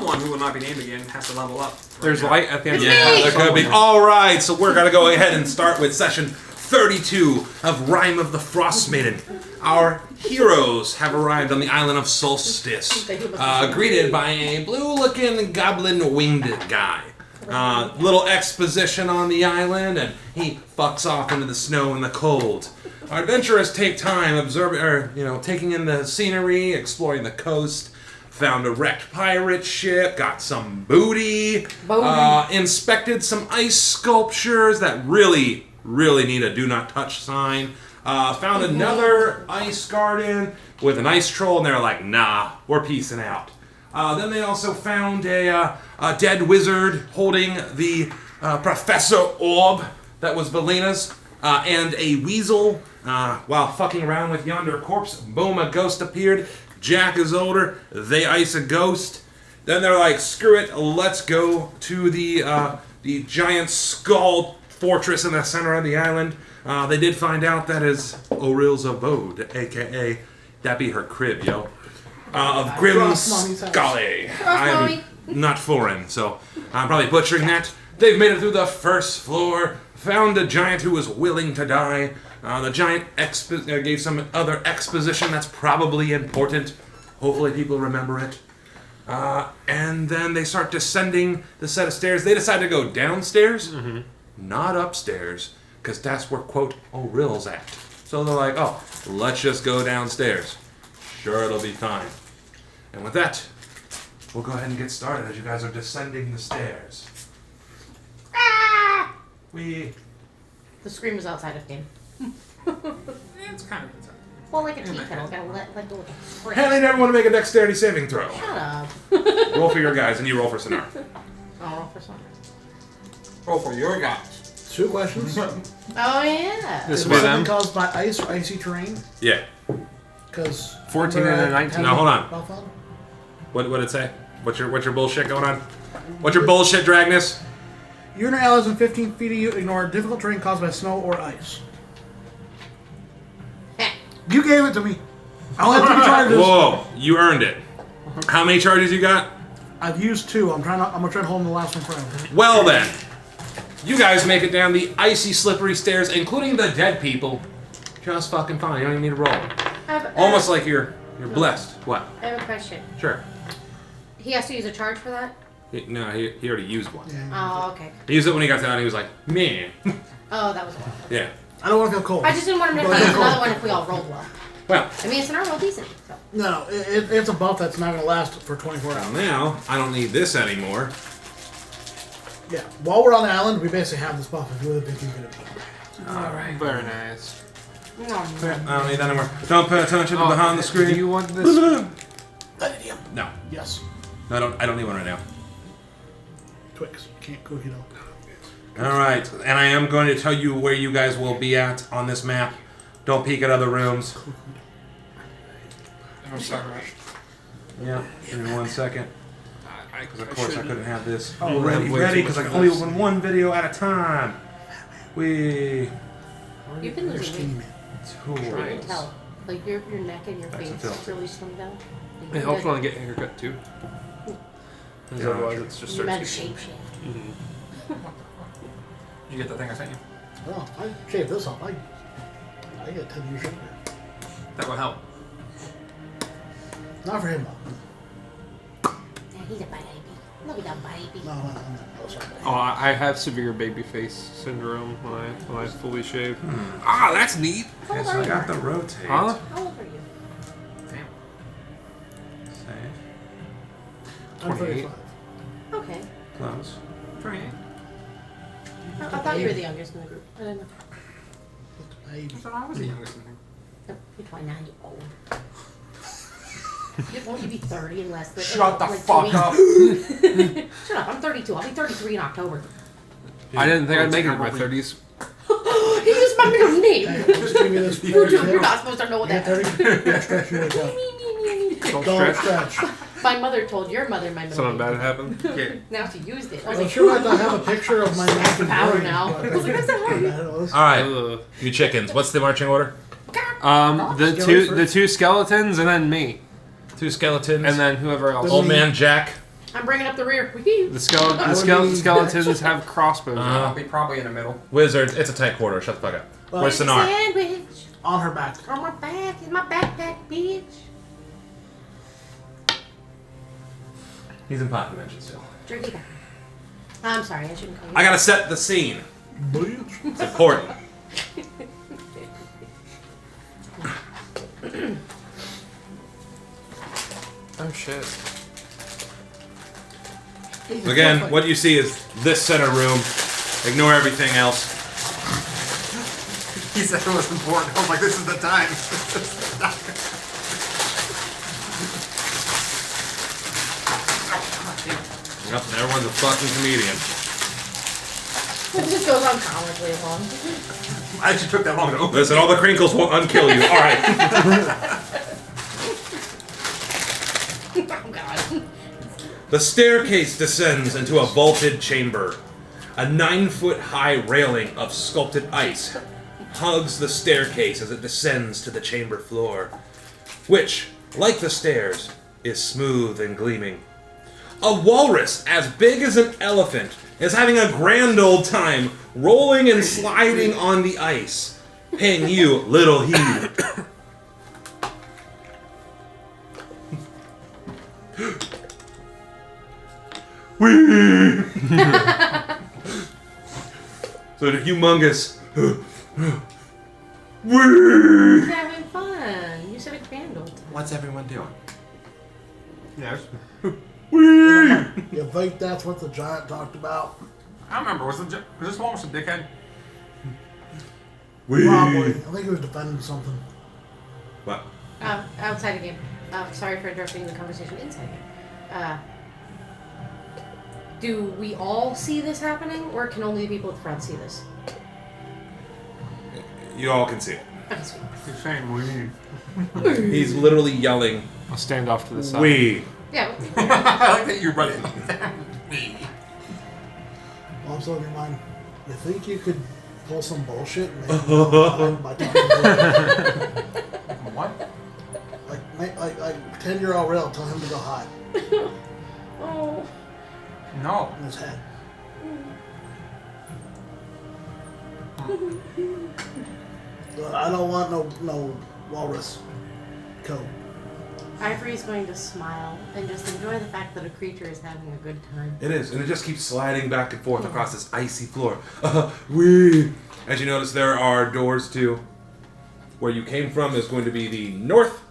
someone who will not be named again has to level up. There's light at the end. Yeah, there could be. All right, so we're gonna go ahead and start with session 32 of Rime of the Frost Maiden. Our heroes have arrived on the island of Solstice, greeted by a blue-looking goblin-winged guy. Little exposition on the island, and he fucks off into the snow and the cold. Our adventurers take time taking in the scenery, exploring the coast. Found a wrecked pirate ship, got some booty, inspected some ice sculptures that really need a do not touch sign. Found another ice garden with an ice troll, and they're like, nah, we're peacing out. Then they also found a dead wizard holding the Professor Orb that was Valina's, and a weasel. While fucking around with yonder corpse, boom, a ghost appeared. Jack is older, they ice a ghost. Then they're like, screw it, let's go to the giant skull fortress in the center of the island. They did find out that is Auril's abode, a.k.a. that be her crib, yo. Of Grim Scully. I'm not foreign, so I'm probably butchering that. They've made it through the first floor, found a giant who was willing to die. The giant gave some other exposition that's probably important. Hopefully people remember it. And then they start descending the set of stairs. They decide to go downstairs, not upstairs, because that's where, quote, Auril's at. So they're like, oh, let's just go downstairs. Sure, it'll be fine. And with that, we'll go ahead and get started as you guys are descending the stairs. Ah! The scream is outside of game. It's kind of inside. Well, like a tea kettle, gotta let go of the frick. Hell, they never want to make a dexterity saving throw. Shut up. Roll for your guys, and you roll for Sonar. I'll roll for some. Roll for your guys. 2 questions. Oh, yeah. This Is will be something them. caused by ice or icy terrain? Yeah. Because 14 and a 19. No, hold on. What did it say? What's your bullshit going on? What's your bullshit, Dragnus? You and your allies within 15 feet of you ignore difficult terrain caused by snow or ice. You gave it to me. I only have 3 charges. Whoa, you earned it. How many charges you got? I've used 2. I'm gonna try to hold the last one forever. Well then, you guys make it down the icy, slippery stairs, including the dead people. Just fucking fine. You don't even need to roll. Almost like you're blessed. What? I have a question. Sure. He has to use a charge for that? He already used one. Yeah. Oh, okay. He used it when he got down and he was like, man. Oh, that was one. Yeah. I don't want to feel cold. I just didn't want him to use another one if we all rolled well. Well, I mean, it's an roll decent. So. No, it's a buff that's not going to last for 24 well, hours. now I don't need this anymore. Yeah. While we're on the island, we basically have this buff if you really think you get it. Alright. Very nice. No. I don't need that anymore. Don't pay attention to behind the screen. Do you want this? No. Yes. No, I don't need one right now. Twix. Can't cookie dough. Alright, and I am going to tell you where you guys will be at on this map. Don't peek at other rooms. I'm sorry. Yeah, give me 1 second. Because of course I couldn't have this Oh, ready, because I can only open one video at a time. You've been You're losing skinny weight. man. I can Tools. tell. Like your neck and your That's a face filter. really slimmed down. It helps when I get a haircut too. Because Yeah. otherwise it's just You starts meant getting... shape shift. You get the thing I sent you? Oh, I shaved this off. I get 10 years younger. That will help. Not for him, though. Yeah, he's a baby. Look at that baby. No, sorry. Oh, I have severe baby face syndrome when I fully shave. Ah, that's neat. How old Okay, so are I you? got the rotate. Huh? How old are you? Damn. Save. I'm 28. 35. Okay. Close. 28. I thought you were the youngest in the group. I didn't know. Baby. I thought I was the youngest in here. No, you're 29, you're old. Won't you be 30 in less than... Shut the like, 2 fuck weeks? up. Shut up, I'm 32. I'll be 33 in October. I didn't think I'd make it in my 30s. He just my middle name. Hey, just give me this. You're not supposed to know what Yeah, that 30. Yeah, stretch your legs out. Don't Don't stretch. stretch. My mother told your mother my middle Something name. bad happened. Yeah. Now she used it. I was I'm like, sure I don't have a picture of my neck and Power brain, now. but I was like, that's not right. that was. Alright, Ugh. you chickens. What's the marching order? The two skeletons and then me. 2 skeletons. And then whoever else. Old Man Jack. I'm bringing up the rear. The skeletons have crossbows. I'll be probably in the middle. Wizard, it's a tight quarter. Shut the fuck up. Well, Where's Sonar? Sandwich. On her back. On my back. In my backpack, bitch. He's in 5 dimensions still. Jerky back. I'm sorry, I shouldn't call you. I gotta set the scene. It's important. Oh shit. Again, what you see is this center room. Ignore everything else. He said it was important. I was like, this is the time. Yep, everyone's a fucking comedian. It just goes on comically long. I actually took that long to open. Listen, all the crinkles won't unkill you. Alright. Oh god. The staircase descends into a vaulted chamber. A 9-foot high railing of sculpted ice hugs the staircase as it descends to the chamber floor, which, like the stairs, is smooth and gleaming. A walrus as big as an elephant is having a grand old time rolling and sliding on the ice, paying you little heed. Whee! So the humongous. Whee! He's having fun. You said a grand old time. What's everyone doing? Yes. Whee! You think that's what the giant talked about? I remember. Was this one with a dickhead? Whee! Probably. I think he was defending something. What? Outside the game. Sorry for interrupting the conversation inside game. Do we all see this happening, or can only the people at the front see this? You all can see it. Okay, sweet. You're saying we. He's literally yelling, I'll stand off to the side. "Wee!" Yeah. I like that you're running. Also, in your mind, you think you could pull some bullshit and make people hide by talking to What? him? Like 10-year-old Auril, tell him to go hide Oh. No. in his head. I don't want no walrus coat. Ivory's going to smile and just enjoy the fact that a creature is having a good time. It is, and it just keeps sliding back and forth across this icy floor. Wee! As you notice, there are doors to where you came from. Is going to be the north.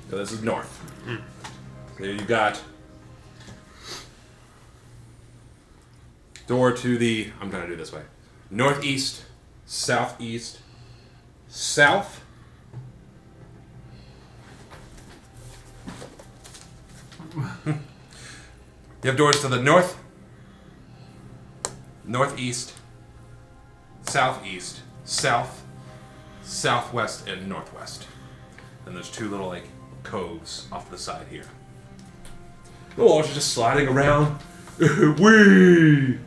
So this is north. There you got door to the. I'm trying to do it this way. Northeast, southeast, south. You have doors to the north, northeast, southeast, south, southwest, and northwest. And there's two little like coves off to the side here. The walls are just sliding around. Whee!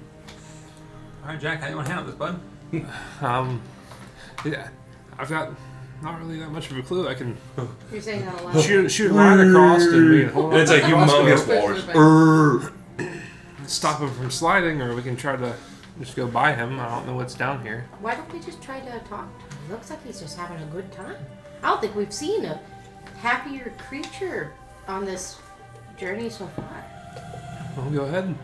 Alright, Jack, how do you want to handle this, bud? Yeah, I've got not really that much of a clue. I can You're saying that a lot. shoot right across and we can hold on It's to a the crossbow, humongous walrus. stop him from sliding, or we can try to just go by him. I don't know what's down here. Why don't we just try to talk to him? Looks like he's just having a good time. I don't think we've seen a happier creature on this journey so far. Well, go ahead.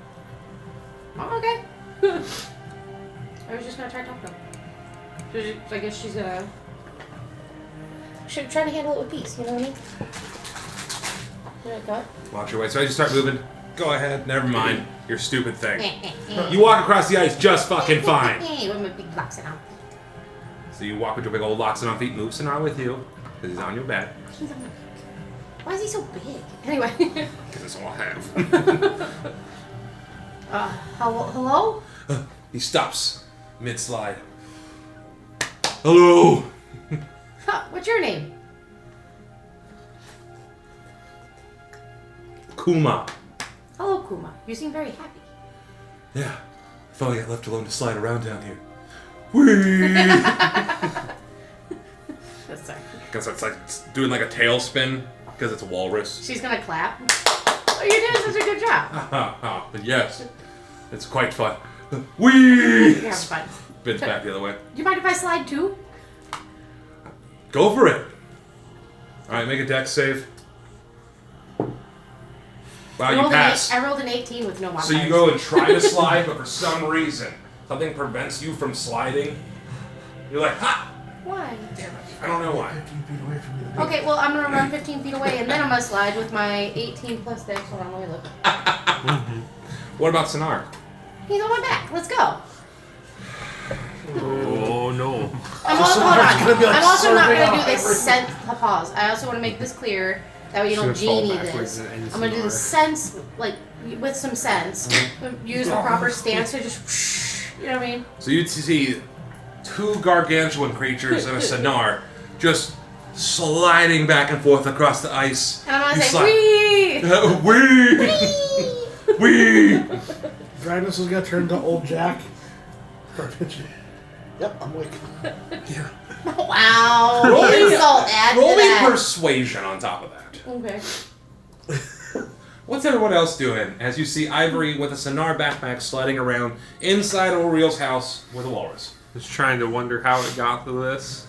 Oh, okay. I was just gonna try to talk to him. So I guess she's gonna. Should try to handle it with peace, you know what I mean? You know what Watch your way. So as you start moving, go ahead. Never mind your stupid thing. You walk across the ice just fucking fine. Hey, with my big blocks on. So you walk with your big old locks on feet, move Sonar with you, because he's on your back. He's on my back. Why is he so big? Anyway. Because it's all I have. Hello? He stops mid-slide. Hello. Huh, what's your name? Kuma. Hello, Kuma. You seem very happy. Yeah. I finally got left alone to slide around down here. Whee! Sorry. Guess it's like doing like a tailspin because it's a walrus. She's gonna clap. You're doing such a good job. Yes, it's quite fun. Whee! Yeah, it's fine. Spins back the other way. Do you mind if I slide too? Go for it. All right, make a dex save. Wow, you pass. I rolled an 18 with no modifiers. So you go and try to slide, but for some reason, something prevents you from sliding. You're like, ha! Why? Damn it. I don't know why. 15 feet away from you. Okay, well, I'm going to run 15 feet away, and then I'm going to slide with my 18 plus dex. Hold on, let me look. What about Sonar? He's on my back. Let's go. Oh no. I'm So also, hold Sonar's on. gonna be, like, I'm also not surfing going to off do this everything. sense pause. I also want to make this clear. That way you She's don't gonna fall genie backwards this. and I'm going to do the sense, like, with some sense. Use the proper stance to just, you know what I mean? So you see two gargantuan creatures and a Sonar just sliding back and forth across the ice. And I'm going to You say, slide- wee! Wee! Wee! Dragnos is gonna turn to old Jack. Start pitching. Yep, I'm awake. Yeah. Wow. Roll me- Insult add Roll to me that. persuasion on top of that. Okay. What's everyone else doing as you see Ivory with a Sonar backpack sliding around inside Aurel's house with a walrus? Just trying to wonder how it got to this.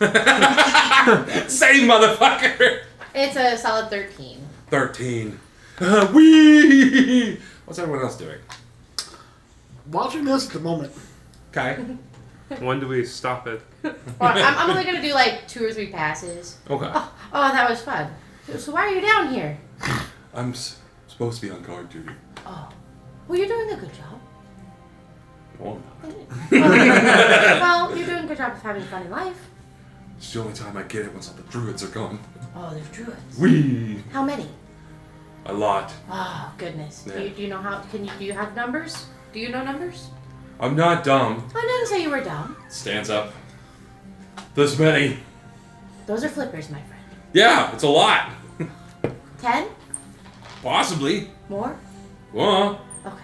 Same motherfucker! It's a solid 13. 13. Wee! What's everyone else doing? Watching this at the moment. Okay. When do we stop it? Well, I'm only going to do like 2 or 3 passes. Okay. Oh, that was fun. So why are you down here? I'm supposed to be on guard duty. Oh. Well, you're doing a good job. No, I'm not. Well, you're doing a good job of having fun in life. It's the only time I get it once all the druids are gone. Oh, there's druids. Wee! How many? A lot. Oh, goodness. Yeah. Do you know how, do you have numbers? Do you know numbers? I'm not dumb. I didn't say you were dumb. Stands up. This many. Those are flippers, my friend. Yeah, it's a lot. 10? Possibly. More? Well, Okay.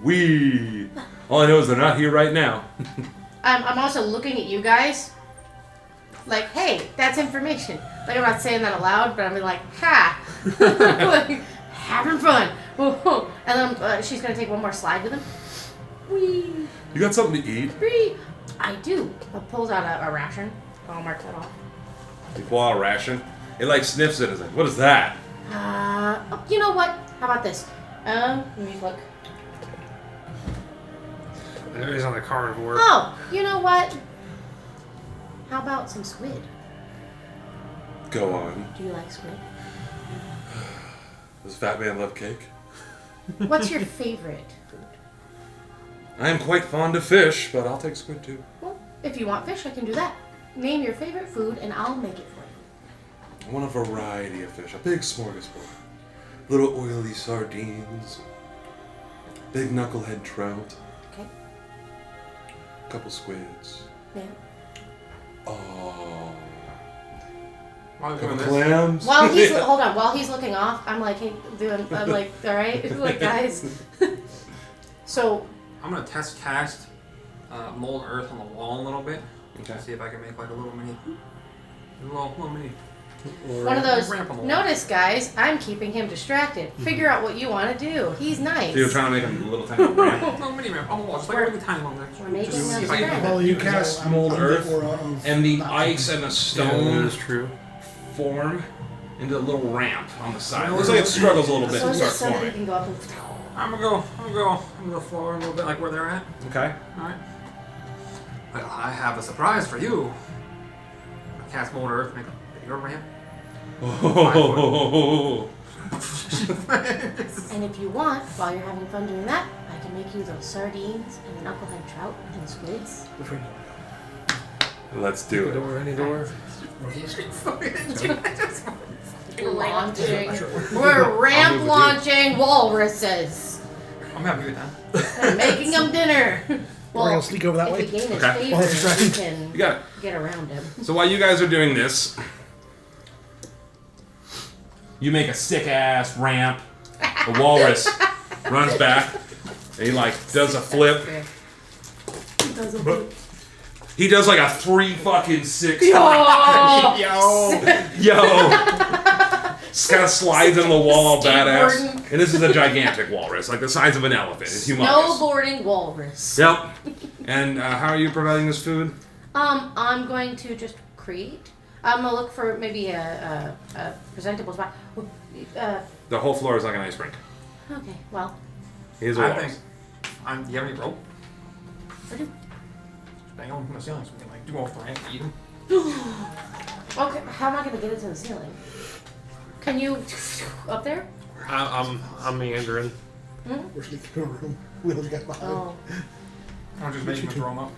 wee. All I know is they're not here right now. I'm also looking at you guys. Like, hey, that's information. Like, I'm not saying that aloud, but I'm like, ha! Like, having fun. And then she's going to take one more slide with him. Whee! You got something to eat? Whee! I do. I pulls out a ration. I'll mark that off. You pull out a ration. It like sniffs it. It's like, what is that? Oh, you know what? How about this? Let me look. There is on the carnivore. Oh, you know what? How about some squid? Go on. Do you like squid? Does Fat Man love cake? What's your favorite food? I am quite fond of fish, but I'll take squid too. Well, if you want fish, I can do that. Name your favorite food, and I'll make it for you. I want a variety of fish. A big smorgasbord. Little oily sardines. Big knucklehead trout. Okay? A couple squids. Yeah. Oh. While I'm Couple doing this, clams. While he's hold on, while he's looking off, I'm like, hey, I'm like, all right, like guys. So I'm gonna test cast mold earth on the wall a little bit. Okay. See if I can make like a little mini, one of those. ramp on the wall. Notice, guys, I'm keeping him distracted. Figure out what you want to do. He's nice. So you're trying to make him a little tiny ramp. Little mini ramp on the wall, just like a really tiny one. We're making Just them see if I can- friends. Well, You know, cast I'm mold the earth, aura of and the not- ice and the Yeah, that stone is true. form into a little ramp on the side. It looks like it struggles a little bit So to is it start so that you forming. can go up and I'm gonna go into the floor a little bit, like where they're at. Okay. All right. Well, I have a surprise for you. I cast mold earth, make a bigger ramp. Oh. And if you want, while you're having fun doing that, I can make you those sardines and the knucklehead trout and squids. Which way do Let's do it. Door, any door? Launching. We're ramp launching walruses. I'm happy with that. And making them dinner. We're gonna sneak over that if way. we gain his Okay. Well, that's favor, right. we can You got it. get around him. So while you guys are doing this, you make a sick ass ramp. The walrus runs back. And he like does a flip. He does like a 3 fucking 6. Oh, Yo. Just kind of slides in the wall, all badass. Skateboarding. And this is a gigantic walrus, like the size of an elephant. It's humongous. Snowboarding walrus. Yep. And how are you providing this food? I'm going to just create. I'm gonna look for maybe a presentable spot. The whole floor is like an ice rink. Okay, well, Here's a I walrus. think. Do you have any rope? I do. Just bang on from the ceiling so we can like do off the ramp and eat them. Okay, how am I gonna get it to the ceiling? Can you up there? I'm meandering. We're sneaking to a room. Wheels got behind. Oh. I'll just make them throw them up.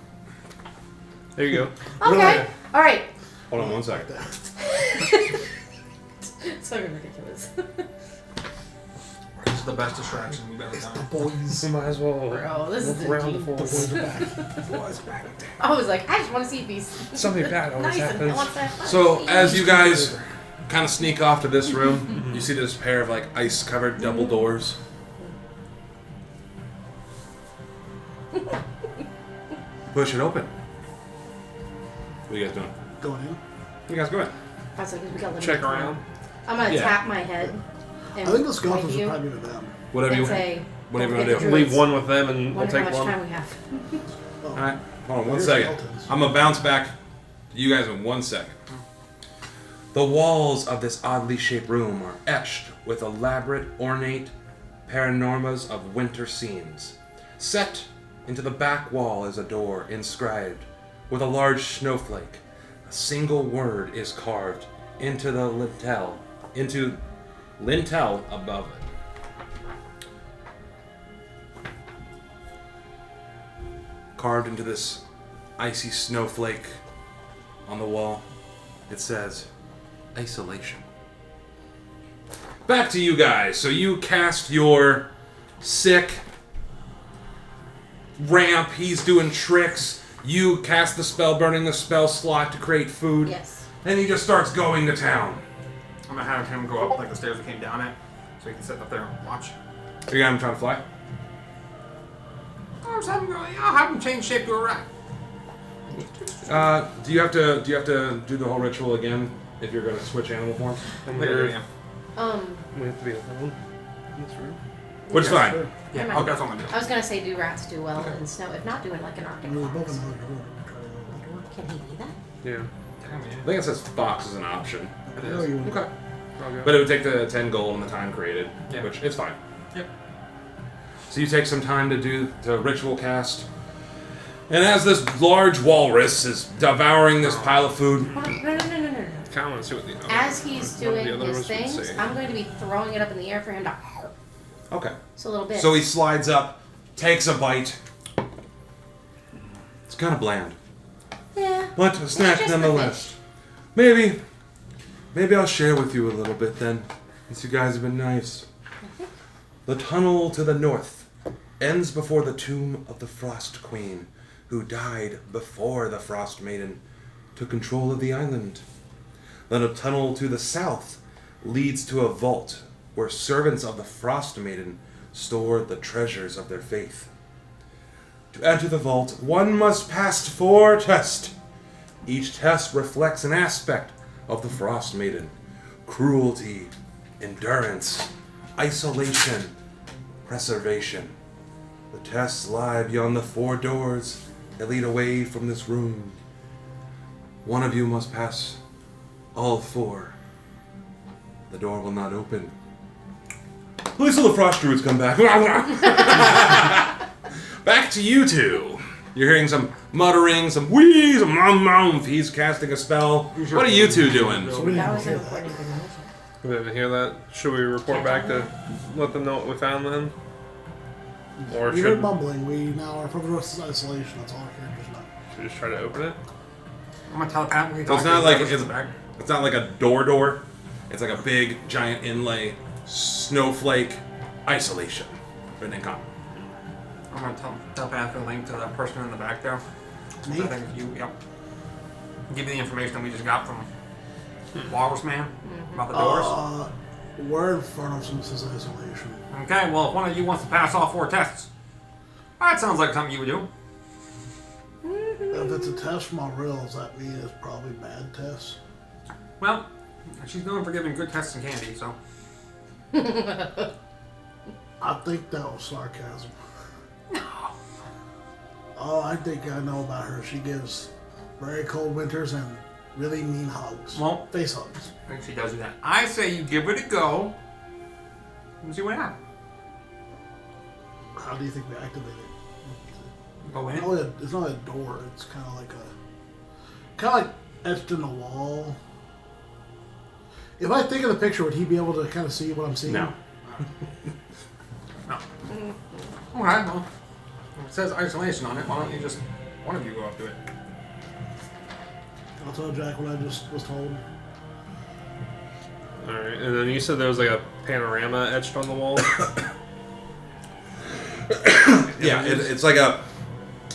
There you go. Okay. All right. Hold on one second. It's so ridiculous. This is the best distraction we've ever The done. boys. Might as well Bro, this is look around the the The boys floor. are back. Boys, back in town. I was like, I just want to see these. Something bad always Nice and happens. I want that fun. So as you guys kind of sneak off to this room, you see this pair of like ice-covered double doors. Push it open. What are you guys doing? Going in. You guys go in. I was like, we got Check around. I'm gonna Yeah. tap my head. I And think the point skeletons you are probably to them. Whatever you and say, whatever you "Don't want to forget do. the Leave druids. one with them and we'll Wonder how take much one. time we have. Oh. All right. Hold on one Here's second. skeletons. I'm gonna bounce back to you guys in 1 second. The walls of this oddly shaped room are etched with elaborate, ornate panoramas of winter scenes. Set into the back wall is a door inscribed with a large snowflake. A single word is carved into the lintel above it. Carved into this icy snowflake on the wall, it says, isolation. Back to you guys. So you cast your sick ramp. He's doing tricks. You cast the spell, burning the spell slot to create food. Yes. And he just starts going to town. I'm gonna have him go up like the stairs we came down at, so he can sit up there and watch. You got him trying to fly? I'll have him change shape to a rat. Do you have to do the whole ritual again if you're going to switch animal forms? Yeah. We have to be alone in this room. Which is fine. Sure. Yeah, Never okay, mind. that's what I'm gonna do. I was gonna say, do rats do well in snow? If not, doing like an Arctic We're above fox. another door. Try another door. Can he do that? Yeah. Damn, man. I think it says fox is an option. It No, is. you Okay. I'll go. But it would take the 10 gold and the time created, Yeah. which it's fine. Yep. So you take some time to do the ritual cast. And as this large walrus is devouring this pile of food, No. I kind of want to see what the other As he's one of doing the other his ones would things, say. I'm going to be throwing it up in the air for him to. okay. Just a little bit. So he slides up, takes a bite. It's kind of bland, Yeah. but a snack just the nonetheless. Maybe I'll share with you a little bit then, since you guys have been nice. The tunnel to the north ends before the tomb of the Frost Queen, who died before the Frost Maiden took control of the island. Then a tunnel to the south leads to a vault where servants of the Frost Maiden store the treasures of their faith. To enter the vault, one must pass 4 tests. Each test reflects an aspect of the Frost Maiden: cruelty, endurance, isolation, preservation. The tests lie beyond the 4 doors that lead away from this room. One of you must pass all 4. The door will not open. Please till the frost druids come back. Back to you two. You're hearing some muttering, some wheeze, some mum. He's casting a spell. What are you two doing? So we That didn't was an hear that. important information. We didn't hear that. Should we report back to let them know what we found then? Or We should heard mumbling. We now are for the rest of isolation. That's all our characters know. we just try to open it? I'm gonna telepathically So it's talk not to like whoever's in the back. it's not like a door. It's like a big giant inlay snowflake isolation written in common. I'm gonna telepathically link to the person in the back there. Me? I think it's you. Yep. Give you the information we just got from Walrus Man about the doors. We're in front of some says isolation. Okay, well, if one of you wants to pass all 4 tests, that sounds like something you would do. If it's a test from Auril, does that mean it's probably bad tests? Well, She's known for giving good tests and candy, so. I think that was sarcasm. Oh, I think I know about her. She gives very cold winters and really mean hugs. Well, Face hugs. I think she does do that. I say you give it a go and see what happens. How do you think we activate it? Go in. It's not a door. It's kind of like etched in the wall. If I think of the picture, would he be able to kind of see what I'm seeing? No. No. Alright, well, it says isolation on it. Why don't you just, one of you go up to it? I'll tell Jack what I just was told. Alright, and then you said there was like a panorama etched on the wall? Yeah, it's like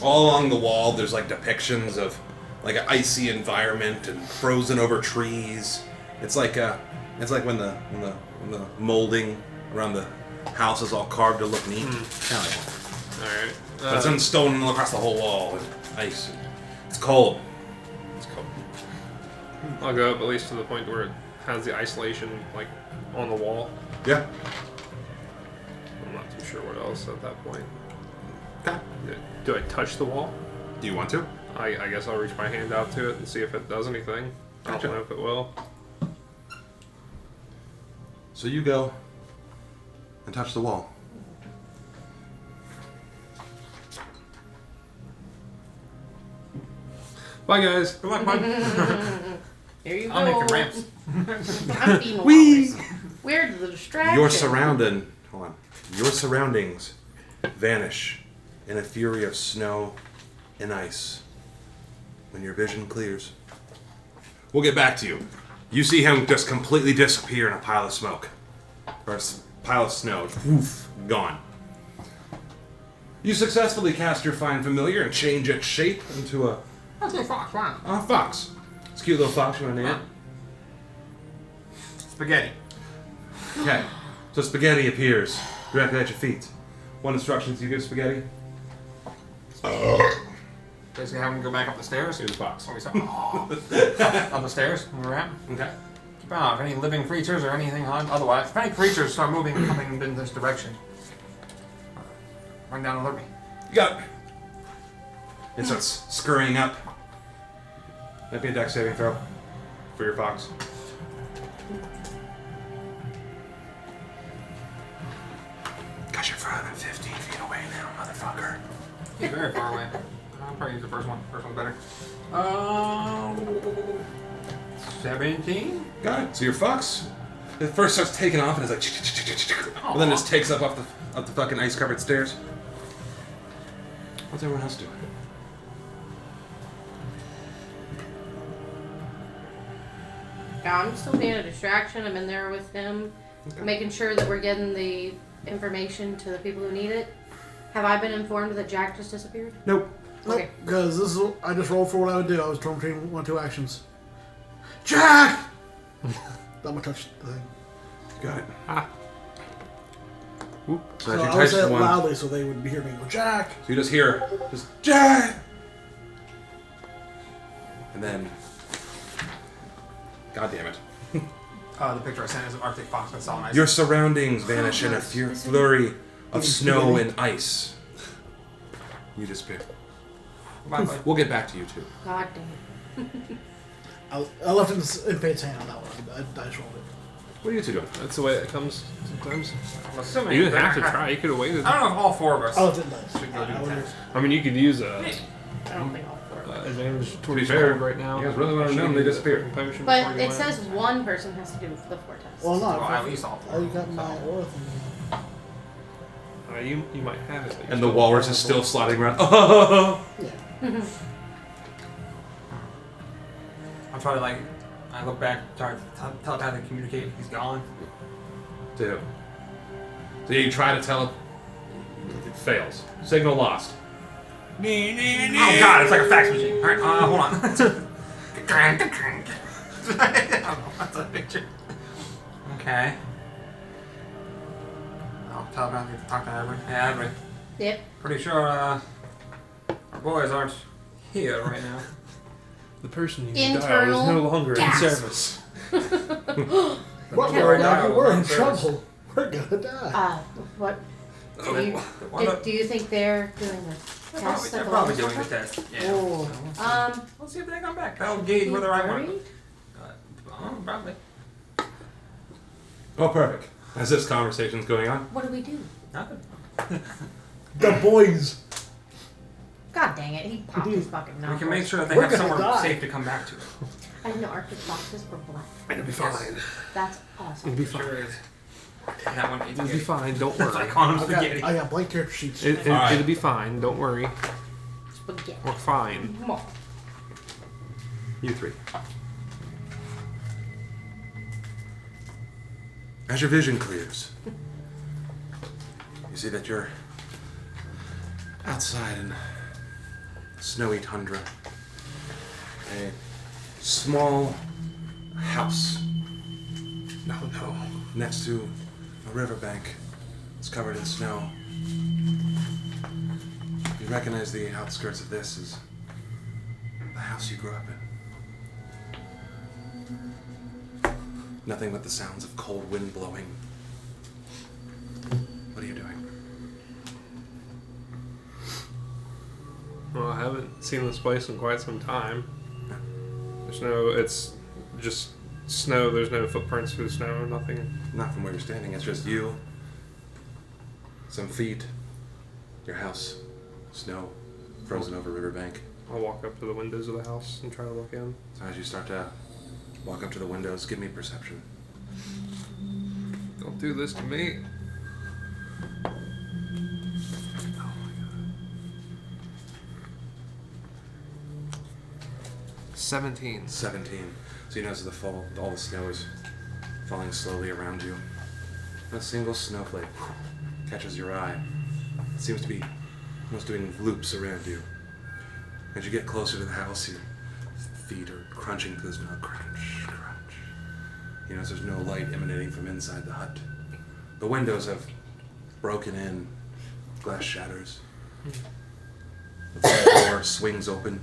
all along the wall there's like depictions of like an icy environment and frozen over trees. It's like when the molding around the house is all carved to look neat. Hell yeah. Alright. But it's on stone across the whole wall and ice. It's cold. It's cool. I'll go up at least to the point where it has the isolation like on the wall. Yeah. I'm not too sure what else at that point. Okay. Do I touch the wall? Do you want to? I guess I'll reach my hand out to it and see if it does anything. I Gotcha. don't know if it will. So you go and touch the wall. Bye, guys. Good luck, bud. Here you I'll go. make the ramps. I'm being a Whee! walrus. Where's the distraction? Your surroundings vanish in a fury of snow and ice when your vision clears. We'll get back to you. You see him just completely disappear in a pile of smoke. Or a pile of snow. Woof, gone. You successfully cast your fine familiar and change its shape into a That's a fox, wow. fox. It's a cute little fox. You want to name it? Spaghetti. Okay. So Spaghetti appears directly at your feet. What instructions do you give Spaghetti? Basically, have him go back up the stairs. Here's the fox. What we saw. Up the stairs, where we're at. Okay. Keep an eye out if any living creatures or anything otherwise. If any creatures start moving, coming in this direction, run down and alert me. You got it. It starts scurrying up. Might be a dex saving throw for your fox. Cause you're further than 15 feet away now, motherfucker. He's very far away. I'll probably use the first one. First one's better. 17? Got it. So your fox, it first starts taking off and is like, and then just takes up the fucking ice covered stairs. What's everyone else doing? Yeah, I'm still being a distraction. I'm in there with him, Okay. making sure that we're getting the information to the people who need it. Have I been informed that Jack just disappeared? Nope. Okay. Because this is I just rolled for what I would do. I was torn between 1 or 2 actions. Jack! I'm gonna touch the thing. Got it. Ah. So So as you I would touch say the it one, loudly so they would hear me go, Jack! so you just hear, Jack! And then, God damn it. The picture I sent is an Arctic fox that's all nice. Your surroundings vanish in a flurry of snow and ice. You disappear. Bye, bud. We'll get back to you too. God damn it. I left it in Fate's hand on that one. I dice rolled it. What are you two doing? That's the way it comes sometimes. I'm assuming You didn't have to they're- try. You could have waited. I don't know if all 4 of us I left it in dice. should go do I the wouldn't- test. I mean, you could use a I don't think all 4 of us. advantage To be towards fair, cold right now. you guys really want to know them, they disappear. Potion But before you it land. says one person has to do the 4 tests. Well, not. Well, at least all 4. I got my aura thing. You might have it. But And the walrus is still sliding around. Oh! Yeah. I'm trying to I look back, try to telepathically communicate. He's gone. To who? So you try to tell it. It fails. Signal lost. Oh god, it's like a fax machine. Alright, hold on. I don't know, that's a picture. Okay. I'll telepathically talk to everybody. Yeah, everybody. Yep. Pretty sure, our boys aren't here right now. The person you dialed Internal is no longer gas. in service. What, we're in trouble. We're gonna die. What? What? Do you think they're doing the test? They're probably doing the test. Yeah. Oh. So we'll see if they come back. That'll gauge whether I want. Worried? Probably. Oh, perfect. As this conversation's going on, What do we do? Nothing. The boys. God dang it! He popped his fucking mouth. We can make sure that they We're have gonna somewhere die. safe to come back to. I didn't know Arctic boxes were black. It'll be fine. That's awesome. It'll be Sure fine. is. And that one It'll be fine. Don't worry. I call him I spaghetti. got blank character sheets. Alright. It'll be fine. Don't worry. Spaghetti. We're fine. Come on. you three. As your vision clears, you see that you're outside in snowy tundra. A small house. No. Next to a riverbank. It's covered in snow. You recognize the outskirts of this as the house you grew up in. Nothing but the sounds of cold wind blowing. What are you doing? Well, I haven't seen this place in quite some time. It's just snow. There's no footprints through the snow, nothing. Not from where you're standing, it's just you. Some feet. Your house. Snow. Frozen over riverbank. I'll walk up to the windows of the house and try to look in. So as you start to walk up to the windows, give me perception. Don't do this to me. 17. 17. So you notice all the snow is falling slowly around you. And a single snowflake catches your eye. It seems to be almost doing loops around you. As you get closer to the house, your feet are crunching through the snow. Crunch, crunch. You notice there's no light emanating from inside the hut. The windows have broken in. Glass shatters. The front door swings open.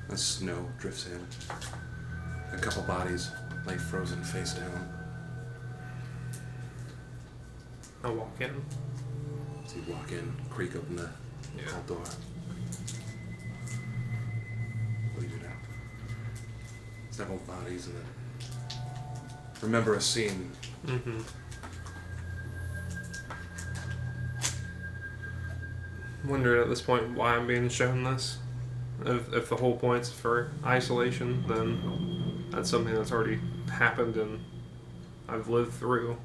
And snow drifts in. A couple bodies lay frozen face down. I'll walk in. So you walk in, creak open the front door. What do you do now? Several bodies and then remember a scene. Mm-hmm. Wondering at this point why I'm being shown this. If the whole point's for isolation, then that's something that's already happened and I've lived through.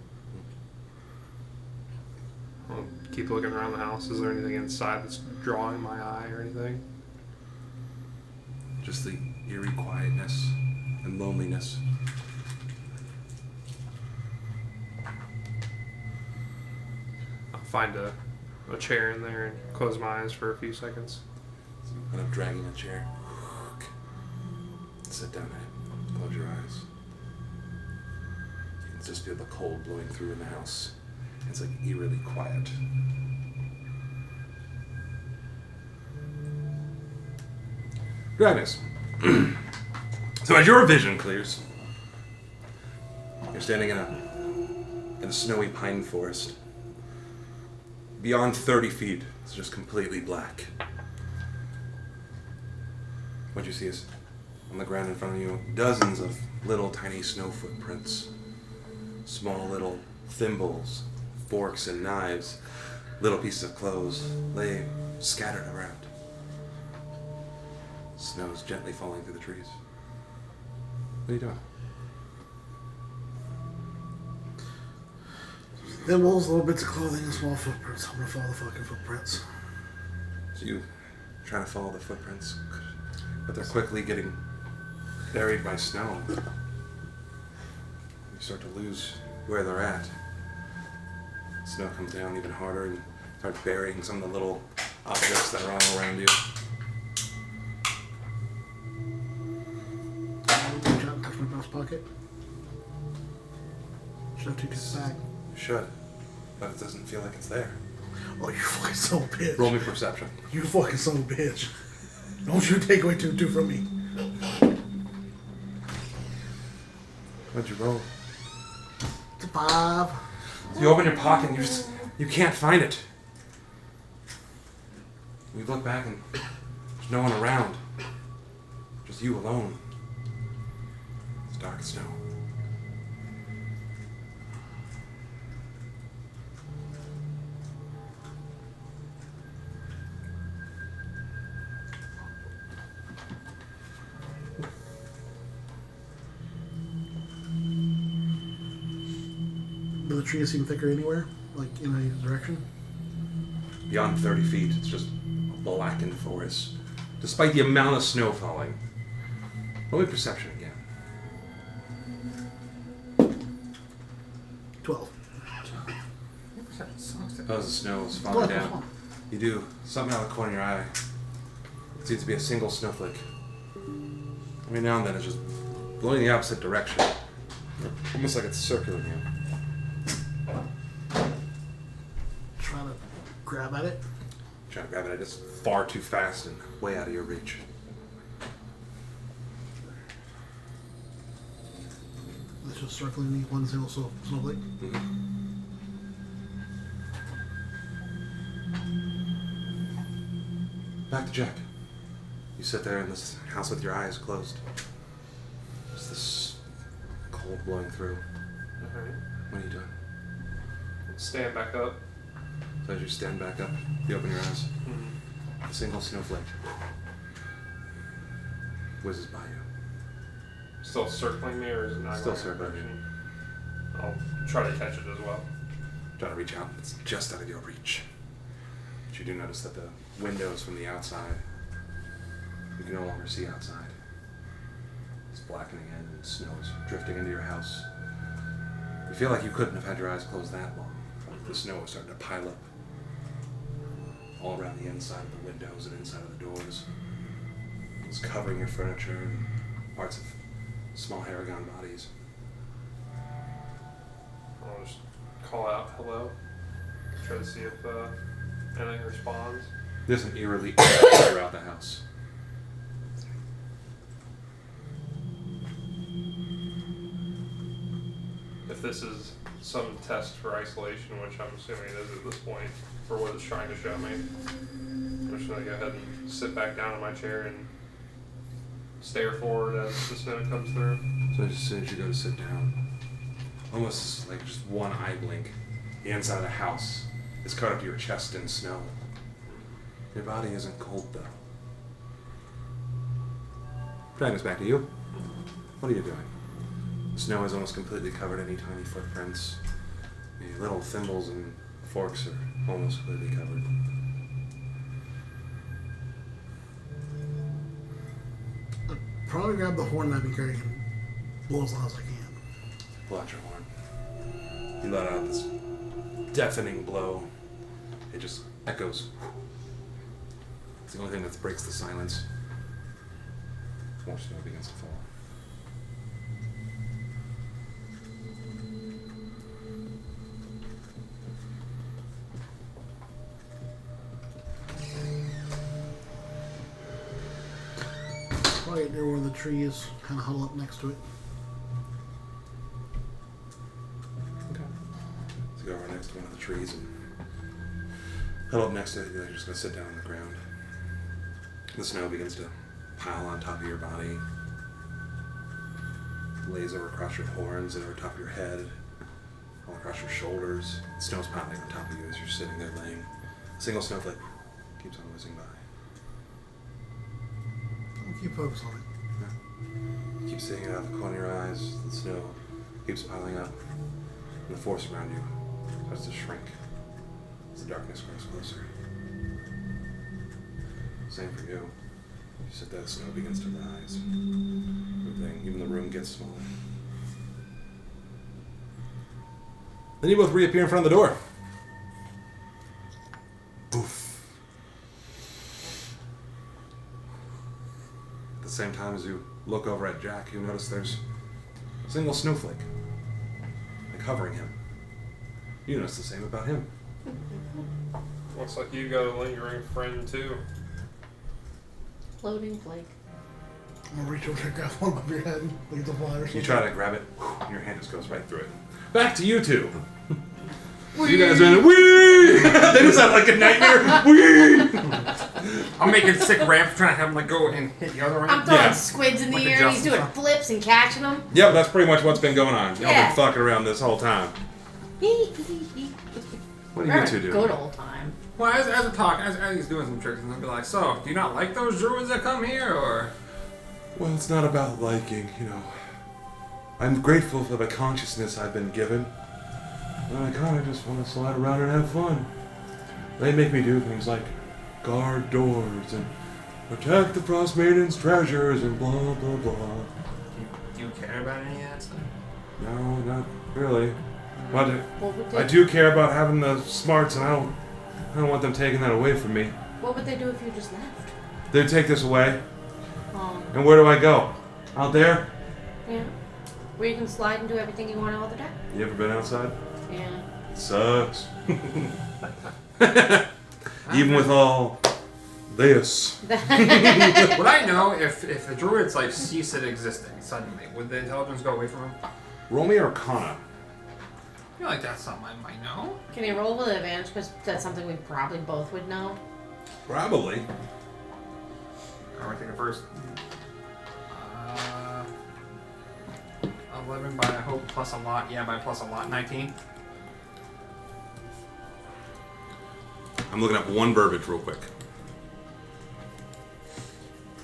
I'll keep looking around the house. Is there anything inside that's drawing my eye or anything? Just the eerie quietness and loneliness. I'll find a chair in there and close my eyes for a few seconds. So you end up dragging a chair. Sit down and close your eyes. You can just feel the cold blowing through in the house. It's like eerily quiet. Agnes. So as your vision clears, you're standing in a snowy pine forest. Beyond 30 feet, it's just completely black. What you see is, on the ground in front of you, dozens of little tiny snow footprints. Small little thimbles, forks and knives, little pieces of clothes lay scattered around. Snow is gently falling through the trees. What are you doing? Thimbles, little bits of clothing, and small footprints. I'm gonna follow the fucking footprints. So you try to follow the footprints, but they're quickly getting buried by snow. You start to lose where they're at. Snow comes down even harder and starts burying some of the little objects that are all around you. Reach out and touch my mouse pocket. Should I take this back? You should, but it doesn't feel like it's there. Oh, you fucking son of a bitch. Roll me perception. You fucking son of a bitch. Don't you take away two from me. What'd you roll? It's a 5. You open your pocket and you can't find it. You look back and there's no one around. Just you alone. It's dark as snow. Do the trees seem thicker anywhere? Like in any direction? Beyond 30 feet, it's just a blackened forest. Despite the amount of snow falling. Roll me perception again. 12. As the snow is falling down, you do something out of the corner of your eye. It seems to be a single snowflake. Every now and then it's just blowing the opposite direction. Almost like it's circling you. Trying to grab at it. Trying to grab it, it's far too fast and way out of your reach. It's just circling the one single snowflake. Mm-hmm. Back to Jack. You sit there in this house with your eyes closed. There's this cold blowing through. Alright. What are you doing? Stand back up. So as you stand back up, you open your eyes. Mm-hmm. A single snowflake whizzes by you. Still circling me, or is it not Still going circling direction? I'll try to catch it as well. Try to reach out, it's just out of your reach. But you do notice that the windows from the outside, you can no longer see outside. It's blackening in and snow is drifting into your house. You feel like you couldn't have had your eyes closed that long. The snow is starting to pile up all around the inside of the windows and inside of the doors. It's covering your furniture and parts of small Haragon bodies. I'll just call out hello. Try to see if anything responds. There's an eerily throughout the house. If this is some test for isolation, which I'm assuming it is at this point, for what it's trying to show me, I'm just going to go ahead and sit back down in my chair and stare forward as the snow comes through. So as soon as you go to sit down, almost like just one eye blink, the inside of the house is covered up to your chest in snow. Your body isn't cold though. Dragging us back to you. What are you doing? The snow has almost completely covered any tiny footprints. The little thimbles and forks are almost completely covered. Probably grab the horn that I've been carrying and blow as loud as I can. Pull out your horn. You let out this deafening blow. It just echoes. It's the only thing that breaks the silence. More snow begins to fall. Probably get near one of the trees, kind of huddle up next to it. Okay. So go over next to one of the trees and huddle up next to it. You're just going to sit down on the ground. The snow begins to pile on top of your body, lays over across your horns and over top of your head, all across your shoulders. The snow's piling on top of you as you're sitting there laying. A single snowflake keeps on whizzing by. I'll keep focus on it. Yeah. You keep seeing it out of the corner of your eyes. The snow keeps piling up, and the force around you starts to shrink as the darkness grows closer. Same for you. You sit there, the snow begins to rise. Everything, even the room gets smaller. Then you both reappear in front of the door. Boof. At the same time as you look over at Jack, you notice there's a single snowflake, like hovering him. You notice the same about him. Looks like you got a lingering friend too. Floating flake. I'm gonna reach over and grab one above your head, like it's a fly or something. You try to grab it, and your hand just goes right through it. Back to you two. You guys are in wee! They just sound like a nightmare. Wee! I'm making sick ramps, trying to have him like go and hit the other I'm ramp. throwing Yeah. squids in the Like a air. He's justice doing one. flips and catching them. Yep, that's pretty much what's been going on. Y'all Yeah. been fucking around this whole time. What do you two do? Good old time. Well, as we're talking, as he's doing some tricks, and I'll be like, so, do you not like those druids that come here, or? Well, it's not about liking, I'm grateful for the consciousness I've been given. And I kind of just want to slide around and have fun. They make me do things like guard doors and protect the Frost Maiden's treasures and blah, blah, blah. Do you care about any of that stuff? No, not really. But What would I they, do care about having the smarts, and I don't want them taking that away from me. what would they do if you just left? They take this away, Oh, and where do I go? Out there? yeah. Where you can slide and do everything you want all the time? You ever been outside? Yeah. It sucks. Even with all this. Would I know if the druids like cease it existing suddenly? Would the intelligence go away from him? Roll me Arcana. I feel like that's something I might know. Can you roll with advantage? Because that's something we probably both would know. Probably. I want to take it first. 11 by I hope plus a lot. Yeah, by plus a lot. 19. I'm looking up one verbiage real quick.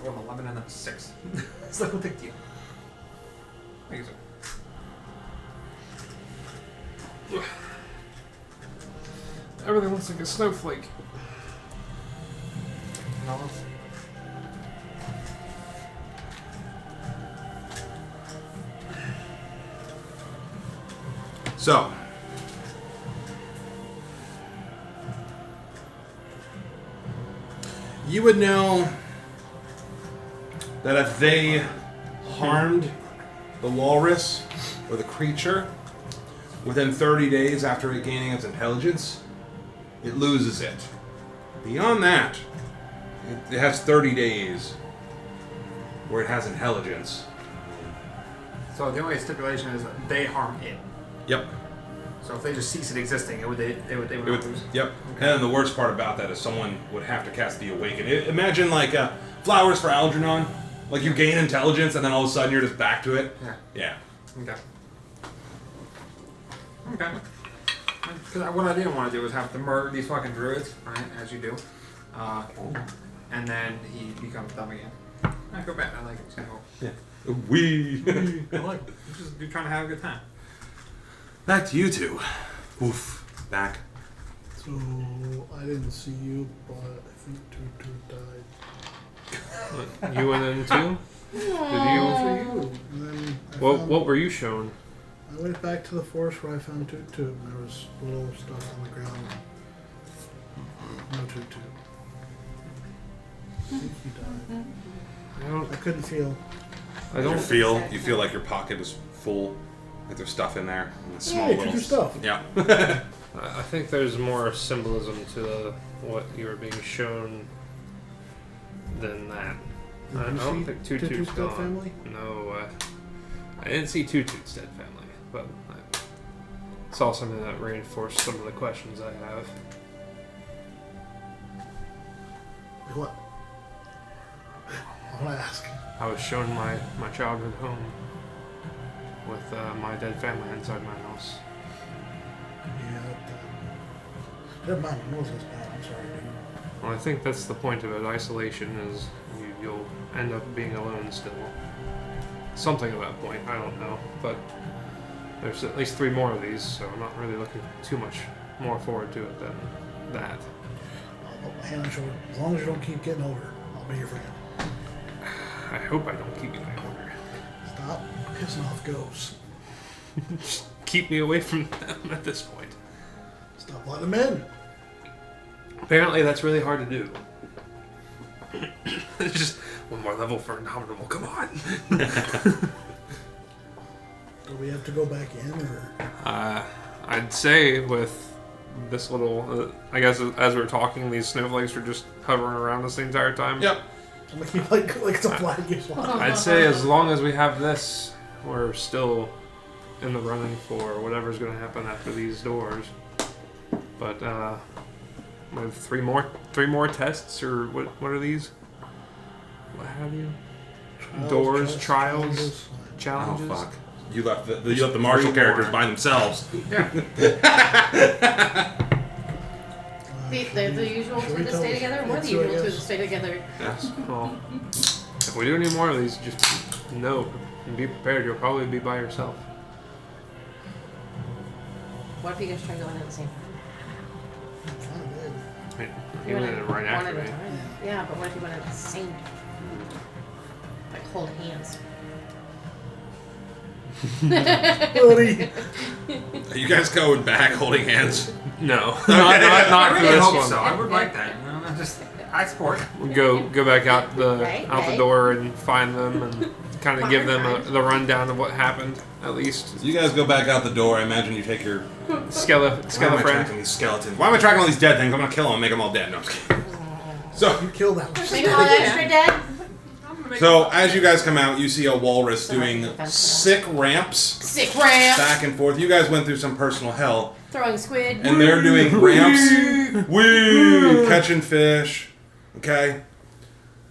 I rolled 11 and then 6. It's like a big deal. Thank you, sir. Everything looks like a snowflake. No. So, you would know that if they harmed the walrus or the creature within 30 days after it gaining its intelligence, it loses it. Beyond that, it has 30 days where it has intelligence. So the only stipulation is that they harm it. Yep. So if they just cease it existing, they would not lose. Yep. And then the worst part about that is someone would have to cast the Awaken. Imagine like Flowers for Algernon. Like you gain intelligence and then all of a sudden you're just back to it. Yeah. Yeah. Okay. Okay. Because what I didn't want to do was have to murder these fucking druids, right? As you do. And then he becomes dumb again. I feel bad. I like it. So, Yeah. We. I like it. You're trying to have a good time. Back to you two. Oof. Back. So I didn't see you, but I think Tutu died. You went in too? For Did you? you. And then I found- What were you shown? I went back to the forest where I found Tutu, and there was little stuff on the ground. No Tutu. I think he died. I don't. I couldn't feel. I don't You feel like your pocket is full. Like there's stuff in there. And it's small Hey, little Tutu stuff. Yeah. I think there's more symbolism to what you were being shown than that. Did I you don't see think Tutu's Tutu's dead gone. family? No, I didn't see Tutu's dead family, but I saw something that reinforced some of the questions I have. Like what? I want to ask. I was shown my childhood home with my dead family inside my house. Yeah. Never mind. I know it's bad. I'm sorry, dude. Well, I think that's the point of it. Isolation is you'll end up being alone still. Something at that point, I don't know. But there's at least 3 more of these, so I'm not really looking too much more forward to it than that. I'll put my hand on your shoulder. As long as you don't keep getting older, I'll be your friend. I hope I don't keep you my order. Stop pissing off ghosts. Just keep me away from them at this point. Stop letting them in. Apparently that's really hard to do. It's just one more level for Indomitable, come on! Do we have to go back in, or? I'd say with this little, I guess as we're talking, these snowflakes are just hovering around us the entire time. Yep. I'm gonna keep like it's a flag gets flying. I'd say as long as we have this, we're still in the running for whatever's going to happen after these doors. But we have three more tests, or what are these? What have you? Doors, trials, challenges. Oh fuck! You left the martial characters by themselves. Yeah. The usual two that stay together? What are the usual two that stay together? Yes. Well, if we do any more of these, just know and be prepared. You'll probably be by yourself. What if you guys try going at the same time? I mean, you went in right after one me. at a time. Yeah, but what if you went at the same time? Like hold hands. Buddy. Are you guys going back holding hands? No, Okay. not I for really this hope one. so. I would like that. You know, I support. We'll go back out the Right. door and find them and kind of give them the rundown of what happened at least. You guys go back out the door. I imagine you take your. Why am I Skeleton. tracking these skeletons? Why am I tracking all these dead things? I'm gonna kill them and make them all dead. No, I'm just kidding. So, You killed that one. Make all extra dead? so as you guys come out, you see a walrus doing sick ramps Sick ramp. back and forth. You guys went through some personal hell, Throwing squid. and they're doing ramps, woo, catching fish. Okay,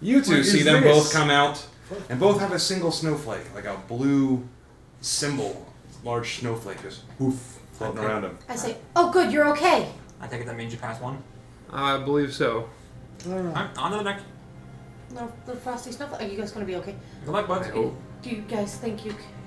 you two What see is them this? both come out, and both have a single snowflake, like a blue symbol, large snowflake, just woof, floating around them. I say, oh good, you're okay. I take it that means you passed one. I believe so. I don't know. Alright, on to the next. No, the frosty snowflake. Are you guys gonna be okay? Good luck, buds. I hope. Do you guys think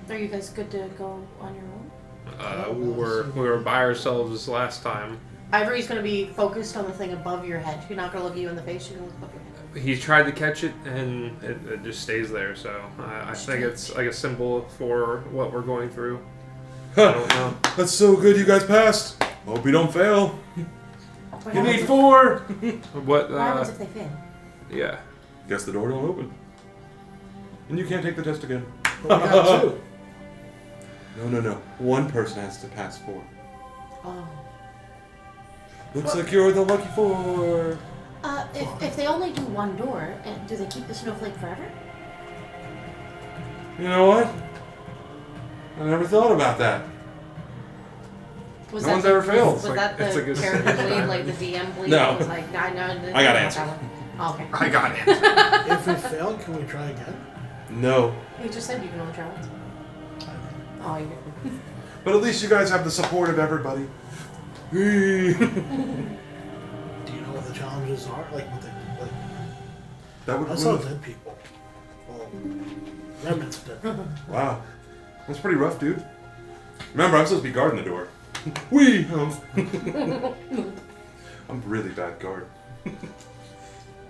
are you guys good to go on your own? We were by ourselves this last time. Ivory's gonna be focused on the thing above your head. She's not gonna look you in the face. She's gonna look above your head. He tried to catch it and it just stays there. So I think it's like a symbol for what we're going through. I don't know. That's so good, you guys passed. Hope you don't fail. What You happens need 4. What? What happens if they fail? Yeah. Guess the door don't open. And you can't take the test again. But we got two. No. One person has to pass 4. Oh. Looks like you're the lucky 4. If they only do one door, do they keep the snowflake forever? You know what? I never thought about that. Was No that one's the, ever failed. Was It's that like the a- character bleed, like the DM bleed? No. It was like, I know. I got answered. Oh, okay. I got it. If we fail, can we try again? No. You just said you can only try once. Oh, you didn't. But at least you guys have the support of everybody. Do you know what the challenges are? Like what they like? That would I saw dead people. Well, remnants of dead people. Wow. That's pretty rough, dude. Remember, I'm supposed to be guarding the door. Wee! I'm a really bad guard.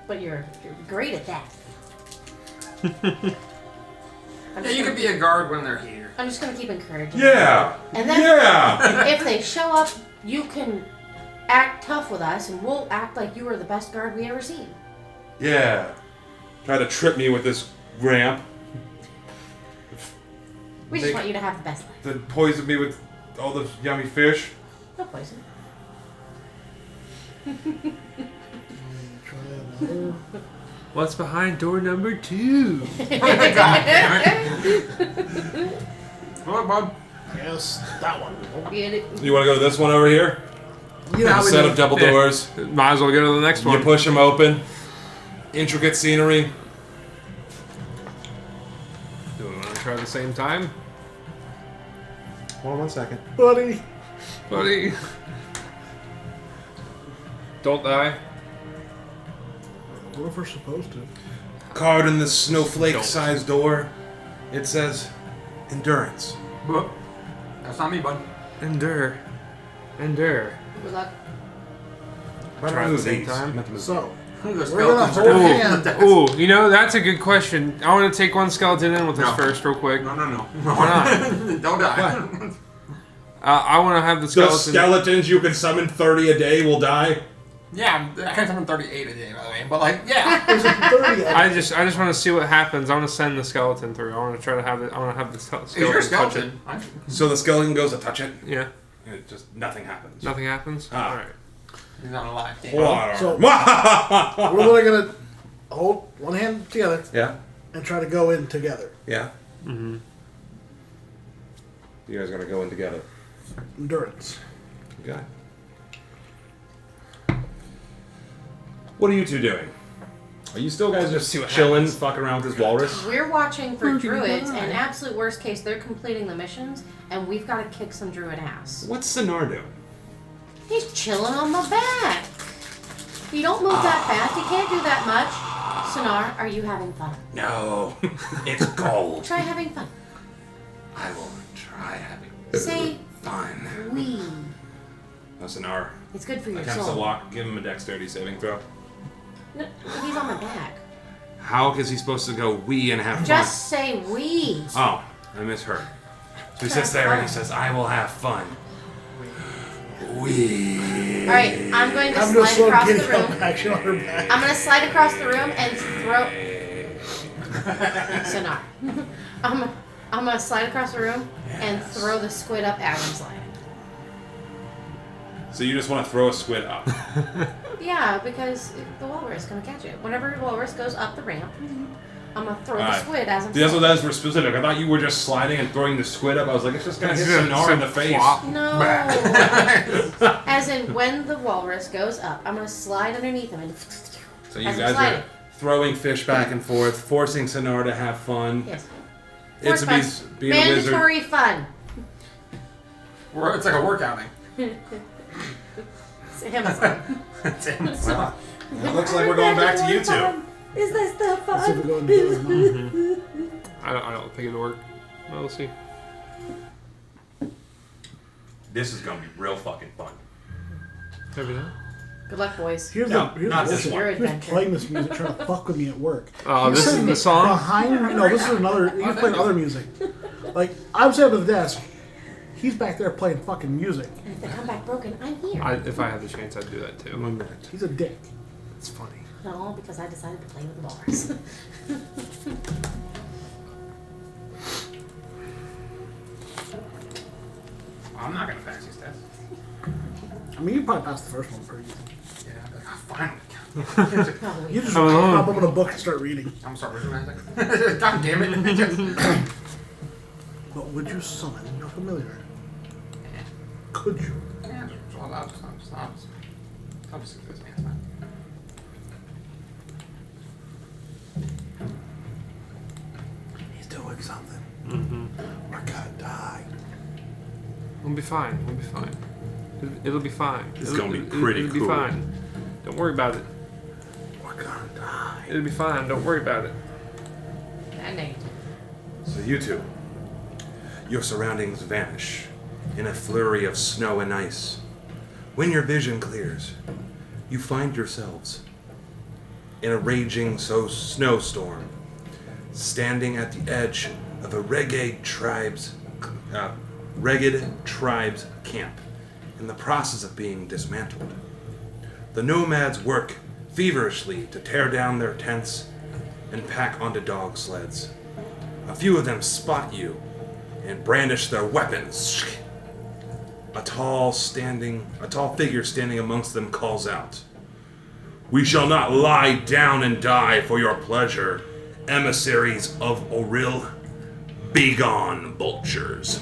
But you're great at that. Yeah, you could be a guard when they're here. I'm just gonna keep encouraging. Yeah! And then Yeah! if they show up, you can act tough with us, and we'll act like you were the best guard we ever seen. Yeah. Try to trip me with this ramp. We just They- want you to have the best life. Then poison me with all the yummy fish. No poison. Try another. What's behind door number 2? God damn it. Come on, bud. Yes, that one. We'll get it. You want to go to this one over here? Yeah, A set of double Yeah. doors. Might as well go to the next You one. push them open. Intricate scenery. Do we want to try at the same time? Hold on 1 second. buddy. Buddy. Don't die. What if we're supposed to? Carved in this snowflake-sized door, it says, endurance. But that's not me, bud. Endure. Endure. Good luck. Why Try don't at I the move same these? time? Meant to move. So The we're gonna skeletons are hold down. hands. Ooh, you know, that's a good question. I want to take one skeleton in with us No. first, real quick. No. Why not? Don't die. I want to have the The skeleton. skeletons you can summon 30 a day will die. Yeah, I can summon 38 a day, by the way. But like, yeah. There's a 30. I just want to see what happens. I want to send the skeleton through. I want to try to have it. I want to have the skeleton It's your touch it. skeleton. So the skeleton goes to touch it, Yeah, and it just nothing happens. nothing happens. Ah. All right. He's not alive. So- Water. We're literally gonna hold one hand together Yeah. and try to go in together. Yeah. Mm-hmm. You guys are gonna go in together. Endurance. Okay. What are you two doing? Are you still guys just See what chilling, happens. fucking around with this walrus? We're watching for druids, and absolute worst case, they're completing the missions, and we've got to kick some druid ass. What's Sinar doing? He's chilling on my back. You don't move that fast. You can't do that much. Sonar, are you having fun? No, it's cold. Try having fun. I will try having Say fun. we. Sinar It's good for your attempts to soul. walk. Give him a dexterity saving throw. No, he's on my back. How is he supposed to go wee and have Just say we. fun? Oh, I misheard. So he sits there and he says, I will have fun. Wee. All right, I'm going to I'm just slide across getting the room. action on her back. I'm going to slide across the room and throw. Sonar. I'm going to slide across the room and throw the squid up Adam's line. So you just want to throw a squid up. Yeah, because the walrus is going to catch it. Whenever the walrus goes up the ramp, I'm going to throw the Alright. squid as I'm That's what that is for specific. I thought you were just sliding and throwing the squid up. I was like, it's just going to hit Sinar in the face. No. As in, when the walrus goes up, I'm going to slide underneath him. And So you as I'm guys sliding. are throwing fish back and forth, forcing Sinar to have fun. Yes. It's Force being a wizard. Mandatory fun. It's like a workouting. It's Amazon. It's Amazon. It looks like we're going back to you two. Is this the Let's see if fun? we go together. I don't think it'll work. Well, we'll see. This is going to be real fucking fun. Maybe not. Good luck, boys. Here's No, the here's not the this bullshit. one. Your He was adventure. playing this music trying to fuck with me at work. Oh, this is sitting the song? Behind me. No, this is another. He's playing other music. Like, I'm sitting at the desk. He's back there playing fucking music. And if they come back broken, I'm here. If I had the chance, I'd do that too. 1 minute. He's a dick. It's funny. Not all because I decided to play with the bars. I'm not gonna pass these tests. I mean, you probably passed the first one pretty easy. Yeah, I'm like, oh, finally. Probably. You just Come on. pop open a book and start reading. I'm sorry, God damn it. But would you summon a familiar? Could you? Yeah, just all out. Stop. Stop this, man. He's doing something. Mm-hmm. We're gonna die. We'll be fine. We'll be fine. It'll be fine. It's It'll- gonna be it'll- pretty it'll cool. be fine. Don't worry about it. We're gonna die. It'll be fine. Don't worry about it. That name. So you two, your surroundings vanish in a flurry of snow and ice. When your vision clears, you find yourselves in a raging snowstorm, standing at the edge of a ragged tribes camp, in the process of being dismantled. The nomads work feverishly to tear down their tents and pack onto dog sleds. A few of them spot you and brandish their weapons. A tall figure standing amongst them calls out, "We shall not lie down and die for your pleasure, emissaries of Auril. Begone, vultures."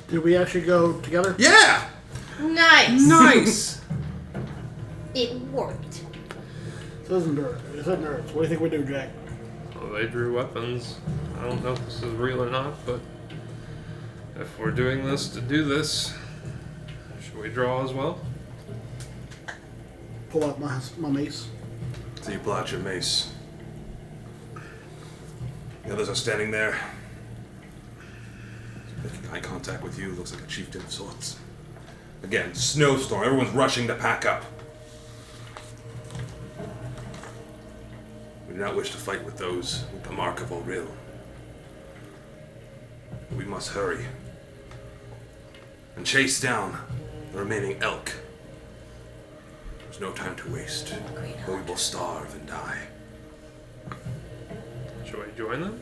Did we actually go together? Yeah! Nice. Nice. It worked. It says endurance. It says endurance. What do you think we do, Jack? Well, they drew weapons. I don't know if this is real or not, but if we're doing this to do this, should we draw as well? Pull out my mace. So you pull out your mace. The others are standing there, making eye contact with you. Looks like a chieftain of sorts. Again, snowstorm. Everyone's rushing to pack up. We do not wish to fight with those with the mark of Auril. We must hurry and chase down the remaining elk. There's no time to waste, or we will starve and die. Should I join them?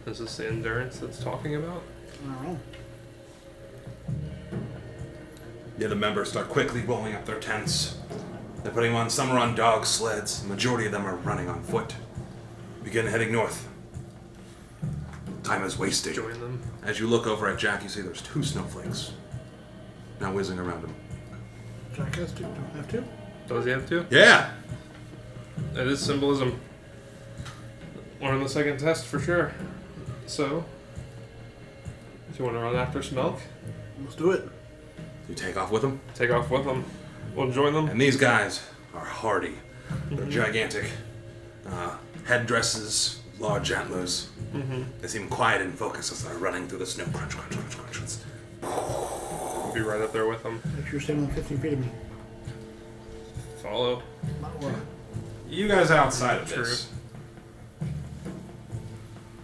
Is this the endurance that's talking about? I don't know. The other members start quickly rolling up their tents, They're putting them on, some are on dog sleds. The majority of them are running on foot. Begin heading north. Time is wasting. Join them. As you look over at Jack, you see there's 2 snowflakes now whizzing around him. Jack has to. Don't have to. Does he have to? Yeah! That is symbolism. Learn the second test for sure. So, do you want to run after some elk? Let's do it. You take off with them. Take off with them. We'll join them. And these guys are hardy. They're gigantic. Headdresses, large antlers. They seem quiet and focused as they're running through the snow. Crunch, crunch, crunch, crunch. It's- We'll be right up there with them. Make sure you're staying within 15 feet of me. Follow. You guys outside of True. this.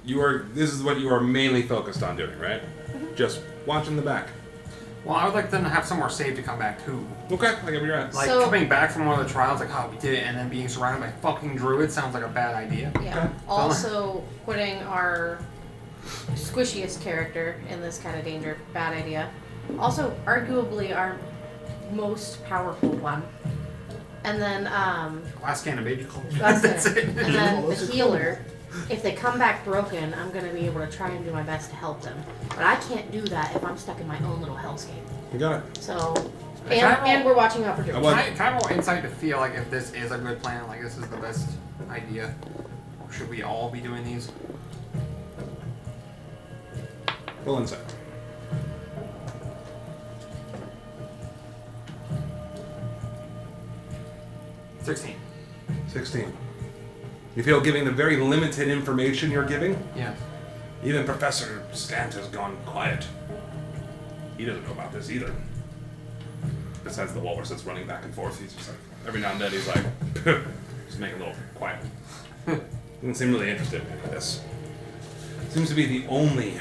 This is what you are mainly focused on doing, right? Just watching the back. Well, I would like them to have somewhere safe to come back to. Okay, I get what you're at. Like, So- coming back from one of the trials, like, oh, we did it, and then being surrounded by fucking druids sounds like a bad idea. Yeah. Okay. Also, putting our squishiest character in this kind of danger, bad idea. Also, arguably our most powerful one. And then, Glass cannon, baby. that's it. it. And then the healer. If they come back broken, I'm gonna be able to try and do my best to help them. But I can't do that if I'm stuck in my own little hellscape. You got it. So, Can I roll- and we're watching out for druids. Can I roll insight to feel like if this is a good plan, like this is the best idea? Or should we all be doing these? Roll insight. $16. 16. You feel giving the very limited information you're giving? Yeah. Even Professor Stant has gone quiet. He doesn't know about this either. Besides the walrus that's running back and forth, he's just like, every now and then he's like, just making a little quiet. Doesn't seem really interested in any of this. Seems to be the only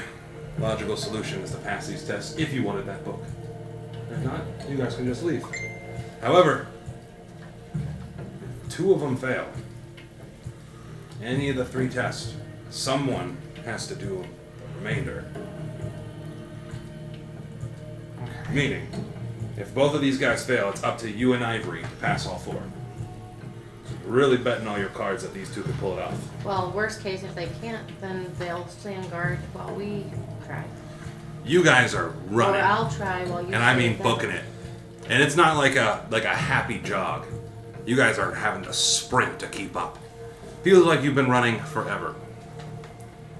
logical solution is to pass these tests if you wanted that book. If not, you guys can just leave. However, if 2 of them fail. Any of the 3 tests, someone has to do the remainder. Okay. Meaning, if both of these guys fail, it's up to you and Ivory to pass all 4. Really betting all your cards that these 2 can pull it off. Well, worst case, if they can't, then they'll stand guard while we try. You guys are running, Or I'll try while you. and I stay mean with them. booking it. And it's not like a happy jog. You guys are having to sprint to keep up. Feels like you've been running forever.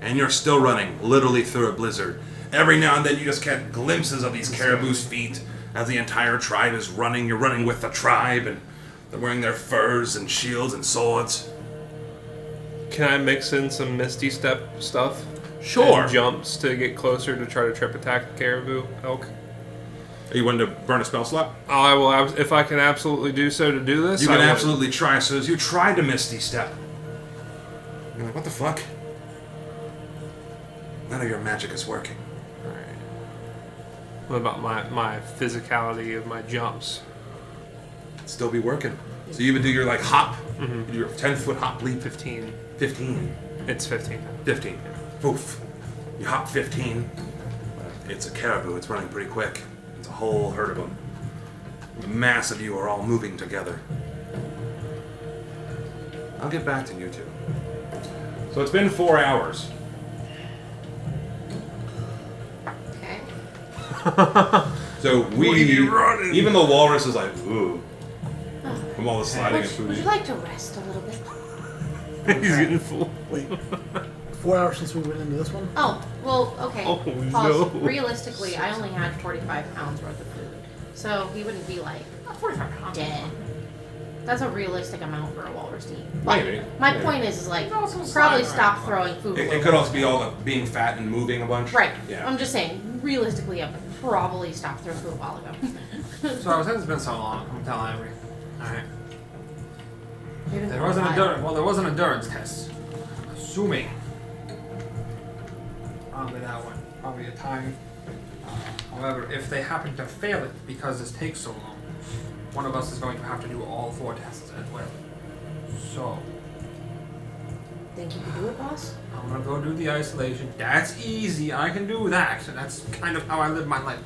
And you're still running, literally through a blizzard. Every now and then you just get glimpses of these caribou's feet as the entire tribe is running. You're running with the tribe, and they're wearing their furs and shields and swords. Can I mix in some Misty Step stuff? Sure. And jumps to get closer to try to trip attack the caribou elk? Are you wanting to burn a spell slot? I will, if I can absolutely do so to do this. You can I will. absolutely try. So as you try to Misty Step, you're like, what the fuck? None of your magic is working. Alright. What about my physicality of my jumps? It'd still be working. So you would do your like hop, you do your 10-foot hop leap. 15. 15. It's 15. 15. Poof. You hop 15. It's a caribou. It's running pretty quick. It's a whole herd of them. The mass of you are all moving together. I'll get back to you 2. So it's been 4 hours. Okay. So even the walrus is like, ooh, from all the sliding and Would you food. like to rest a little bit? He's getting full. Wait. 4 hours since we went into this one? Oh, well, okay. Oh, Pause. no. Realistically, I only had 45 pounds worth of food. So he wouldn't be like 45 pounds. dead. That's a realistic amount for a walrus to eat. Maybe. My Maybe. point is like, No, some probably slime stop around. throwing food. It could also be all the being fat and moving a bunch. Right. Yeah. I'm just saying, realistically, I probably stopped throwing food a while ago. So since it's been so long, I'm telling Ivory. Alright. Maybe There for a was an while. endurance. Well, there was an endurance test. Assuming. Probably that one. Probably a time. However, if they happen to fail it because this takes so long, one of us is going to have to do all 4 tests as well. So Think you can do it, boss? I'm gonna go do the isolation. That's easy. I can do that. That's kind of how I live my life.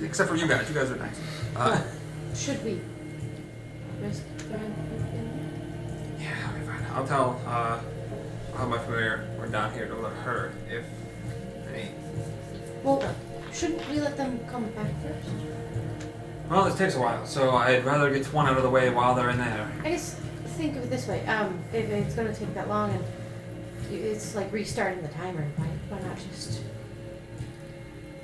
Except for you guys. You guys are nice. Should we? I'll tell I'll have my familiar or down here to alert her if any. Well, shouldn't we let them come back first? Well, this takes a while, so I'd rather get one out of the way while they're in there. I guess think of it this way. If it's gonna take that long and it's like restarting the timer, why not just...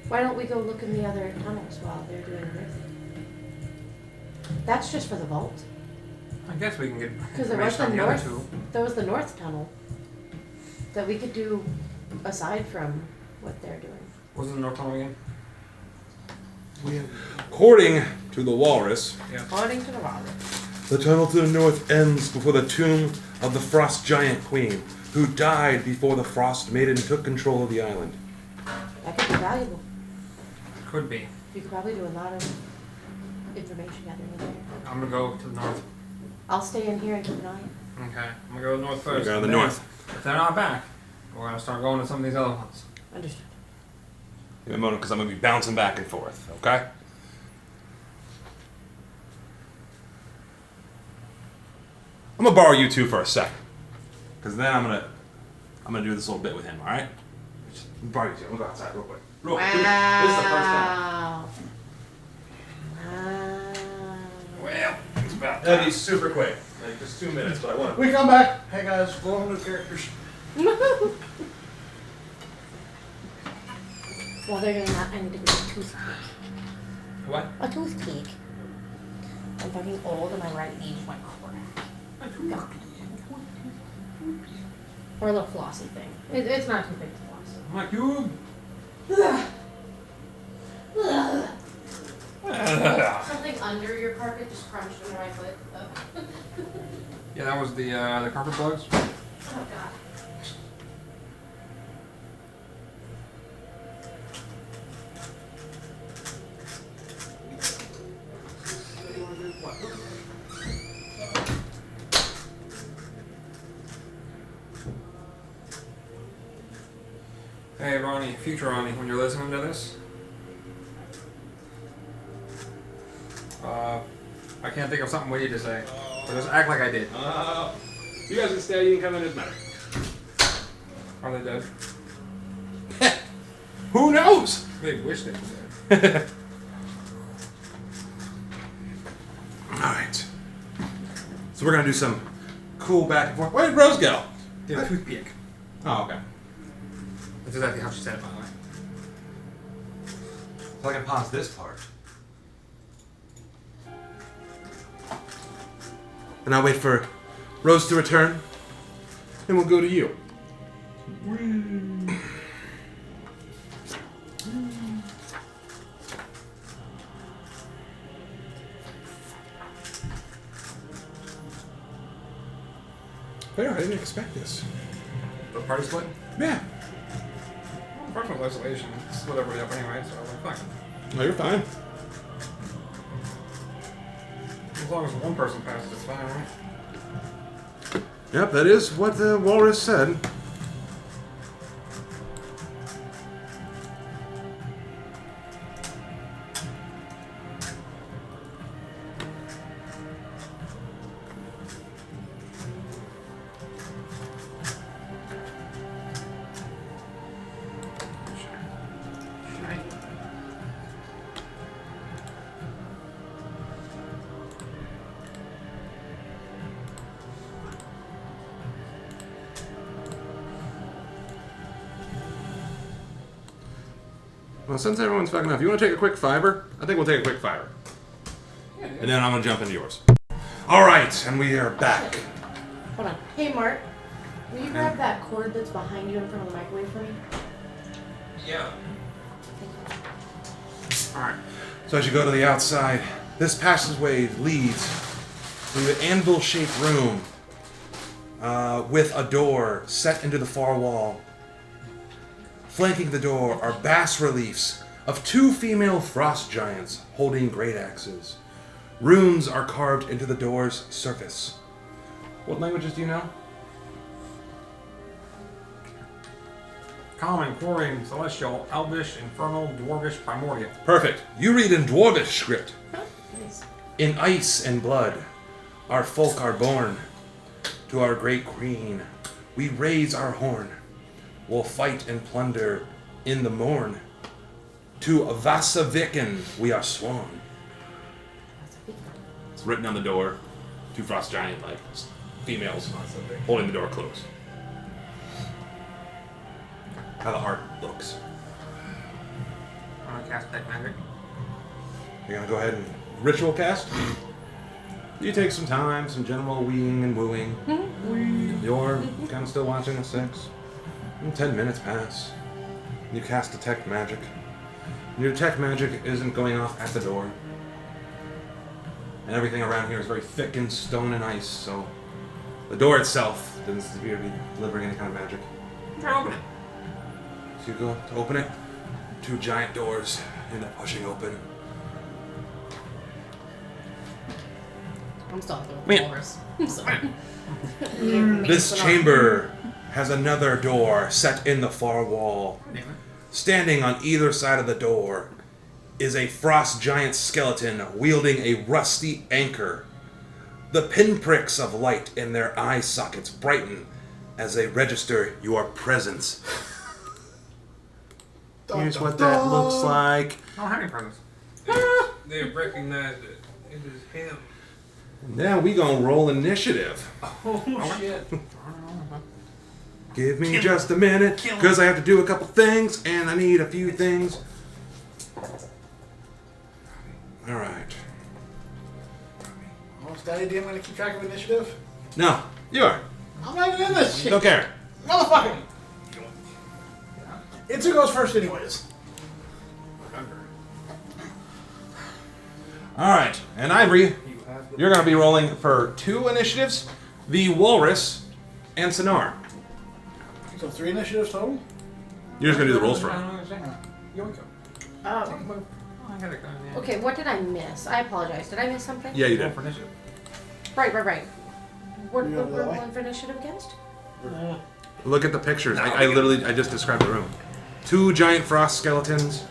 Why don't we go look in the other tunnels while they're doing their thing? That's just for the vault. I guess we can get Because there was information the on the north. other two. There was the north tunnel that we could do aside from what they're doing. What's in the North Tunnel again? According to the walrus, According to the walrus. the tunnel to the north ends before the tomb of the Frost Giant Queen, who died before the Frost Maiden took control of the island. That could be valuable. Could be. You could probably do a lot of information gathering in there. I'm gonna go to the north. I'll stay in here and keep an eye. Okay, I'm gonna go to the north first. Go to the Then, north. If they're not back, we're gonna start going to some of these other ones. Understood. Give me a moment, because I'm going to be bouncing back and forth, okay? I'm going to borrow you two for a second. Because then I'm gonna do this little bit with him, alright? Just borrow you two. I'm going to go outside real quick. Real quick. This is the first time. Wow. Well, it's about That'll be super quick. Like, just 2 minutes, but I want to... We come back. Hey guys, go on with characters. While they're doing that, I need to get a toothpick. What? A toothpick. I'm fucking old and my right knee just went crack. Or a little flossy thing. It's not too big to floss. My cube. Something under your carpet just crunched under my foot. Oh. Yeah, that was the carpet bugs. Oh god. Hey Ronnie, future Ronnie, when you're listening to this, I can't think of something witty to say, but just act like I did. You guys can stay, you can come in, it doesn't matter. Are they dead? Who knows? They wish they were dead. Alright. So we're going to do some cool back and forth. Where did Rose go? Did a toothpick. Oh, okay. That's exactly how she said it, by the way. So I can pause this part. And I'll wait for Rose to return, and we'll go to you. Fair, I didn't expect this. The party split? Yeah. Well, the first one was isolation. It split everybody up anyway, so I was like, fuck it. No, you're fine. As long as one person passes, it's fine, right? Yep, that is what the walrus said. Well, since everyone's fucking off, you want to take a quick fiver? I think we'll take a quick fiver. And then I'm going to jump into yours. All right, and we are back. Hold on. Hey, Mark. Will you grab that cord that's behind you in front of the microwave for me? Yeah. Alright. So as you go to the outside, this passageway leads to an anvil-shaped room with a door set into the far wall. Flanking the door are bas-reliefs of two female frost giants holding great axes. Runes are carved into the door's surface. What languages do you know? Common, Quarian, Celestial, Elvish, Infernal, Dwarvish, Primordial. Perfect. You read in Dwarvish script. Nice. In ice and blood, our folk are born. to our great queen. We raise our horn. We'll fight and plunder in the morn. To Vasaviken we are sworn. It's written on the door. Two frost giant like females holding the door closed. How the art looks. I'm gonna cast Detect Magic. You're gonna go ahead and ritual cast. You take some time, some general weeing and wooing. You're kind of still watching the 6. And 10 minutes pass. You cast Detect Magic. Your Detect Magic isn't going off at the door. And everything around here is very thick and stone and ice, so the door itself doesn't appear to be delivering any kind of magic. Try to open it. So you go to open it. 2 giant doors end up pushing open. I'm still out there with Man. the walrus. I'm sorry. This chamber has another door set in the far wall. Damn it. Standing on either side of the door is a frost giant skeleton wielding a rusty anchor. The pinpricks of light in their eye sockets brighten as they register your presence. Here's what that looks like. I don't have any presents. They recognize it. It is him. Now we gonna roll initiative. Oh shit. Give me just a minute, because I have to do a couple things, and I need a few things. Alright. Oh, is Daddy DM going to keep track of initiative? No, you are. I'm not even in this shit. Don't care. Motherfucker. It's who goes first anyways. Alright, and Ivory, you're going to be rolling for 2 initiatives, the Walrus and Sonar. So 3 initiatives total? You're just going to do the rolls for I him. don't understand. Here we go. Oh. I gotta go. Yeah. Okay, what did I miss? I apologize. Did I miss something? Yeah, you Roll did. for initiative. Right. What You we're go that way? rolling for initiative against? Look at the pictures. I just described the room. 2 giant frost skeletons.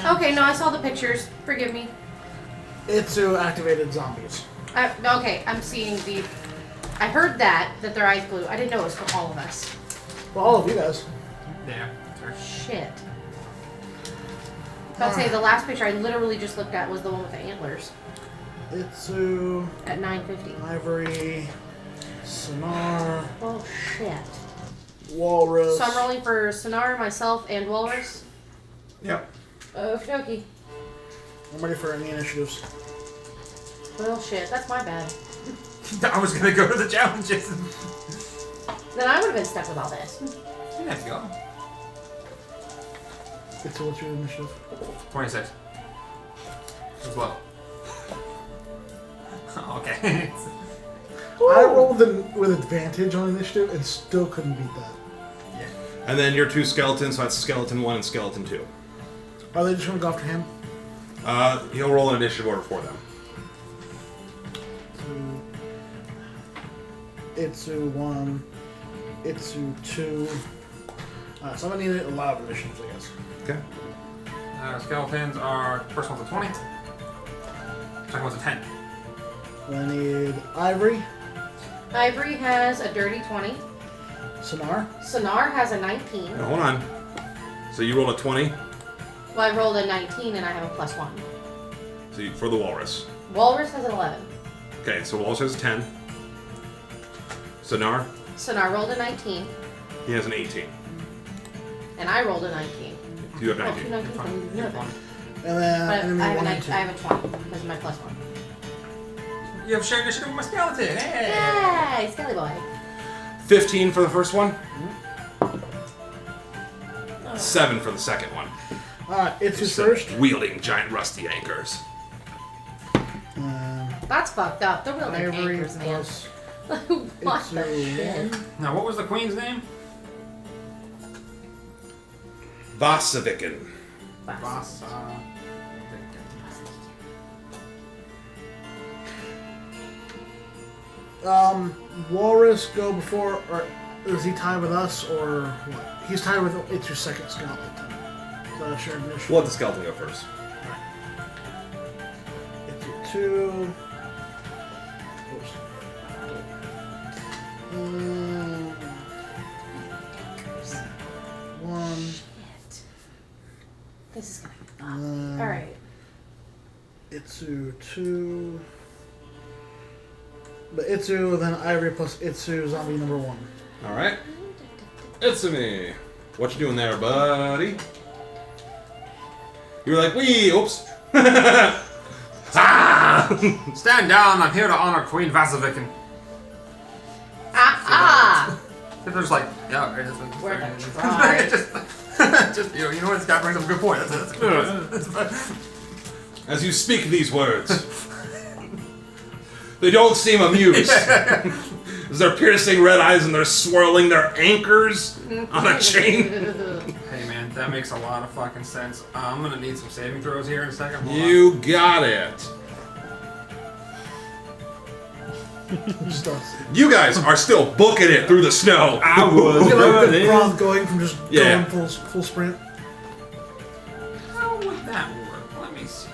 Okay, no, I saw the pictures. Forgive me. It's who activated zombies. Okay, I'm seeing the... I heard that their eyes glue. I didn't know it was for all of us. Well, all of you guys. Yeah. Sorry. Shit. So I'd say the last picture I literally just looked at was the one with the antlers It's who... at 9:50. Ivory... Sonar... Oh shit. Walrus... So I'm rolling for Sonar, myself, and Walrus. Yep. Okie dokie. I'm ready for any initiatives. Well, shit, that's my bad. I was gonna go to the challenges. Then I would have been stuck with all this. You didn't have to go. It's who, what's your initiative? 26. It's low. Okay. I rolled with advantage on initiative and still couldn't beat that. Yeah. And then your 2 skeletons, so that's Skeleton 1 and Skeleton 2. Are they just going to go after him? He'll roll an initiative order for them. Itsu 1, Itsu 2. Alright, so I'm going to need a lot of initiatives, I guess. Okay. Skeletons are... First one's a 20. Second one's a 10. I need Ivory, Ivory has a dirty 20. Sonar, Sonar has a 19. Now, hold on. So you rolled a 20 Well, I rolled a 19 and I have a +1. so for the Walrus. Walrus has an 11. Okay, so Walrus has a 10. Sonar, Sonar rolled a 19, he has an 18. and I rolled a 19. You have Oh, 2 19. 19s from nothing. and then But enemy I have, 1 a and 19, 2. I have a 20 because of my +1. You have shared initiative with my skeleton. Hey! Yay! Skelly boy. 15 for the first one. 7 for the second one. Alright, Itsu So, first. wielding giant rusty anchors. That's fucked up. They're wielding Ivory anchors, man. plus What the Itsu shit? 1. Now, what was the queen's name? Vasaviken. Walrus go before, or is he tied with us, or what? He's tied with Itsu's second skeleton. Is that a shared initiative? We'll let the skeleton go first. Itsu 2. Oops. One. Shit. This is gonna be ugly. Alright. Itsu 2. But Itsu, then Ivory plus Itsu, zombie number 1. All right. It's me. What you doing there, buddy? You were like, wee, oops. Ah! Stand down, I'm here to honor Queen Vasavikin. They're just like, yeah, right, We're gonna try. just you know what, this guy brings up a good point. That's a good point. As you speak these words, they don't seem amused. As they're piercing red eyes and they're swirling their anchors on a chain. Hey man, that makes a lot of fucking sense. I'm gonna need some saving throws here in a second. Hold You got it. You guys are still booking it through the snow. I was Look at like the running. Roth going from just Yeah. going full sprint. on. How would that work? Let me see.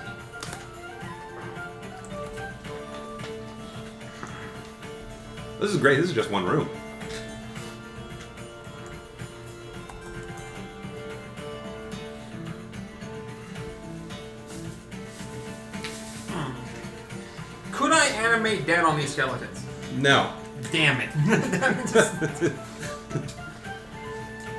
This is great. This is just one room. Could I animate dead on these skeletons? No. Damn it.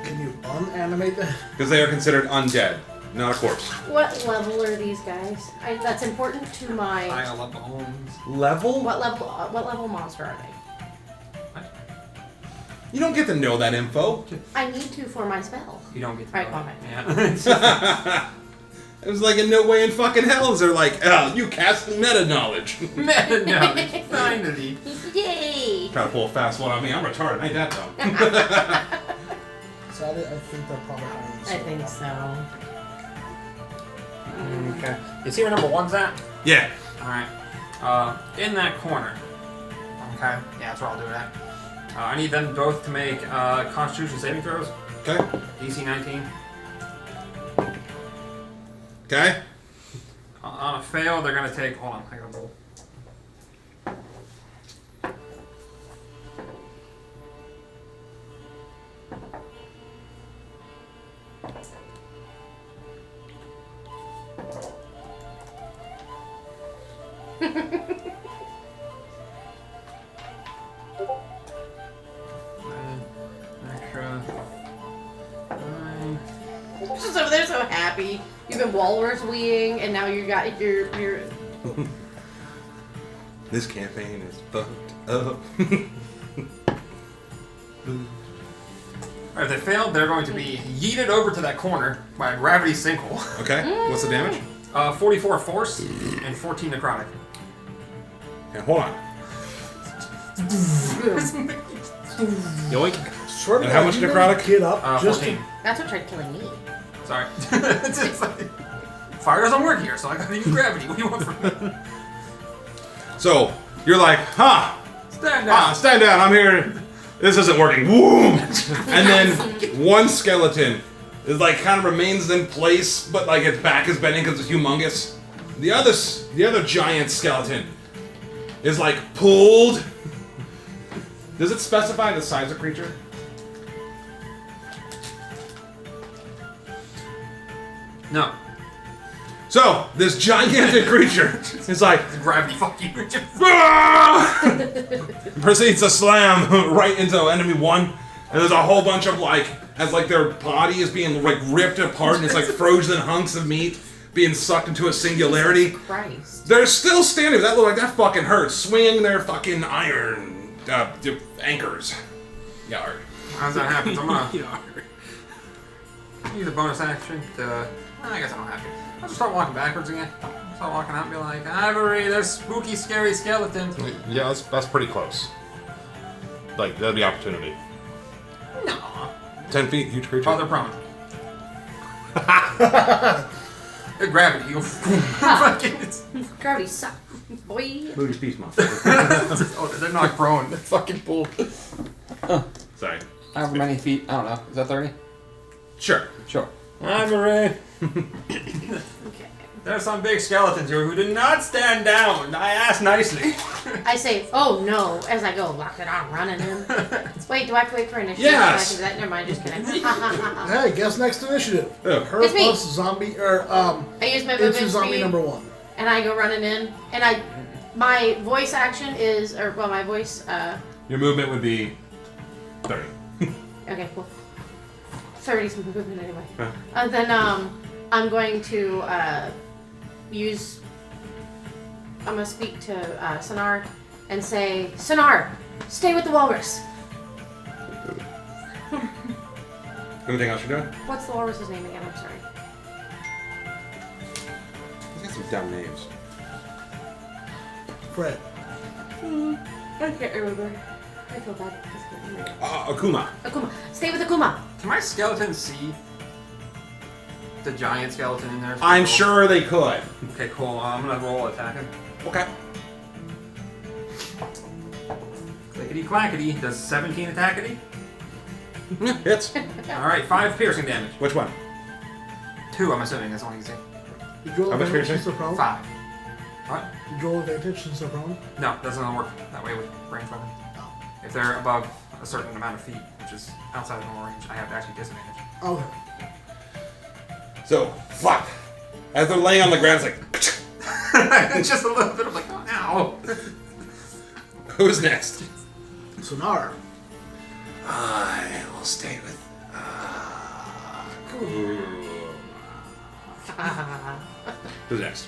Can you unanimate that? Because they are considered undead, not a corpse. What level are these guys? That's important to my. Pile of bones. Level? What level monster are they? You don't get to know that info. I need to for my spell. You don't get to Alright, know comment. it. Yeah. It was like in no way in fucking hell is they're like, oh, you cast meta knowledge. Man, no, finally. Yay! Try to pull a fast one on me. I'm retarded. Ain't that dumb? Sadly, I think they're probably higher than I think so. Okay. You see where number one's at? Yeah. Alright. In that corner. Okay. Yeah, that's where I'll do it at. I need them both to make Constitution saving throws. Okay. DC 19. Okay. On a fail, they're gonna take. Hold on, I gotta roll. Extra. Just over there, so happy. You've been walrus weeing, and now you got your. This campaign is fucked up. If they failed, they're going to be yeeted over to that corner by a gravity sinkhole. Okay. What's the damage? 44 force and 14 necrotic. Okay, hold on. Yoink. Swear to And God, how much you guys necrotic? Get up. Just 14. That's what tried killing me. Sorry. It's like, fire doesn't work here, so I gotta use gravity. What do you want from me? So, you're like, huh. Stand down. Stand down. I'm here. This isn't working. Boom. And then one skeleton is like kind of remains in place, but like its back is bending because it's humongous. The other giant skeleton is like pulled. Does it specify the size of creature? No. So this gigantic creature is like Gravity, fuck you. proceeds to slam right into enemy one, and there's a whole bunch of like, as like their body is being like ripped apart, and it's like frozen hunks of meat being sucked into a singularity. Christ. They're still standing. That look like that fucking hurts, swinging their fucking iron anchors. Yar. As that happens, I'm gonna use a bonus action to. I guess I don't have to. I'll just start walking backwards again. Start walking out and be like, Ivory, there's spooky, scary skeletons. Yeah, that's pretty close. Like, that'd be opportunity. No. 10 feet, huge creature. Oh, they're prone. They're gravity. You go. Fucking. Gravity suck, boy. Move your piece, motherfucker. Oh, they're not prone. They're fucking pulled. Sorry. However many feet. I don't know. Is that 30? Sure. Sure. Ivory. Okay. There's some big skeletons here who did not stand down. I asked nicely. I say, oh no, as I go, lock it on, running in. Wait, do I have to wait for initiative? Yes. That? Never mind, just kidding. Hey, guess next initiative. Oh. Her It's me. plus zombie, or I use my into movement zombie speed, number 1. and I go running in, and my voice action is, my voice, Your movement would be 30. okay, cool. 30's movement anyway. Huh. And then, I'm going to, I'm gonna speak to, Sonar, and say, Sonar, stay with the walrus. Anything else you're doing? What's the walrus's name again? I'm sorry. He's got some dumb names. Fred. I can't remember. I feel bad. Akuma. Akuma. Stay with Akuma. Can my skeleton see the giant skeleton in there? I'm sure they could. Okay, cool. I'm gonna roll attacking. Okay. Clickety clackety. Does 17 attackety? Hits. Alright, 5 piercing damage. Which one? 2, I'm assuming. That's all you can say. Did you roll How much advantage piercing? since the problem? 5. What? Did you roll advantage since the problem? No, that's not gonna work that way with range weapons. If they're above a certain amount of feet, which is outside of normal range, I have actually disadvantage. Okay. So, fuck. As they're laying on the ground, it's like, Just a little bit of like, oh, ow. who's next? Sonar. I will stay with. Who's next?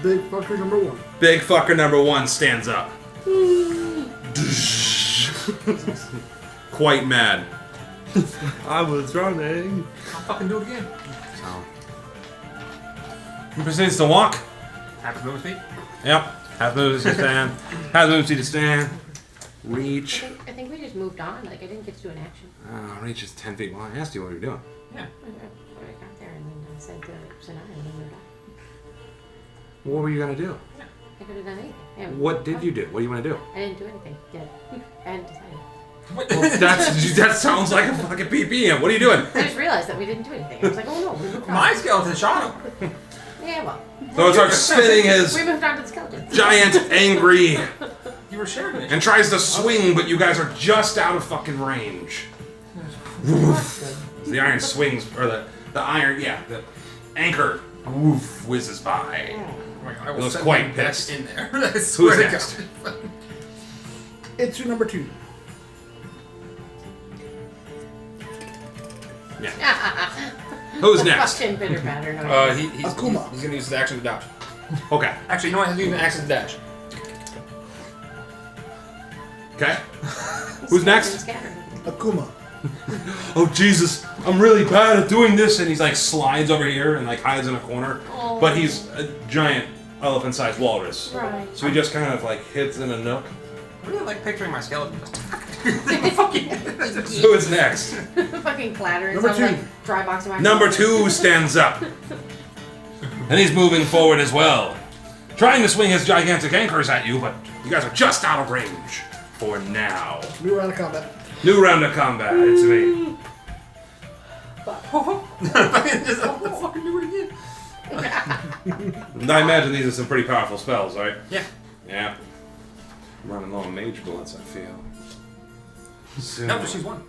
Big fucker number 1. Big fucker number 1 stands up. Quite mad. I was running. I'll fucking do it again. So. He proceeds to walk. Half his movement speed. Yep. Half moves to stand. Half moves to stand. Reach. I think we just moved on. Like, I didn't get to do an action. Reach is 10 feet. Well, I asked you what you were doing. Yeah. When I got there, and then I said to Sonar, and then we moved on. What were you gonna do? I could have done anything. Yeah, What did you do? What do you want to do? I didn't do anything yet. I hadn't decided. That sounds like a fucking PPM. What are you doing? I just realized that we didn't do anything. I was like, oh no, we moved on. My skeleton shot him. Yeah, well. So it starts spinning his We moved on to the skeleton. giant, angry, You were sharing it. and tries to swing, but you guys are just out of fucking range. The iron swings, or the iron, the anchor, woof, whizzes by. Oh my God, I will Looks send quite him back pissed. in there. I swear to next? God. It's your number 2. Who's The next? fucking bitter pattern. He's Akuma. gonna use his action to dodge. Okay. Actually, you know what? He's using an action to dash. Okay. Who's next? Akuma. Oh Jesus, I'm really bad at doing this, and he's like slides over here and like hides in a corner. Oh. But he's a giant elephant-sized walrus, Right. so he just kind of like hits in a nook. I really like picturing my skeleton. Fucking. Who is next? Fucking clattering. Number Sounds 2. like dry box of my Number 2 stands up, and he's moving forward as well, trying to swing his gigantic anchors at you, but you guys are just out of range for now. New round of combat. New round of combat. It's me. Just fucking do it again. And I imagine these are some pretty powerful spells, right? Yeah. Yeah. I'm running low on mage bullets, I feel. So, No, just use one.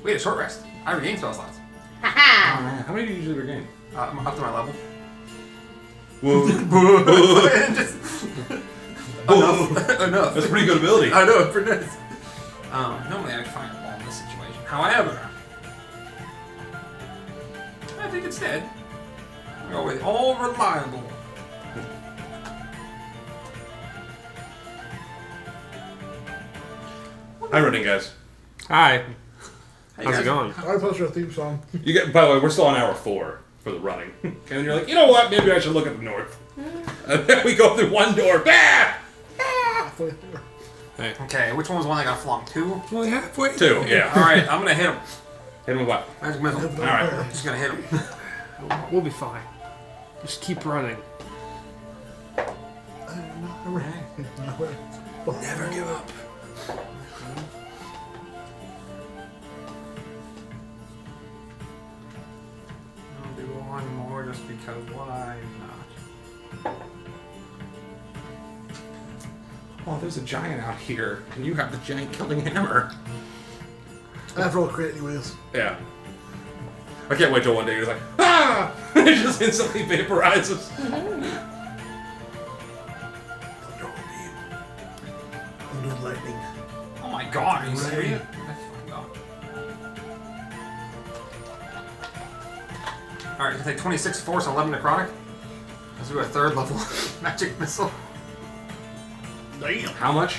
We had a short rest. I regained spell slots. Ha how many do you usually regain? I'm up to my level. Whoa. Just enough. Enough. That's a pretty good ability. I know, it's pretty nice. Normally I would fireball in this situation. However, I think instead, I'll go with all reliable. Hi, running guys. Hi. Hey, How's guys. it going? I posted our theme song. You get. By the way, we're still on hour 4 for the running, and then you're like, you know what? Maybe I should look at the north. And then we go through one door. Bah! Halfway through. Okay, which one was the one that got flung? 2? Only halfway. 2, yeah. Alright, I'm gonna hit him. Hit him with what? Magic missile. All right. I'm just gonna hit him. We'll be fine. Just keep running. Never give up. I'll do one more just because. Because why not? Oh, there's a giant out here, and you have the giant killing hammer. I have to roll a crit anyways. Yeah. I can't wait till one day you're just like, ah! It just instantly vaporizes. I'm doing lightning. Oh my god, are you serious? Alright, you take 26 force, 11 necrotic. Let's do a third level magic missile. Damn. How much?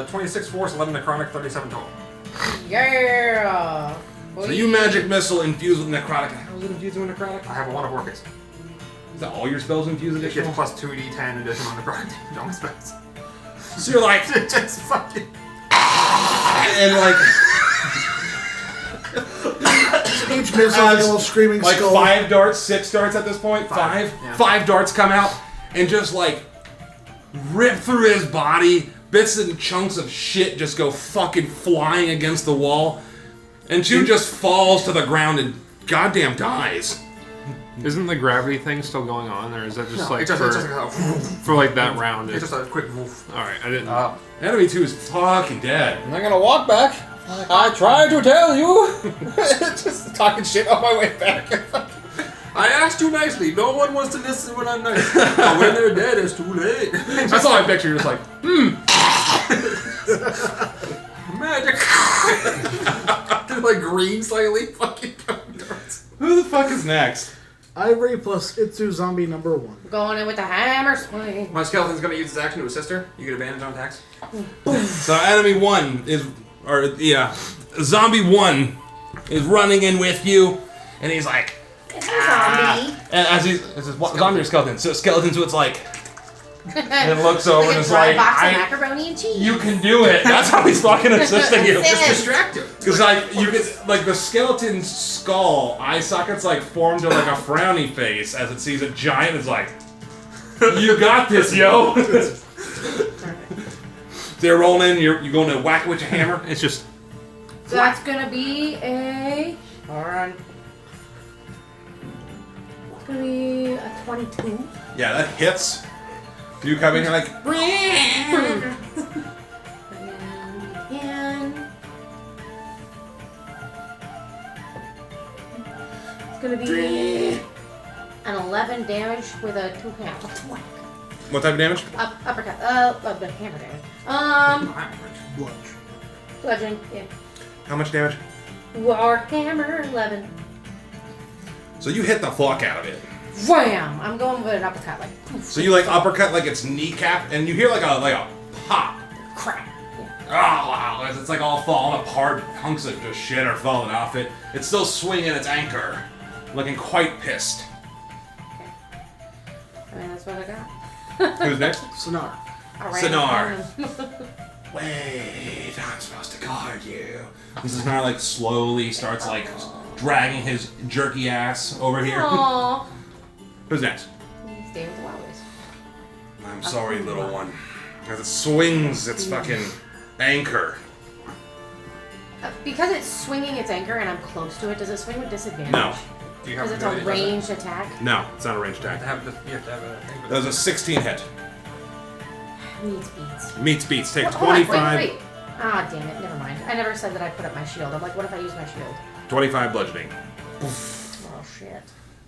26 force, 11 necrotic, 37 total. Yeah. So you magic missile infused with necrotic. How is it infused with necrotic? I have a lot of orchids. Is that all your spells infused It additional? gets plus 2d10 additional necrotic damage on the spells. So you're like, Just fucking. and like, Each missile has a little screaming like skull. 5 darts, 6 darts at this point? Five, 5? yeah. 5 darts come out and just like rip through his body. Bits and chunks of shit just go fucking flying against the wall. And Chew just falls to the ground and goddamn dies. Isn't the gravity thing still going on, or is that just like it's just, for, it's just like for like that round? it's just a quick woof. All right, I didn't. Enemy 2 is fucking dead. I'm not gonna walk back. I tried to tell you. Just talking shit on my way back. I asked you nicely. No one wants to listen when I'm nice. But when they're dead, it's too late. That's all I picture. You're just like, Magic. They're like green slightly. Fucking darts. who the fuck is next? Ivory plus Itsu zombie number 1. Going in with the hammer swing. My skeleton's gonna use his action to assist her. You get advantage on attacks. So enemy 1 is, or yeah, zombie 1 is running in with you, and he's like, It's a zombie. and as he's, this is what, zombie or skeleton? So skeleton, so it's like, and it looks over and it's dry like, box of macaroni and cheese. you can do it. That's how he's fucking assisting you. Just Distract him. Because like you get like the skeleton's skull eye sockets like form to like a frowny face as it sees a giant. It's like, you got this, yo. They're rolling in. You're going to whack it with your hammer. It's just So that's gonna be a. Hold on. It's gonna be a 22. Yeah, that hits. You come in here like, And it's gonna be an 11 damage with a 2-hand. what type of damage? Uppercut. The hammer damage. Bludge. Bludgeoning. Yeah. How much damage? War hammer 11. So you hit the fuck out of it. Wham! I'm going with an uppercut, like. Poof, So you like uppercut like its kneecap, and you hear like a pop. crap. Yeah. Oh wow! As it's like all falling apart, hunks of just shit are falling off it. It's still swinging its anchor, looking quite pissed. I mean, that's what I got. Who's next? Sonar. Alright. Sonar. Wait, I'm supposed to guard you. This is kind of like slowly starts like dragging his jerky ass over here. Aww. Who's next? Stay with the Wowies. I'm sorry, little one. As it swings its fucking anchor. Because it's swinging its anchor and I'm close to it, does it swing with disadvantage? No. Do you have Because it's a ranged attack. No, it's not a ranged You attack. have to have a thing. That was a 16 hit. Needs beats. Meets beats. Take Hold on, 25. Wait. Ah, damn it. Never mind. I never said that I put up my shield. I'm like, what if I use my shield? 25 bludgeoning. Oh, shit.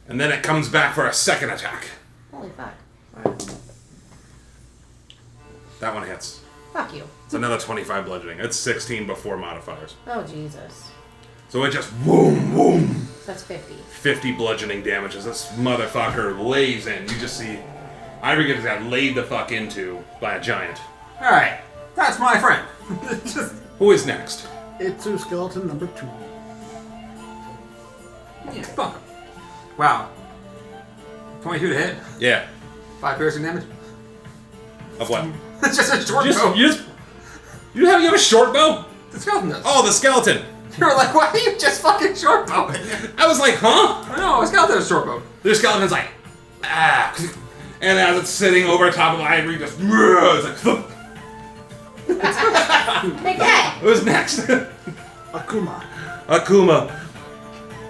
And then it comes back for a second attack. Holy fuck. Alright. That one hits. Fuck you. It's another 25 bludgeoning. It's 16 before modifiers. Oh, Jesus. So it just boom, boom. So that's 50. 50 bludgeoning damage as this motherfucker lays in. You just see Ivory gets got laid the fuck into by a giant. Alright. That's my friend. Just, Who is next? Itsu skeleton number 2. yeah, fuck him. Wow. 22 to hit. Yeah. 5 piercing damage. Of what? It's just a short bow. You have a short bow? The skeleton does. Oh, the skeleton. You were like, why are you just fucking short bowing? I was like, huh? No, a skeleton is short bow. The skeleton's like, ah. And as it's sitting over top of Ivory, just, it's like, thump. Okay. Who's next? Akuma. Akuma.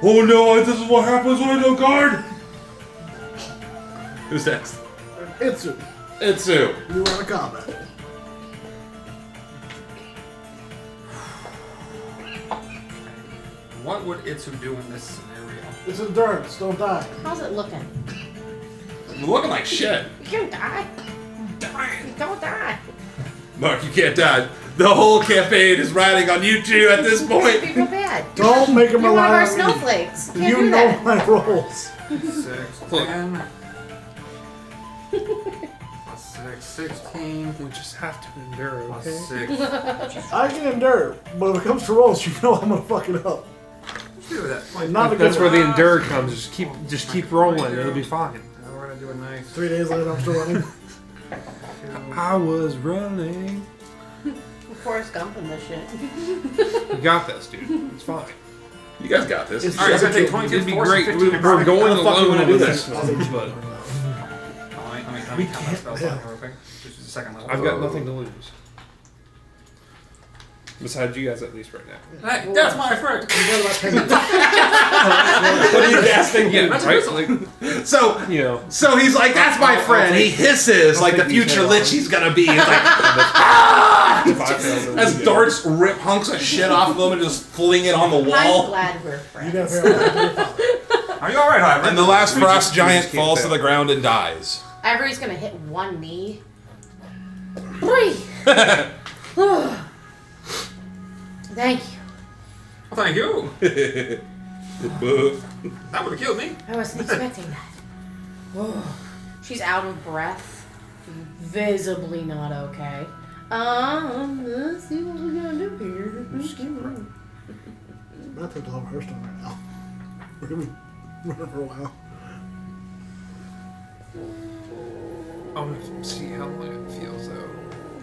Oh no, this is what happens when I don't guard. Who's next? Itsu. Itsu. You were out of combat. What would Itsu do in this scenario? It's endurance. Don't die. How's it looking? You're looking like shit. You don't die. You don't die. Mark, you can't die. The whole campaign is riding on you two at this It'd point. be real bad. Don't make him You're one of rely our on me. snowflakes. Can't You do know that. my roles. 6, 10. Plus 6, 16. We just have to endure, Plus okay? 6. I can endure, but when it comes to rolls, you know I'm gonna fuck it up. Do that. Like, not a That's good where the one. endure comes. Just keep rolling. It'll be fine. Now we're gonna do a nice. 3 days later, I'm still running. I was running. Forrest Gump and this shit. You got this, dude. It's fine. You guys got this. It's- Alright, it's gonna take 22 It'd be force great. and 15 We're going How the fuck you alone wanna on do this this? one, but Let me count my spells on here real quick. This is the second level. I've got nothing to lose. Besides you guys, at least right now. Hey, that's my friend. You got about 10 minutes. What are you gasping? Yeah, that's right. whistle. Like, So, you know, so he's like, that's my friend. He hisses like the take these future head lich off. he's gonna be. He's like, if I fail, as darts rip hunks of shit off of him and just fling it on the I'm wall. glad we're You friends. gotta figure out your father. Are you alright, Hybrid? And the last frost we giant just can't falls to fail. the ground and dies. Ivory's gonna hit one knee. Breathe. Thank you. Well, thank you. That would have killed me. I wasn't expecting that. Oh, she's out of breath. Visibly not okay. Let's see what we're gonna do here. I'm about to deliver her stone right now. We're gonna be running for a while. I want to see how long it feels though.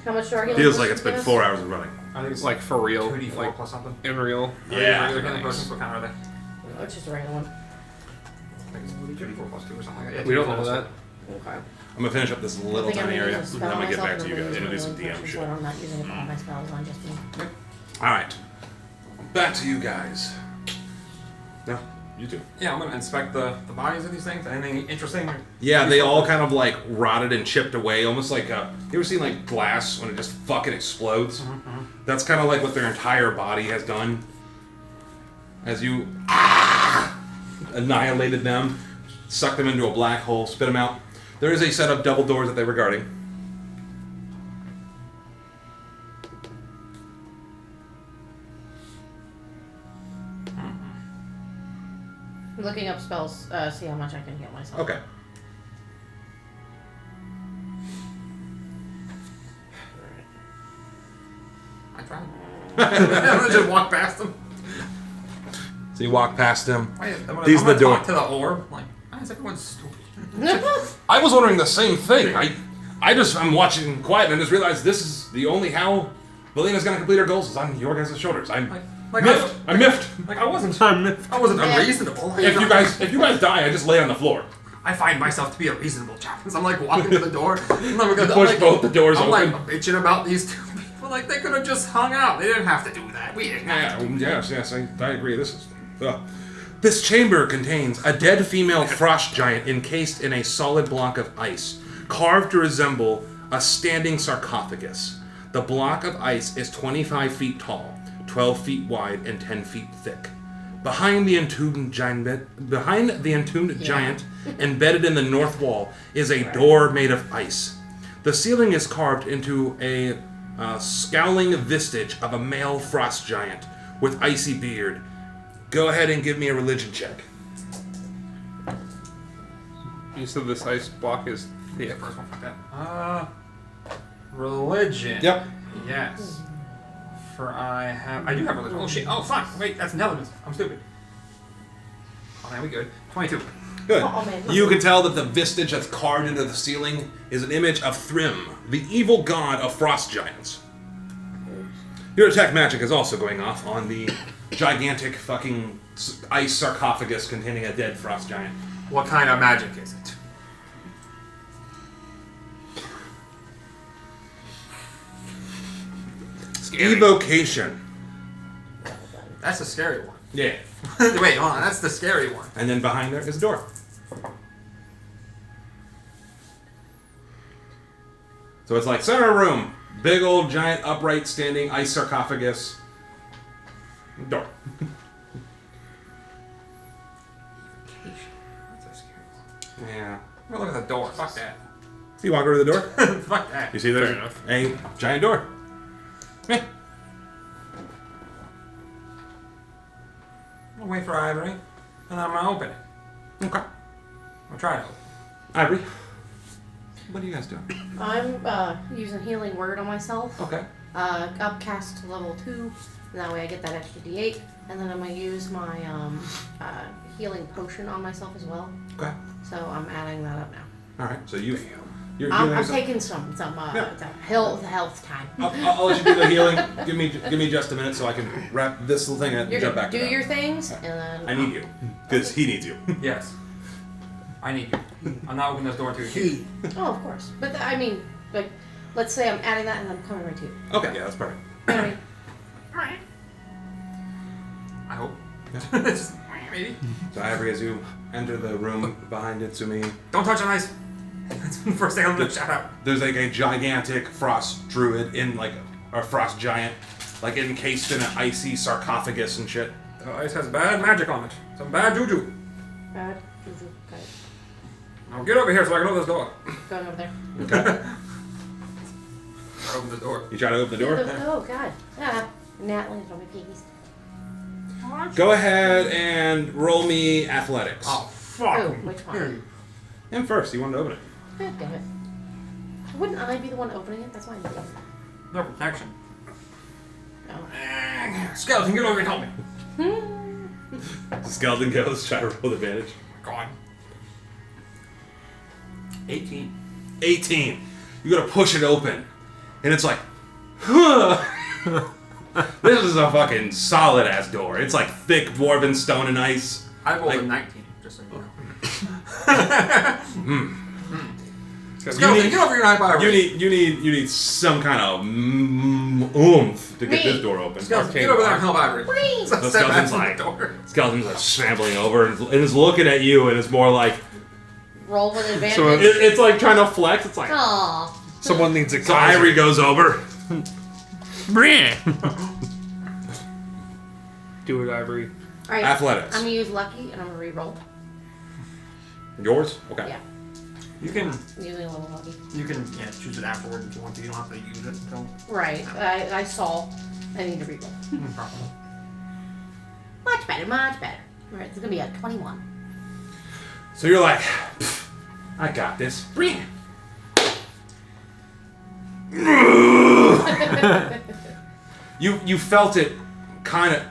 How much do our healing Feels like potions it's been give us? 4 hours of running. I think it's Like for real, 2d4 like plus something. in real. Yeah. They're getting potions. What kind are they? Oh, it's just a regular one. I think it's 2d4 plus 2 or something like that. We don't know that. Okay. I'm gonna finish up this I little think I'm tiny gonna area, use a and spell then I'm gonna get on back to you myself guys and and do some then DM potions, shit. so I'm not using it for all my spells on just me. Alright. Back to you guys. No, you two. Yeah, I'm gonna inspect the bodies of these things. Anything interesting? Yeah, they all kind of like rotted and chipped away, almost like you ever seen like glass when it just fucking explodes? That's kind of like what their entire body has done. As you annihilated them, sucked them into a black hole, spit them out. There is a set of double doors that they were guarding. I'm looking up spells, see how much I can heal myself. Okay. I tried. I'm gonna just walk past them. So you walk past them. Wait, These I'm are gonna the door. talk to the orb. Like, why is everyone stupid? I was wondering the same thing. I'm watching quiet and I just realized this is the only how Valena's gonna complete her goals is on your guys' shoulders. I'm Like miffed. I'm miffed. Like I wasn't unreasonable. If you guys die, I just lay on the floor. I find myself to be a reasonable chap. So I'm like walking to the door. And I'm gonna Push both the doors I'm open. like bitching about these two people. Like they could have just hung out. They didn't have to do that. We didn't have to. Yes, I agree. This chamber contains a dead female frost giant encased in a solid block of ice, carved to resemble a standing sarcophagus. The block of ice is 25 feet tall, 12 feet wide, and 10 feet thick. Behind the entombed giant, embedded in the north wall, is a door made of ice. The ceiling is carved into a scowling vistage of a male frost giant with icy beard. Go ahead and give me a religion check. You said this ice block is thick. First one, fuck that. Religion. Yep. Yes. I do have religion. Oh shit. Oh fuck. Wait, that's intelligence. I'm stupid. Oh man, we good. 22. Good. Oh, man. You can tell that the vistage that's carved into the ceiling is an image of Thrym, the evil god of frost giants. Your attack magic is also going off on the gigantic fucking ice sarcophagus containing a dead frost giant. What kind of magic is it? Scary. Evocation. That's the scary one. Yeah. Wait, hold on. That's the scary one. And then behind there is a door. So it's like center room, big old giant upright standing ice sarcophagus. Door. Yeah. I'm gonna look at the door. Fuck that. So you walk over to the door. Fuck that. You see there's a giant door. Eh. I'll wait for Ivory, and then I'm gonna open it. Okay. I'll try to open Ivory. What are you guys doing? I'm using healing word on myself. Okay. Upcast to level 2, and that way I get that extra D8. And then I'm gonna use my healing potion on myself as well. Okay. So I'm adding that up now. All right. So you're healing I'm yourself? taking some health time. I'll let you do the healing. Give me just a minute so I can wrap this little thing and You're jump gonna back. do to that. your things, and then I need you because he needs you. it. Yes. I need you. I'm not opening this door until you He. Oh, of course. But I mean, like, let's say I'm adding that, and then I'm coming right to you. Okay. Yeah, that's perfect. You know what I mean? I hope. Maybe. So Ivory, as you enter the room behind Itsumi, Don't touch the ice. That's the first thing I'm gonna shout out. there's like a gigantic frost druid in like a frost giant, like encased in an icy sarcophagus and shit. The ice has bad magic on it. Some bad juju. Bad juju. Okay. Now get over here so I can open this door. Going over there. Okay. I open the door. You try to open the door. Oh, God. Ah, Nat landed on my piggies. Go ahead and roll me athletics. Oh, fuck. Oh, which one? Him first. You wanted to open it. God damn it. Wouldn't I be the one opening it? That's why I'm doing it. No protection. Oh. Skeleton, get over here and help me. The skeleton goes. Try to roll advantage. God. 18. 18. You gotta push it open, and it's like, huh. This is a fucking solid ass door. It's like thick dwarven stone and ice. I rolled Like- a 19, just so you know. You Skeleton, need- get over here and high five. You need some kind of oomph to get Me. this door open. Skeleton, get over there and help Ivory. Please! Step back skeleton's from like- the door. Skeleton's like scrambling over and is looking at you, and it's more like Roll with advantage. So it's like trying to flex. It's like Aw. Someone needs a so Ivory goes over. Do it, Ivory. Alright. Athletics. I'm gonna use lucky, and I'm gonna re-roll. Yours? Okay. Yeah. You can, I'm using a little lucky. choose it afterward if you want to. You don't have to use it until. Right. I saw. I need to re-roll. Much better, much better. Alright, it's gonna be a 21. So you're like, I got this. You felt it kind of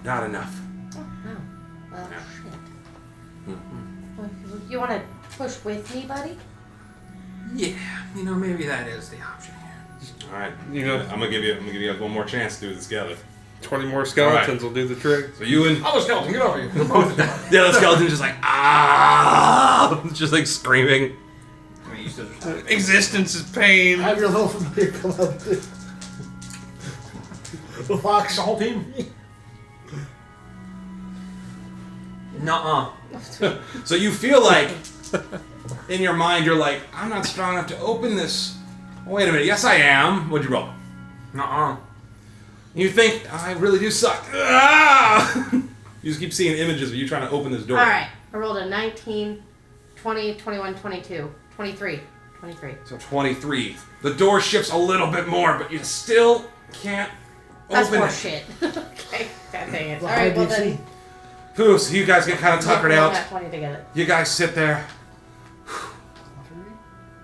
not enough. Oh, wow. Well, shit. Well, you want to push with me, buddy? Yeah, maybe that is the option here. All right, You know, I'm gonna give you guys one more chance to do this together. 20 more skeletons will do the trick. So you and Oh, skeleton, get over here. They're both down. the other skeleton's just like just like screaming. I mean, you still just Existence is pain. Have your little familiar come out. The fox. the whole team. Nuh-uh. So you feel like in your mind you're like, I'm not strong enough to open this. Wait a minute, yes I am. What'd you roll? Nuh-uh. You think, I really do suck. Ah! You just keep seeing images of you trying to open this door. Alright. I rolled a 19, 20, 21, 22, 23. 23. So 23. The door shifts a little bit more, but you still can't That's open more it. shit. Okay. God dang it. Well, Alright, well how do you then. see? Phew, so you guys get kind of tuckered roll out. that 20 together. You guys sit there.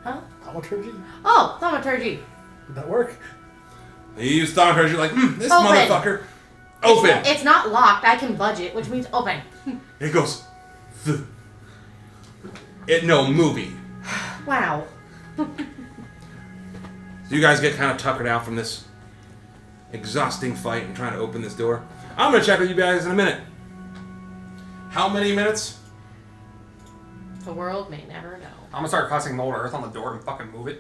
Huh? Thaumaturgy? Oh, thaumaturgy. Would that work? You use thaumaturgy, you're like, this Open. motherfucker. Open. It's not locked. I can budge it, which means open. It goes. Th- no movie. Wow. So you guys get kind of tuckered out from this exhausting fight and trying to open this door. I'm gonna check with you guys in a minute. How many minutes? The world may never know. I'm gonna start casting mold earth on the door and fucking move it.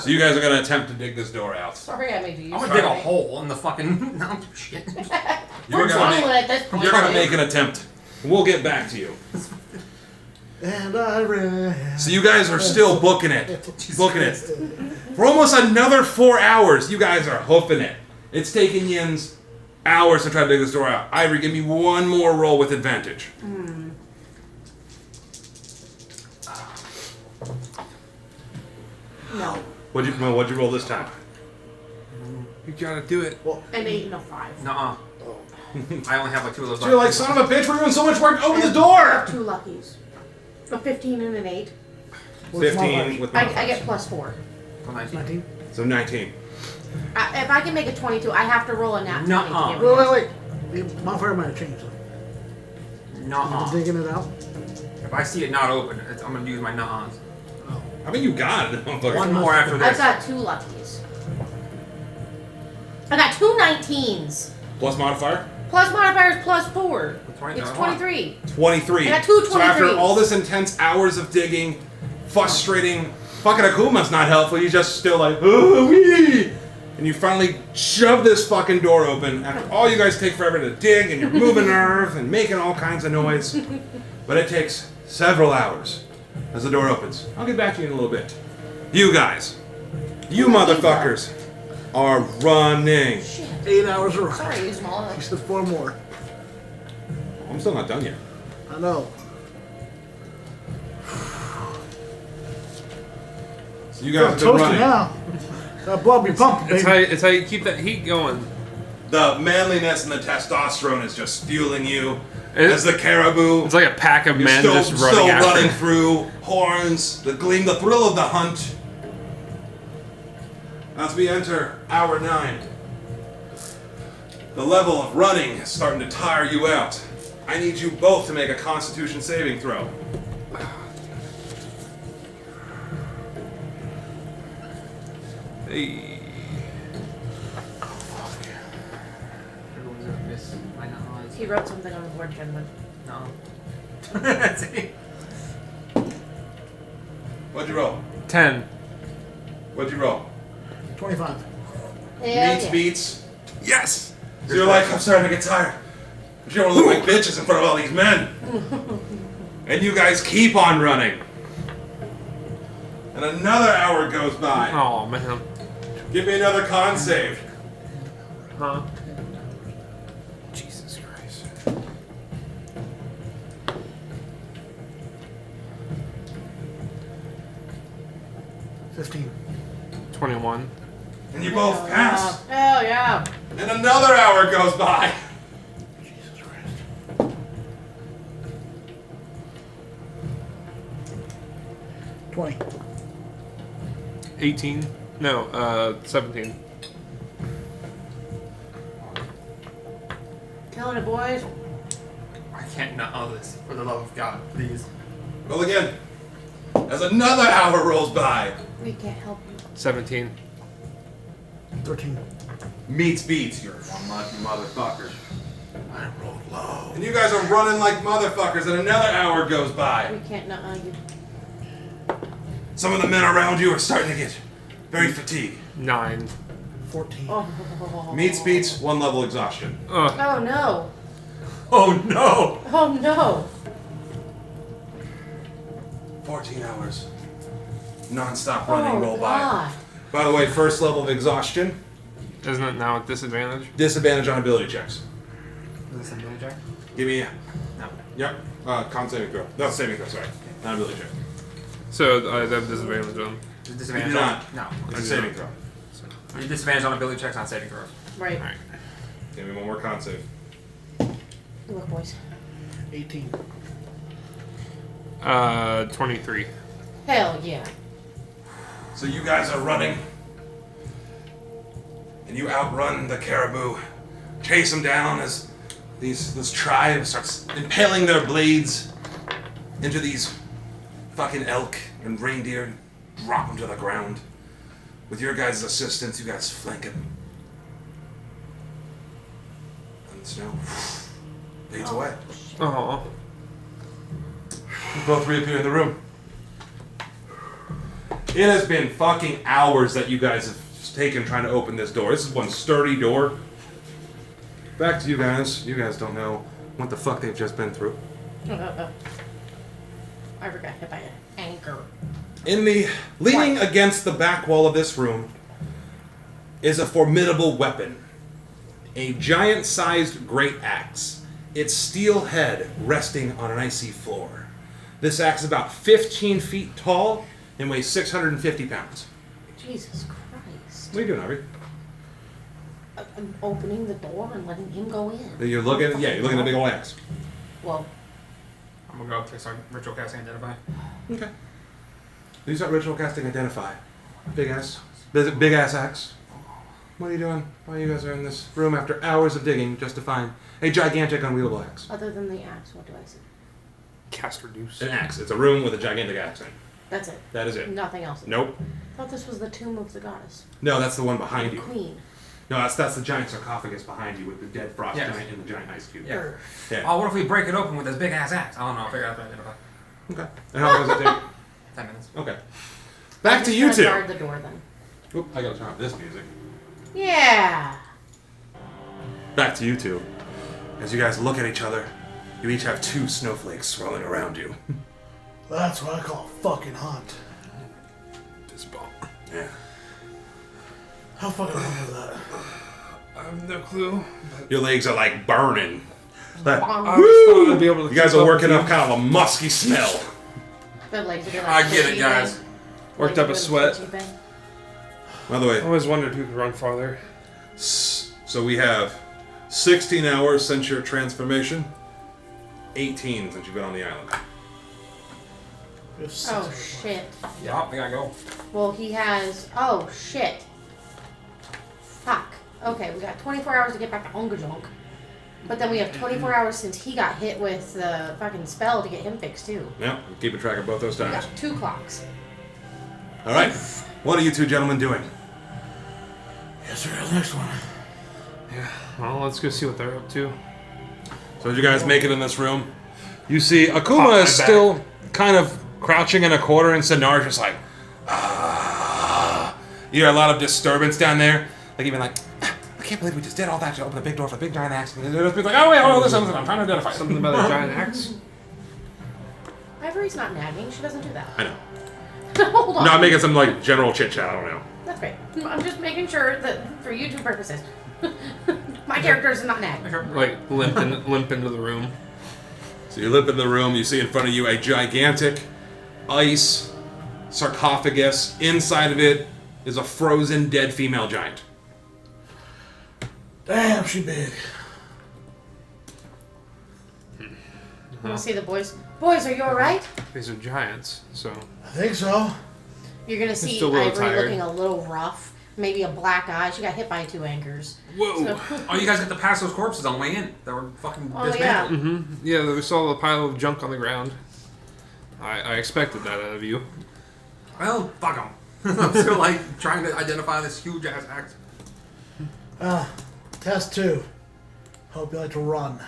So you guys are gonna attempt to dig this door out. Sorry, I made you use I'm gonna dig a something. hole in the fucking. No, shit. You're What's gonna wrong with make, it at this point? you're gonna make an attempt. We'll get back to you. And I ran. So you guys are still booking it. Booking it. For almost another 4 hours, you guys are hoofing it. It's taking Yin's hours to try to dig this door out. Ivory, give me one more roll with advantage. No. What'd you roll this time? You gotta do it. An 8 and a 5. Nuh-uh. I only have like 2 of those. So you're like, son of a bitch, we're doing so much work to open the I door! have 2 luckies. A 15 and an 8. 15 with I modifiers. get plus 4. 19. So 19. If I can make a 22, I have to roll a nat 20 Nuh-uh. to give it. Wait. The modifier might have changed. Nuh-uh. Digging it out. If I see it not open, I'm gonna use my nuh-uhs. I mean, you got it. motherfucker. One more after I've this. got 2 luckies. I got 2 19s. Plus modifier? Plus modifiers plus 4. 20, It's no, 23. 23. I got 2 So after 23s. all this intense hours of digging, frustrating, fucking Akuma's not helpful, you just still like, oh, wee! And you finally shove this fucking door open after all you guys take forever to dig and you're moving earth and making all kinds of noise. But it takes several hours as the door opens. I'll get back to you in a little bit. You guys, you motherfuckers are running. Shit. 8 hours of Sorry, you small. He said 4 more. I'm still not done yet. I know. So you guys have been Toasting running. now. That blood be pumping, It's baby. how you keep that heat going. The manliness and the testosterone is just fueling you. It- As the caribou, It's like a pack of you're men still, just running still after. running through, horns, the gleam, the thrill of the hunt. As we enter hour 9, the level of running is starting to tire you out. I need you both to make a Constitution saving throw. Hey. Everyone's gonna miss my nuh-uhs. He wrote something on the board, gentlemen. No. See? What'd you roll? 10. What'd you roll? 25. Meets beats. Yes! So you're like, I'm starting to get tired. But you don't look like bitches in front of all these men. And you guys keep on running. And another hour goes by. Oh man. Give me another con save. Huh? Jesus Christ. $15. 21. And you both pass. Hell yeah. And another hour goes by. Jesus Christ. 20. 18. No, 17. Killing it, boys. I can't nuh-uh this, for the love of God, please. Roll again. As another hour rolls by. We can't help you. 17. 13. Meets beats. You're one lucky motherfucker. I rolled low. And you guys are running like motherfuckers, and another hour goes by. We can't nuh-uh you. Some of the men around you are starting to get very fatigued. 9. 14. Oh. Meets beats, 1 level exhaustion. Ugh. Oh no. Oh no! Oh no. 14 hours. Non-stop running Oh roll by. God. By the way, first level of exhaustion, Isn't it now at disadvantage? disadvantage on ability checks. Is this a ability check? Give me a... No. Yep. Con saving throw. No, saving throw, sorry. Not ability check. So I have disadvantage on. Is You disadvantage do on? not. No. It's I a do saving not. throw. You disadvantage on ability checks, not saving throws. Right. Alright. Give me one more con save. Look, boys. 18. 23. Hell yeah. So you guys are running. And you outrun the caribou. Chase them down as this tribe starts impaling their blades into these fucking elk and reindeer and drop them to the ground. With your guys' assistance, you guys flank them. And the snow fades away. Oh. You both reappear in the room. It has been fucking hours that you guys have taken trying to open this door. This is one sturdy door. Back to you guys. You guys don't know what the fuck they've just been through. I got hit by an anchor. Leaning against the back wall of this room is a formidable weapon. A giant-sized great axe. Its steel head resting on an icy floor. This axe is about 15 feet tall and weighs 650 pounds. Jesus Christ. What are you doing, Aubrey? I'm opening the door and letting him go in. You're looking at the big old axe. Well, I'm gonna go up to start ritual casting identify. Okay. You start ritual casting identify. Big ass axe. What are you doing? Why you guys are in this room after hours of digging just to find a gigantic unwielable axe? other than the axe, what do I see? Cast reduce. An axe. It's a room with a gigantic axe in it. That's it. That is it. Nothing else. Nope. I thought this was the tomb of the goddess. No, that's the one behind The you. queen. No, that's the giant sarcophagus behind you with the dead frost Yes. giant and the giant ice cube. Yeah. Yeah. Oh, what if we break it open with this big ass axe? I don't know. I'll figure out how to identify. Okay. And how long does it take? 10 minutes. Okay. Back I'm to just you gonna two. Guard the door then. Oop, I gotta turn off this music. Yeah. Back to you two. As you guys look at each other, you each have two snowflakes swirling around you. That's what I call a fucking hunt. Yeah. How fucking hot is that? I have no clue. Your legs are like burning. But, I just thought I'd be able to. you guys keep are up working with up kind of a musky smell. The legs are doing I like get it, twitchy guys. thing. Worked Legs up are a doing sweat. twitchy thing. By the I way, always wondered who could run farther. so we have 16 hours since your transformation, 18 since you've been on the island. Oh shit. Yeah, we gotta go. Well, he has. Oh shit. Fuck. Okay, we got 24 hours to get back to Ongajunk. But then we have 24 hours since he got hit with the fucking spell to get him fixed too. Yeah, I'm keeping track of both those We times. got 2 clocks. All right, what are you two gentlemen doing? Yes, sir. The next one. Yeah. Well, let's go see what they're up to. So as you guys make it in this room, you see Pop Akuma my is back. still kind of crouching in a corner, and Sonar's just like, ah. You hear a lot of disturbance down there. Like even like, I can't believe we just did all that to open the big door for the big giant axe. And they're just like, oh wait, hold on, listen, I'm trying to identify Something about a giant axe. Ivory's not nagging. She doesn't do that. I know. Hold on. No, I'm making some like general chit chat. I don't know. That's great. I'm just making sure that for YouTube purposes, my character is not nag. Like limp into the room. So you limp into the room. You see in front of you a gigantic ice sarcophagus. Inside of it is a frozen dead female giant. Damn, she big. You want to see the boys? Boys, are you alright? These are giants, so I think so. You're gonna see still a little Ivory tired. looking a little rough. Maybe a black eye. She got hit by 2 anchors. Whoa. So- Oh, you guys get to pass those corpses on the way in. That were fucking Oh, dismantled. yeah, we saw a pile of junk on the ground. I expected that out of you. Well, fuck them. I'm still like trying to identify this huge ass axe. Test 2. Hope you like to run.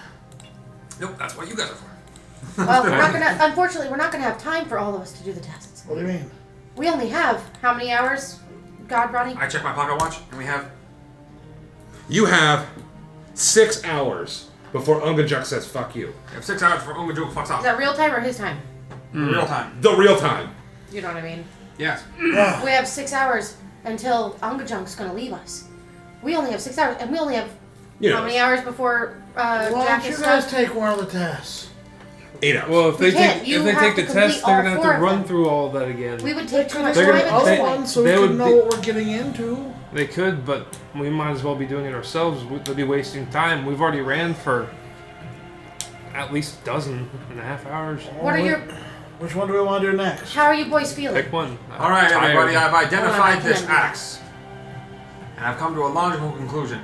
Nope, that's what you guys are for. Well, we're not gonna. Unfortunately, we're not gonna have time for all of us to do the tests. What do you mean? We only have how many hours? God, Ronnie? I checked my pocket watch, and we have. You have 6 hours before Ungajuk says fuck you. We have 6 hours before Ungajuk fucks Is off. that real time or his time? Real time. The real time. You know what I mean? Yes. We have 6 hours until Angajunk's gonna leave us. We only have 6 hours, and we only have You know, how many hours before Why Jack don't you is guys stuck? take one of the tests? 8 hours. Well, if We they can't. take You if they have take to the complete test, they're all gonna have 4 to of run them. through all that again. We would take too much They're time gonna- at this they- point. So we they can would know be- what we're getting into. They could, but we might as well be doing it ourselves. They'll be wasting time. We've already ran for at least a dozen and a half hours. What are your? Which one do we want to do next? How are you boys feeling? Pick one. All right, Tired. everybody. I've identified Hold on, I this can't. axe, and I've come to a logical conclusion.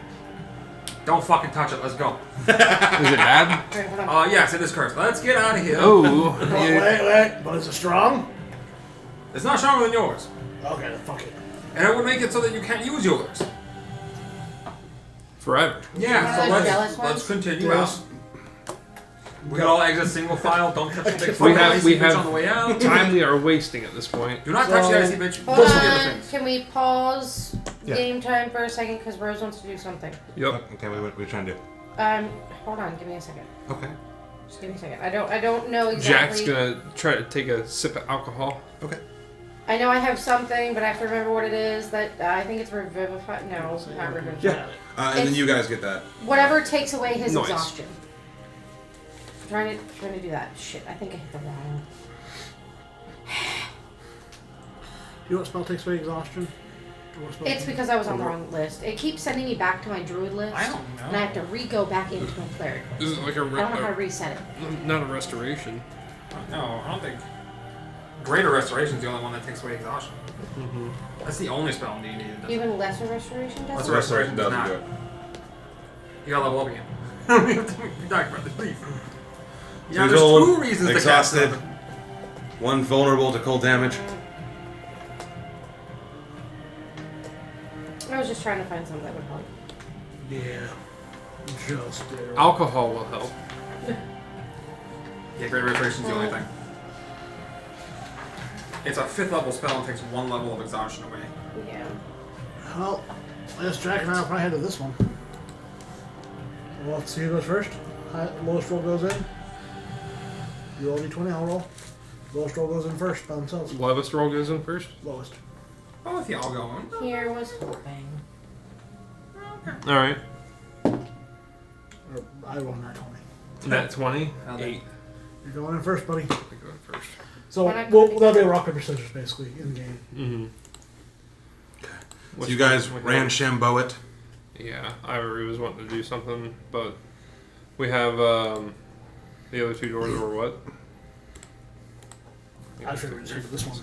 Don't fucking touch it. Let's go. Is it bad? Alright, hold on. Yes, it is cursed. Let's get out of here. Oh, Oh, yeah. wait. But is it strong? It's not stronger than yours, Okay, then fuck it. and it would make it so that you can't use yours. Forever. Yeah. So Those jealous let's ones? continue Yes. out. We got all exit single file. Don't touch the big We fucking have- icy we bitch have- on the way out. Time we are wasting at this point. Do not touch the So- icy bitch. Hold Touch the other on. things. Can we pause Yeah. game time for a second? Because Rose wants to do something. Yep. Okay, what are you trying to do? Hold on. Give me a second. Okay. Just give me a second. I don't know exactly. Jack's gonna try to take a sip of alcohol. Okay. I know I have something, but I have to remember what it is. That I think it's revivify. No, not revivify. Yeah. And then you guys get that. Whatever takes away his Noise. exhaustion. Trying to do that. Shit, I think I hit the wrong. You know what spell takes away exhaustion? It's because I was on the wrong list. It keeps sending me back to my druid list. I don't know. And I have to go back into my cleric Is list. it like I don't know how to reset it. not a restoration? No, I don't think. Greater Restoration is the only one that takes away exhaustion. Mm-hmm. That's the only spell in D&D that does Even lesser restoration does Lesser it? Restoration does doesn't not. do it. You gotta level up again. We have to talk about this, please. Yeah, So he's there's old, 2 reasons exhausted, to cast it. one vulnerable to cold damage. I was just trying to find something that would help. Yeah. Just there. Alcohol will help. Yeah, Greater Restoration is the only thing. It's a 5th level spell and takes 1 level of exhaustion away. Yeah. Well, I guess Jack and I will probably head to this one. Well, let's see who goes first. Lowest roll goes in. You roll d20, I'll roll. Lowest roll goes in first by themselves. Lowest roll goes in first. Lowest. Oh, if y'all going. Here was hoping. All right. Or I roll nat 20. Nat 20. Hell, 8. You're going in first, buddy. I'm going first. So When I- that'll be a rock, paper, scissors basically in the game. Mm-hmm. So you guys Ramshambo it. Yeah, Ivory was wanting to do something, but we have the other 2 doors were what? I figured we'd head to this one.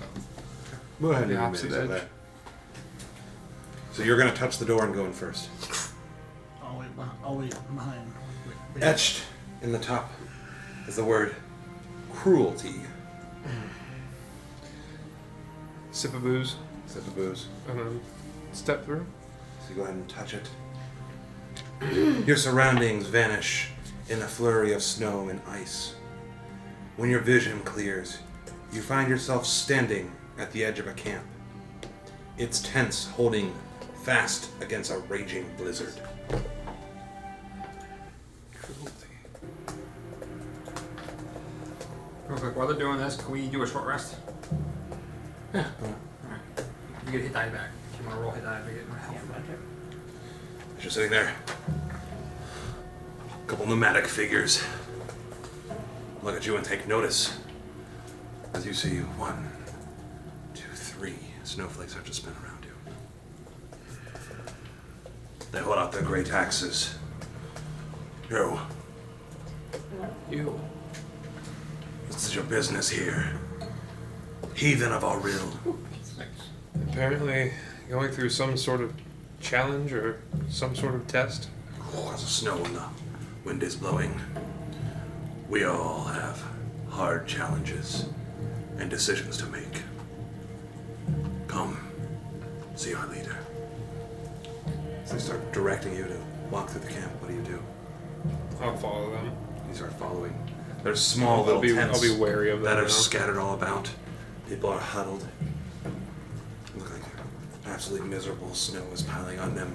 Go ahead. The and opposite maze edge. that. So you're gonna touch the door and go in first. I'll wait behind. Wait. Etched in the top is the word cruelty. Sip of booze, Sip of booze. and then step through. So you go ahead and touch it. Your surroundings vanish in a flurry of snow and ice. When your vision clears, you find yourself standing at the edge of a camp. Its tents holding fast against a raging blizzard. Real quick, while they're doing this, can we do a short rest? Yeah. Alright. You get hit die back. If you want to roll hit die to get health. As you're sitting there, a couple pneumatic figures look at you and take notice as you see 1, 2, 3 snowflakes start to spin around you. They hold out their great axes. You, this is your business here. Heathen of Auril. Apparently going through some sort of challenge or some sort of test. As the snow and the wind is blowing, we all have hard challenges and decisions to make. Come, see our leader. So they start directing you to walk through the camp. What do? I'll follow them. You start following. There's small little tents I'll be wary of that them are now. scattered all about. People are huddled. Look like absolutely miserable. Snow is piling on them.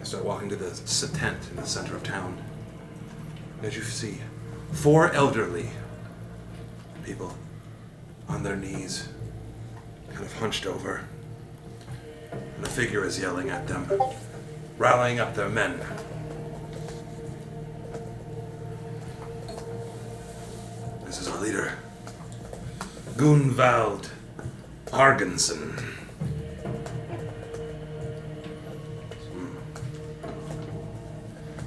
I start walking to the tent in the center of town. As you see, 4 elderly people on their knees, kind of hunched over. And a figure is yelling at them, rallying up their men. This is our leader, Gunvald Argensen.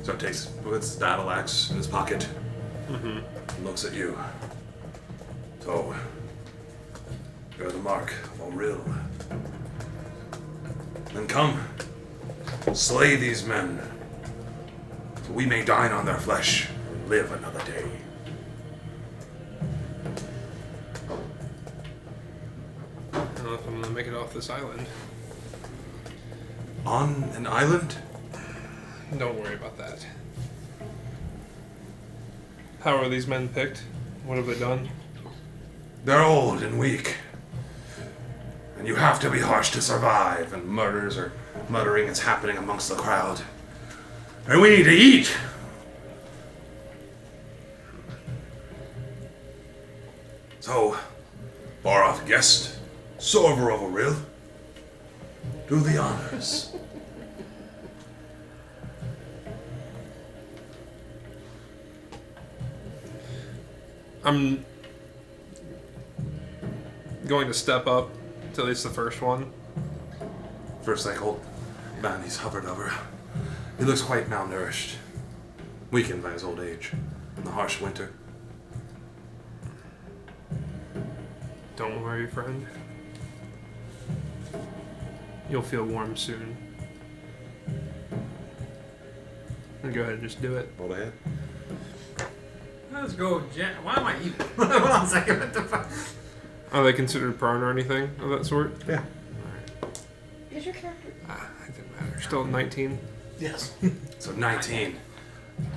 So it takes puts his battle axe in his pocket, and looks at you. So, bear the mark of Auril. Then come, slay these men, so we may dine on their flesh and live another day. I don't know if I'm gonna make it off this island. On an island? Don't worry about that. How are these men picked? What have they done? They're old and weak. And you have to be harsh to survive, and murders or muttering is happening amongst the crowd. And we need to eat! So, far-off guest, Sorver of Auril, do the honors. I'm going to step up to at least the first one. First cycle, man he's hovered over. He looks quite malnourished, weakened by his old age and the harsh winter. Don't worry, friend. You'll feel warm soon. And go ahead and just do it. Roll ahead. Let's go, Jack. Why am I eating? Hold on a second. What the fuck? Are they considered prone or anything of that sort? Yeah. Is your character? It didn't matter. Still 19. Yes. So 19.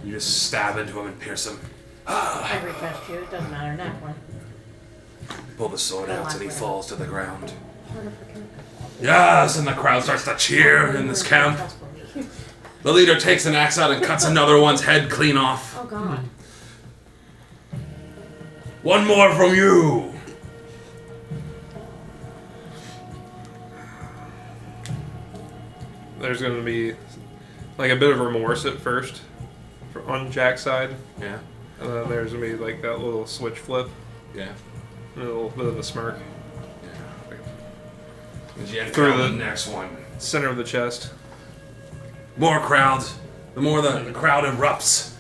You just stab into him and pierce him. I refreshed you. It doesn't matter. Not one. Pull the sword out and he falls to the ground. Harder for character. Yes, and the crowd starts to cheer in this camp. The leader takes an axe out and cuts another one's head clean off. Oh God. One more from you. There's going to be like a bit of remorse at first on Jack's side. Yeah. And then there's going to be like that little switch flip. Yeah. And a little bit of a smirk. Yeah. Through the the- next one. Center of the chest. More crowds. The more the crowd erupts.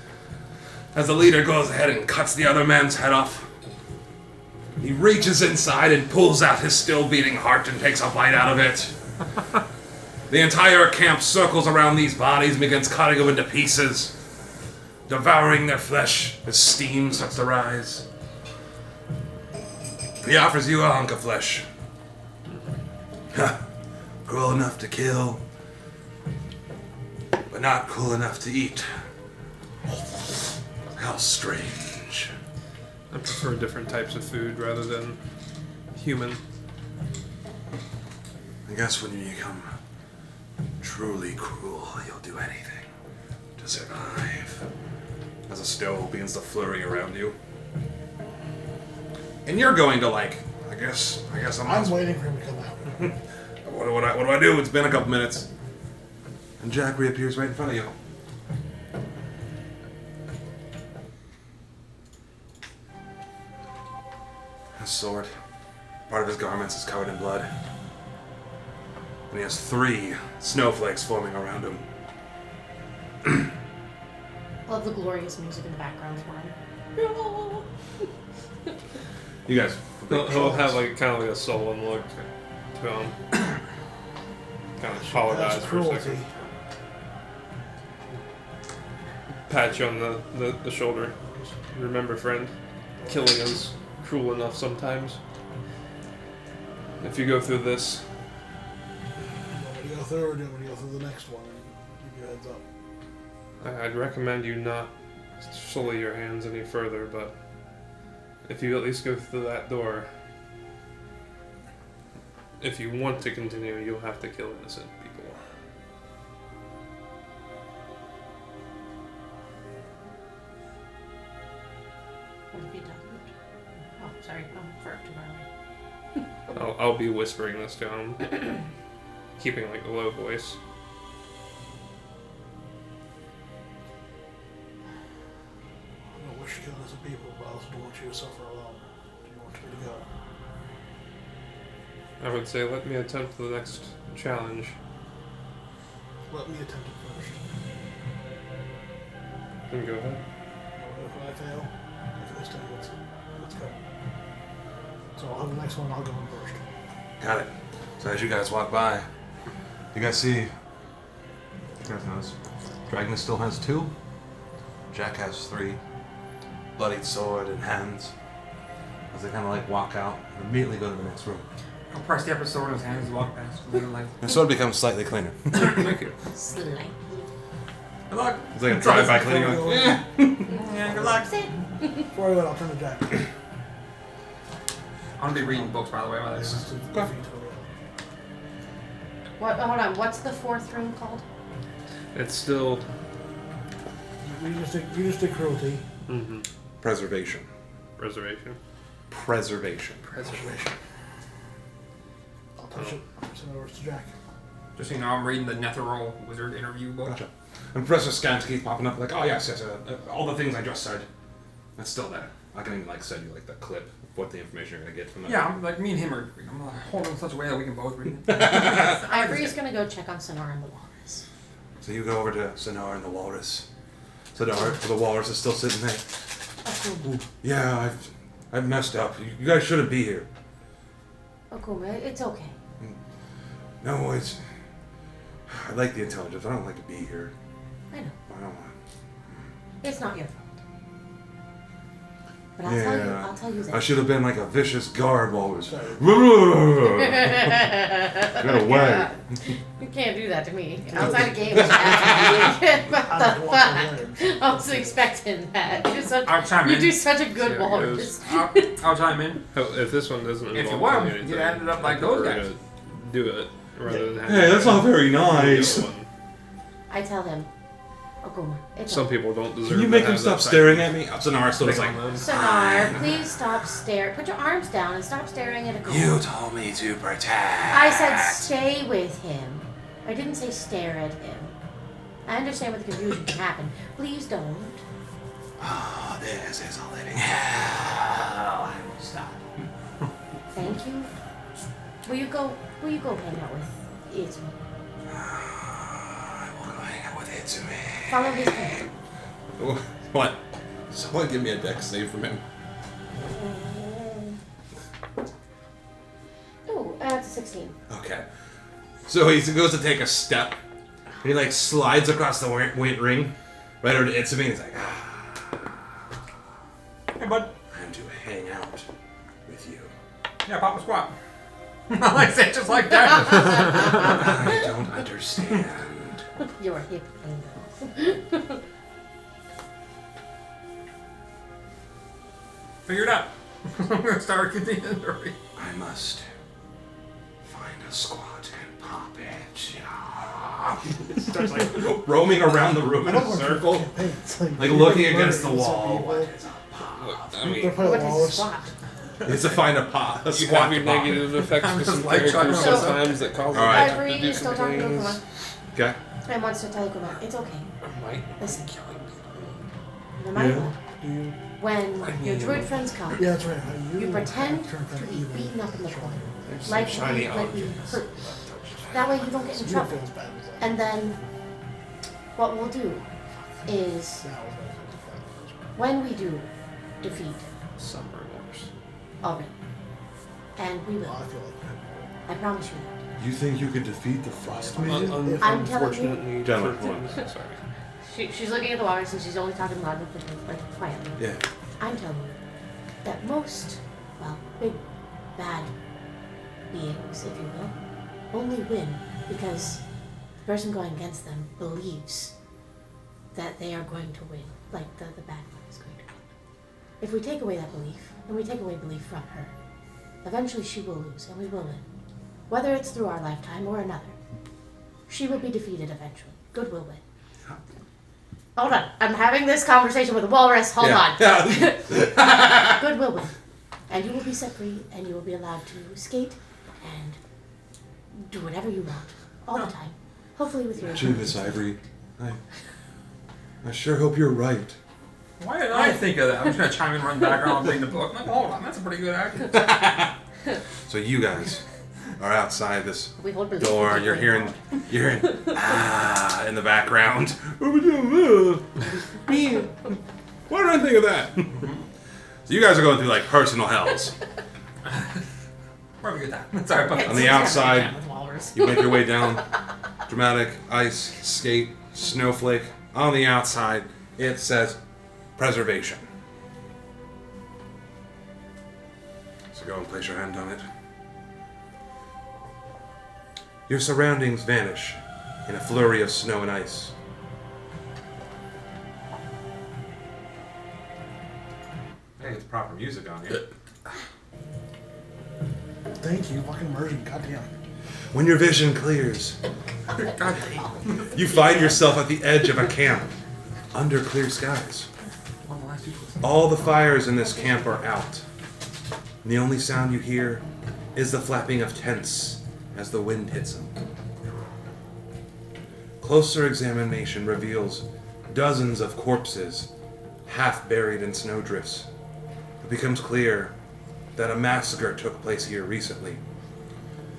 As the leader goes ahead and cuts the other man's head off. He reaches inside and pulls out his still beating heart and takes a bite out of it. The entire camp circles around these bodies and begins cutting them into pieces, devouring their flesh as steam starts to rise. He offers you a hunk of flesh. Cruel enough to kill, but not cool enough to eat. How strange. I prefer different types of food rather than human. I guess when you become truly cruel, you'll do anything to survive. As a stove begins to flurry around you. And you're going to I guess I'm waiting for him to come out. What do I do? It's been a couple minutes. And Jack reappears right in front of you. His sword, part of his garments is covered in blood. And he has 3 snowflakes forming around him. Love the glorious music in the background for him. You guys. He'll have like kind of like a sullen look to him. Kind of apologize That's for a cruelty. second. Pat you on the shoulder. Remember, friend, killing is cruel enough sometimes. If you go through this, Do you want me to go through or do you want me to go through the next one and give you a heads up? I'd recommend you not sully your hands any further, but if you at least go through that door, if you want to continue, you'll have to kill innocent people. What if he doesn't? Oh, sorry. For too early. I'll be whispering this to him, keeping like a low voice. I don't wish to kill innocent people, but I also don't want you to suffer alone. Do you want me to go? I would say let me attempt the next challenge. Let me attempt it first. Then go ahead. If I fail, if this time, let's go. So I'll have the next one, I'll go in first. Got it. So as you guys walk by, you guys see... You guys notice? Dragon still has 2. Jack has 3. Bloodied sword in hands. As they kind of walk out and immediately go to the next room. I'll press the upper sword in his hands and walk past. The sword becomes slightly cleaner. Thank you. Slightly. Good luck. It's like a drive-by cleaning. Yeah, good luck. Before I wait, I'll turn to Jack. I'm gonna be reading books, by the way. While Yeah, this that's is- the defeat total. What? Hold on. What's the 4th room called? It's still You just did cruelty. mm-hmm. Preservation. Reservation. Preservation. Preservation. I'll touch it. Send it over to Jack. Just so you know, I'm reading the Netheril Wizard interview book. Gotcha. And Professor Scant keeps popping up like, oh yes, all the things I just said. That's still there. I can even like send you like the clip of what the information you're gonna get from that. Yeah, I'm like me and him are. I'm holding in such a way that we can both read it. Ivory's gonna go check on Sonar and the Walrus. So you go over to Sonar and the Walrus. Sonar, the Walrus is still sitting there. Okuma. Yeah, I've messed up. You guys shouldn't be here. Okuma, it's okay. No, I like the intelligence. I don't like to be here. I know. I don't want. It's not your fault. But I'll tell you I this. should have been like a vicious guard walrus. Get Oh away. You can't do that to me. Outside of games, what the fuck? I was expecting that. I'll chime You in. do such a good Yeah, walrus. I'll chime in. If this one doesn't If you involve want, anything, you ended up like I those prefer guys. to do it rather than Hey, that's not very nice. I tell him, Okuma, it's Some okay. people don't deserve. Can you to make have him stop that staring type at me? Sonar still of is like, thing on them. Sonar, please stop staring. Put your arms down and stop staring at Okuma. you told me to protect. I said stay with him. I didn't say stare at him. I understand what the confusion can happen. Please don't. Oh, this is a living hell. I will stop. Thank you. Will you go hang out with Izumi? I will go hang out with Itsumi. Follow his path. What? Someone give me a dex save from him. Oh, it's a 16. Okay. So he goes to take a step. And he like slides across the ring right over to Itsumi and he's like, Hey, bud. I'm to hang out with you. Yeah, Papa Squat. I said just like that. I don't understand. You're a hip lingo. Figure it out. I'm gonna start at the end. I must find a squat and pop it. It starts like roaming around the room in a circle, It's like looking against the wall. What is a pop? I They're mean, probably What is walrus. squat? It's to find a pop. A you squat have your to pop it. negative effects I'm with just some like trying characters to- sometimes that cause All right. them Ivory, to do you're still some talking to things. Okuma. Okay. And wants to tell Okuma, it's okay. Might Listen, kill him. no matter Yeah. what, Do you? when your druid friends come, Yeah, that's right. you pretend turn to be evil. beaten up in the corner. There's some Like shiny we objects. hurt. That way you don't get in It trouble. feels bad. And then what we'll do is when we do defeat Some remorse. Auril, and we I will, feel like I promise you that. You think you can defeat the Frost Maiden? I'm telling you- Unfortunately, Gentlemen, for things. Sorry. She's looking at the waters and she's only talking loudly, like quietly. Yeah. I'm telling you that most, big, bad beings, if you will, only win because the person going against them believes that they are going to win, like the bad one is going to win. If we take away that belief, and we take away belief from her, eventually she will lose, and we will win. Whether it's through our lifetime or another, she will be defeated eventually. Good will win. Hold on, I'm having this conversation with a walrus. Hold on. Good will win. And you will be set free, and you will be allowed to skate and do whatever you want, all the time. Hopefully with your Gee, Miss Ivory, I sure hope you're right. Why didn't I think of that? I'm just gonna chime in, run back around, and read the book. I'm like, hold on, that's a pretty good actor. So you guys are outside this We hold belief door. in You're people. hearing in the background. What did I think of that? So you guys are going through like personal hells. Where we get that? Sorry, but On the outside, With walrus. you make your way down. Dramatic ice skate snowflake. On the outside, it says preservation. So go and place your hand on it. Your surroundings vanish in a flurry of snow and ice. Hey, it's proper music on here. Thank you, fucking immersion. Goddamn. When your vision clears, God, you find yourself at the edge of a camp under clear skies. All the fires in this camp are out. And the only sound you hear is the flapping of tents as the wind hits them. Closer examination reveals dozens of corpses, half buried in snowdrifts. It becomes clear that a massacre took place here recently.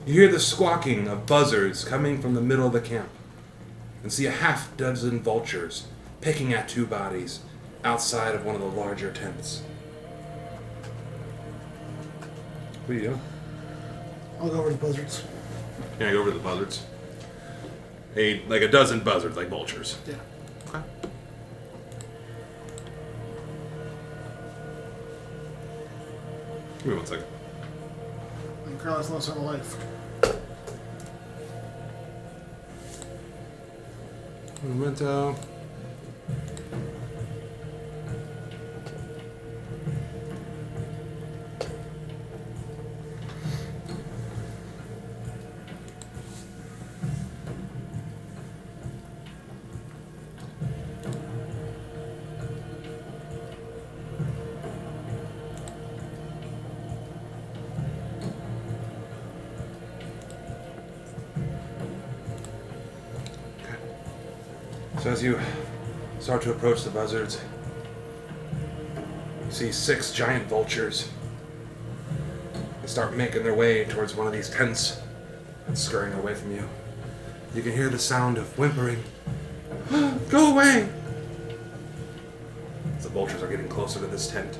You hear the squawking of buzzards coming from the middle of the camp, and see a half dozen vultures picking at 2 bodies outside of one of the larger tents. What are you doing? I'll go over to the buzzards. Yeah, go over to the buzzards. Like a dozen buzzards, like vultures. Yeah. Okay. Give me 1 second. And Carlos lost her life. Memento. So as you start to approach the buzzards, you see 6 giant vultures. They start making their way towards one of these tents and scurrying away from you. You can hear the sound of whimpering. Go away! As the vultures are getting closer to this tent.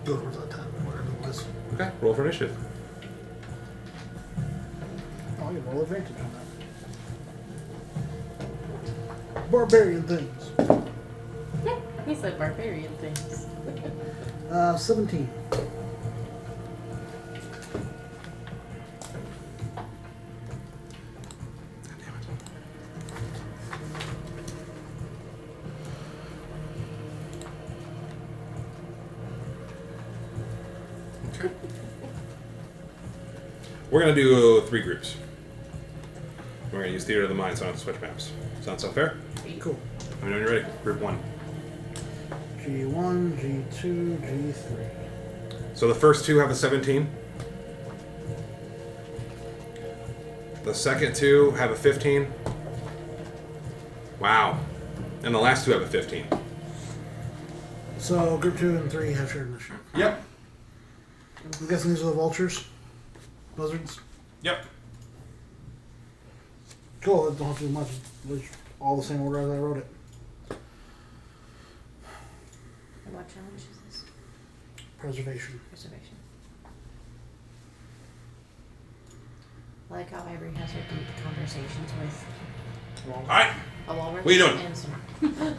Go towards that tent, whatever it was. Okay, roll for initiative. Oh, you roll advantage on that. Barbarian things. He said barbarian things. 17. Okay. We're going to do 3 groups. We're going to use Theater of the Mind, so I don't have to switch maps. Sounds so fair? Cool. Let me know when you're ready. Group 1. G1, G2, G3. So the first 2 have a 17. The second 2 have a 15. Wow. And the last 2 have a 15. So group 2 and 3 have shared initiative. Yep. I'm guessing these are the vultures? Buzzards? Yep. Cool, I don't have to do much. It's all the same order as I wrote it. And what challenge is this? Preservation. Preservation. I like how Ivory has her deep conversations with Alright. a walrus What are you doing? and Samar.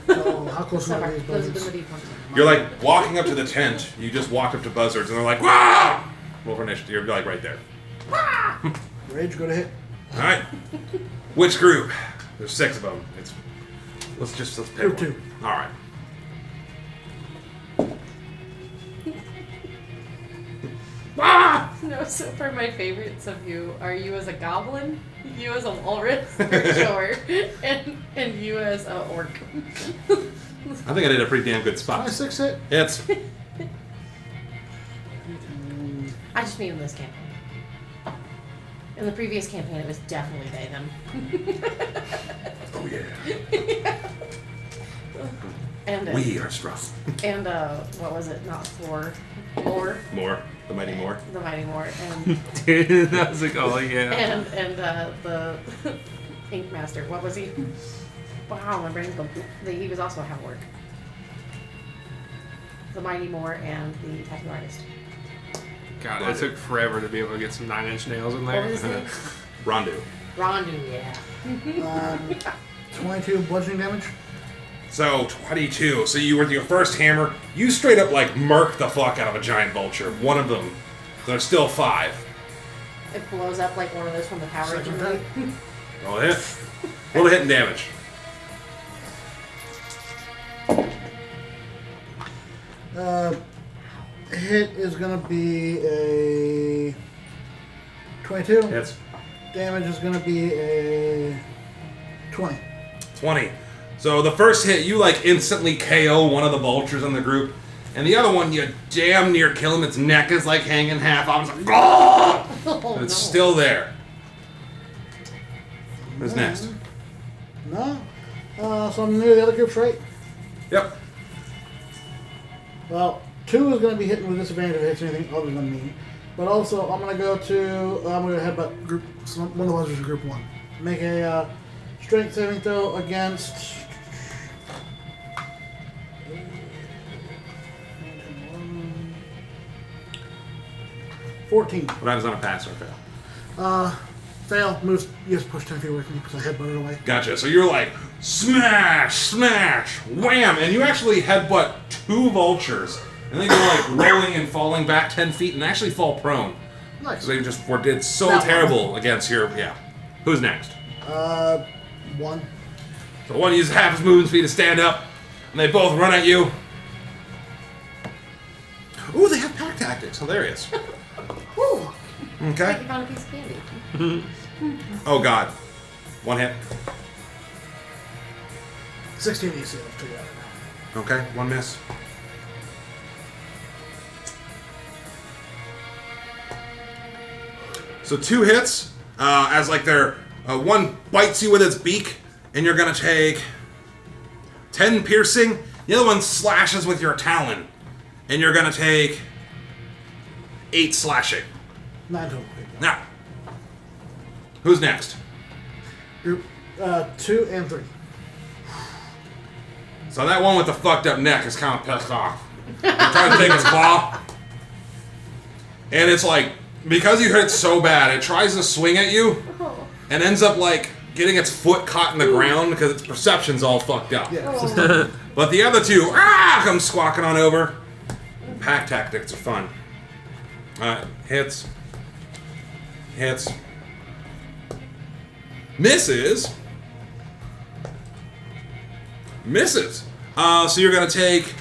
So how close are Samar, these those have been buzzards? the deep ones. You're like walking up to the tent. You just walk up to buzzards and they're like, "Wow!" Roll for initiative. You're like right there. Rage, go to hit. Alright. Which group? There's 6 of them. Let's pick Group one. 2. Alright. No, so far my favorites of you are you as a goblin, you as a walrus, for sure, and you as a orc. I think I did a pretty damn good spot. 26 hit. It's I just mean in this campaign. In the previous campaign, it was definitely they, them. oh yeah. And We are strong. and what was it? Not Floor, More, More. The mighty more. the Mighty More, and Dude, that was like, oh yeah. and the Ink Master. What was he? Wow, my brain's going. He was also a half orc. The Mighty More and the Tattoo Artist. God, it took forever to be able to get some 9-inch nails in there. What was his name? Rondu. Rondu, yeah. 22 bludgeoning damage. So 22. So you with your first hammer, you straight up like murk the fuck out of a giant vulture. One of them. There's still 5. It blows up like one of those from the Power Second Rangers. Roll a hit. Roll a hit and damage. Hit is gonna be a 22. Hits. Damage is gonna be a 20. 20. So the first hit, you like instantly KO one of the vultures in the group, And the other one, you damn near kill him. Its neck is like hanging half off. It's like, oh! But it's still there. Who's next? No. So I'm near the other groups, right? Yep. Well, 2 is going to be hitting with disadvantage if it hits anything other than me. But also, I'm going to go to... I'm going to headbutt group... One of the ones is group 1. Make a strength saving throw against... 14. What happens on a pass or fail? Fail. Moves. You just push 10 feet away from me because I headbutted away. Gotcha. So you're like, smash, smash, wham, and you actually headbutt 2 vultures. And they go like rolling and falling back 10 feet and actually fall prone. Nice. So they just did so That terrible against your, yeah. Who's next? 1. So one uses half his movement speed to stand up, and they both run at you. Ooh, they have pack tactics. Hilarious. Woo! Okay. Like you found a piece of candy. Oh god. 1 hit. 16 AC. I'll figure it out now. Okay, 1 miss. So 2 hits, as like their one bites you with its beak, and you're gonna take 10 piercing. The other one slashes with your talon, and you're gonna take 8 slashing. 9 total. Now, who's next? Group 2 and 3. So that one with the fucked up neck is kind of pissed off. You're trying to take its claw, and it's like, because you hit it so bad, it tries to swing at you, and ends up like getting its foot caught in the ground because its perception's all fucked up. Yeah. But the other 2, come squawking on over. Pack tactics are fun. Hits. Hits. Misses. Misses. So you're gonna take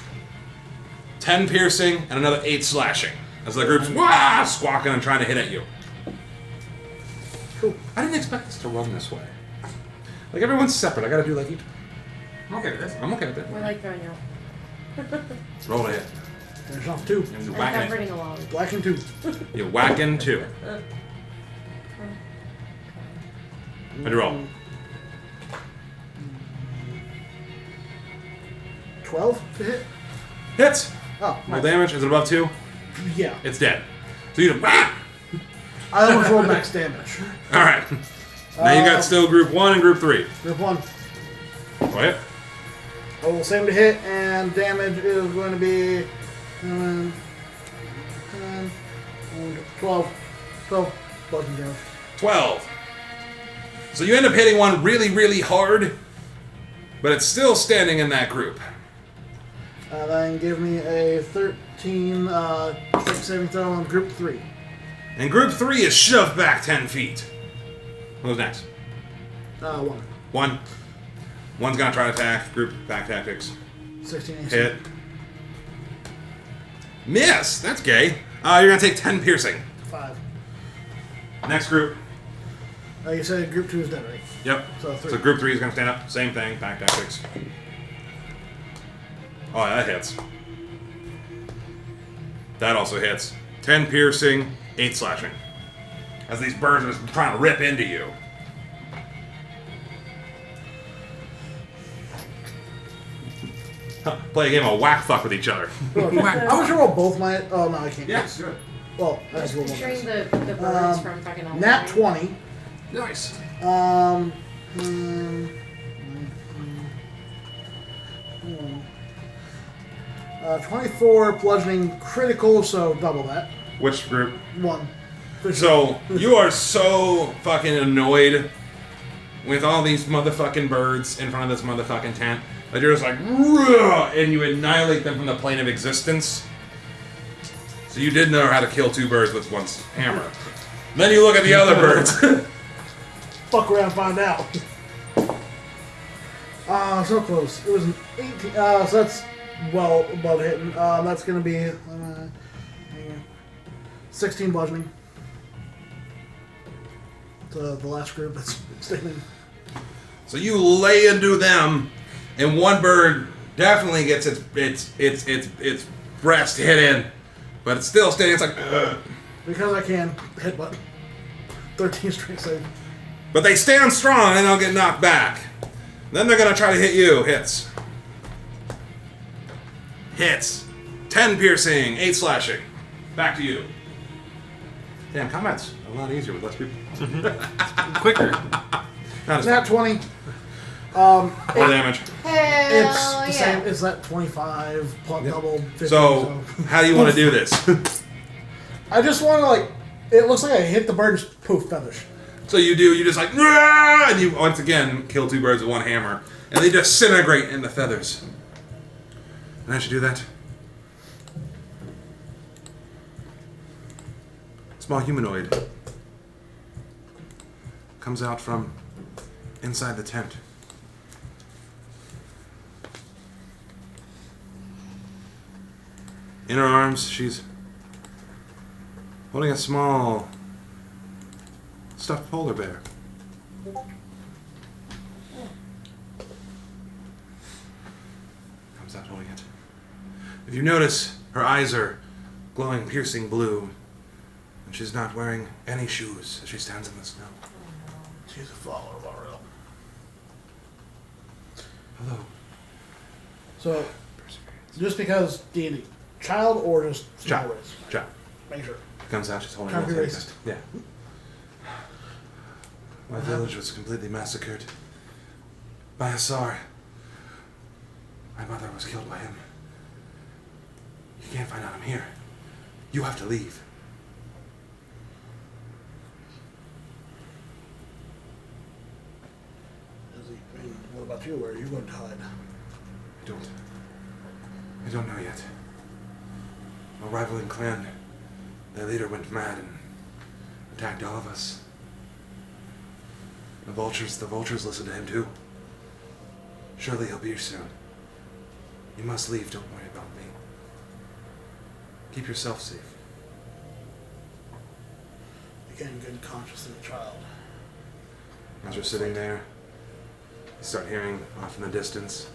10 piercing and another 8 slashing. As the group's squawking and trying to hit at you. Cool. I didn't expect this to run this way. Like everyone's separate. I gotta do like each. I'm okay with this. I'm okay with it. We're like throwing out. Roll a hit. Finish off 2. And you're I'm whacking comforting along. Black and 2. it. You're whacking 2. How'd you roll? 12 to hit? Hits. Oh, Roll nice. damage. Is it above 2? Yeah. It's dead. So you just I almost rolled max damage. Alright. Now you got still group 1 and group 3. Group 1. Go ahead. I will save to hit, and damage is going to be 12. 12 bludgeoning damage. 12. So you end up hitting one really, really hard, but it's still standing in that group. Then give me a 13 strength saving throw on group 3. And group 3 is shoved back 10 feet. Who's next? 1. 1. One's gonna try to attack. Group back tactics. 16 AC. Hit. Miss! That's gay. You're gonna take 10 piercing. 5. Next group. You said group 2 is dead, right? Yep. So 3. So group 3 is gonna stand up. Same thing. Back tactics. Oh, that hits. That also hits. 10 piercing, 8 slashing. As these birds are just trying to rip into you. Play a game of whack fuck with each other. I'm gonna roll both my. Oh, no, I can't. Yes, good. Well, I have Just to roll picturing one. the birds from fucking all Nat 20. Nice. 24 bludgeoning critical, so double that. Which group? 1. So, you are so fucking annoyed with all these motherfucking birds in front of this motherfucking tent that you're just like, "Ruh!" and you annihilate them from the plane of existence. So you did know how to kill 2 birds with one hammer. Then you look at the other birds. Fuck around, find out. So close. It was an 18. So that's well above hitting. That's gonna be 16 bludgeoning. The last group that's standing. So you lay into them, and one bird definitely gets its breast hit in, but it's still standing. It's like, ugh. Because I can hit button. 13 strength save. But they stand strong and they'll get knocked back. Then they're gonna try to hit you. Hits. Hits. 10 piercing, 8 slashing. Back to you. Damn, combat's a lot easier with less people. Quicker. Not as Nat 20. More damage. Hell It's the yeah. same. It's that 25 plus Yep. double 50. So, how do you want to do this? I just want to like. It looks like I hit the bird and just poof feathers. So you do, you just like, "Rah!" And you once again kill 2 birds with 1 hammer. And they disintegrate into feathers. And as you do that, small humanoid comes out from inside the tent. In her arms, she's holding a small stuffed polar bear. Comes out holding it. If you notice, her eyes are glowing, piercing blue, and she's not wearing any shoes as she stands in the snow. She's a follower of Auril. Hello. So, just because D&D. Child or just small Child. race? Child. Make sure. Comes out, she's holding Trying to be a racist. Yeah. My village was completely massacred by Asar. My mother was killed by him. You can't find out I'm here. You have to leave. I mean, what about you? Where are you going to hide? I don't know yet. A rivaling clan, their leader went mad and attacked all of us. The vultures listen to him too. Surely he'll be here soon. You must leave, don't worry about me. Keep yourself safe. Again, good conscious of the child. As you're sitting there, you start hearing off in the distance,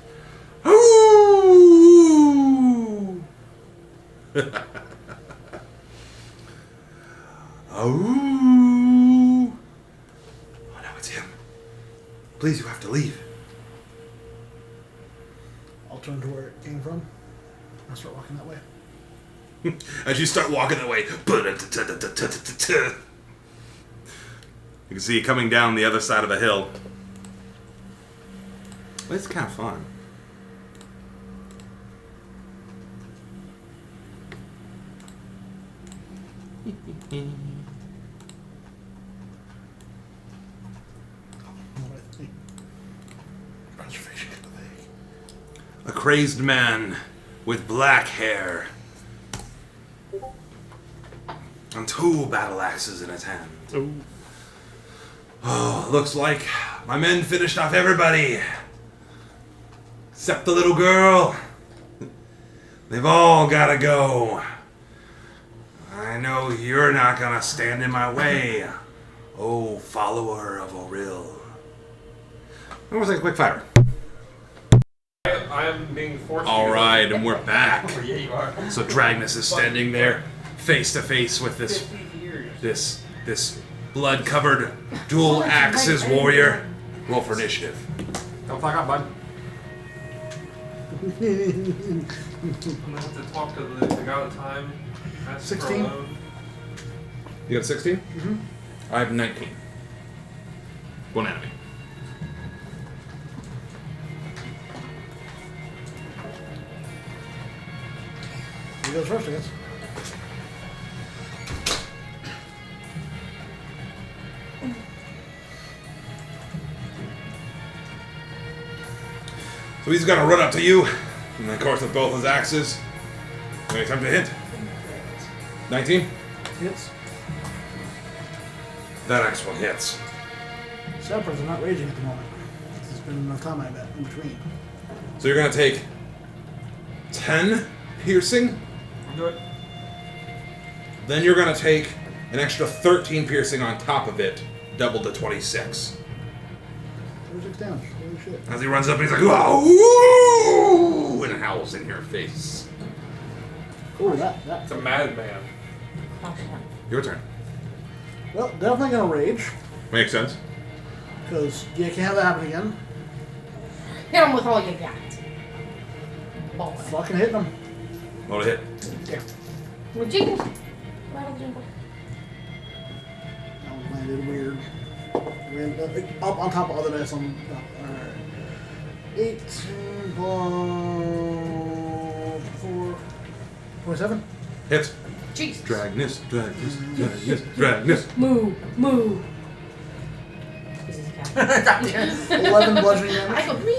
"Ooh!" "Ooh!" Oh no, it's him. Please, you have to leave. I'll turn to where it came from. I'll start walking that way. As you start walking that way, you can see it coming down the other side of the hill. Well, it's kind of fun. Preservation of the vague. A crazed man with black hair and 2 battle axes in his hand. Oh, looks like my men finished off everybody. Except the little girl. They've all gotta go. I know you're not gonna stand in my way, oh follower of Auril. We're gonna take a quick fire. I am being forced to Alright, and we're back. Oh, yeah, you are. So Dragnus is standing there, face to face with this blood-covered dual axes warrior. Roll for initiative. Don't fuck up, bud. I'm gonna have to talk to the guy at the time. Ask for a 16. loan. You got 16? Mm-hmm. I have 19. 1 enemy. He goes first, I guess. So he's gonna run up to you, and of course with both his axes. Wait, time to hit. 19? Hits. That axe one hits. Steppers are not raging at the moment. There's been enough time, I bet, in between. So you're gonna take 10 piercing, I'll do it. then you're gonna take an extra 13 piercing on top of it, doubled to 26. 36 damage. Holy shit. As he runs up, he's like, "Whoa!" and howls in your face. Ooh, that. It's a madman. Your turn. Well, definitely gonna rage. Makes sense. Because you can't have that happen again. Hit him with all you got. Ball. Fucking hitting him. Roll a hit. Yeah. With jingle. Rattle jingle. That one landed weird. Up on top of other dice on top. Alright. 18 plus 4. 27. Hits. Jesus. Dragness. Moo. This is a cat. 11 bludgeoning I damage. go me.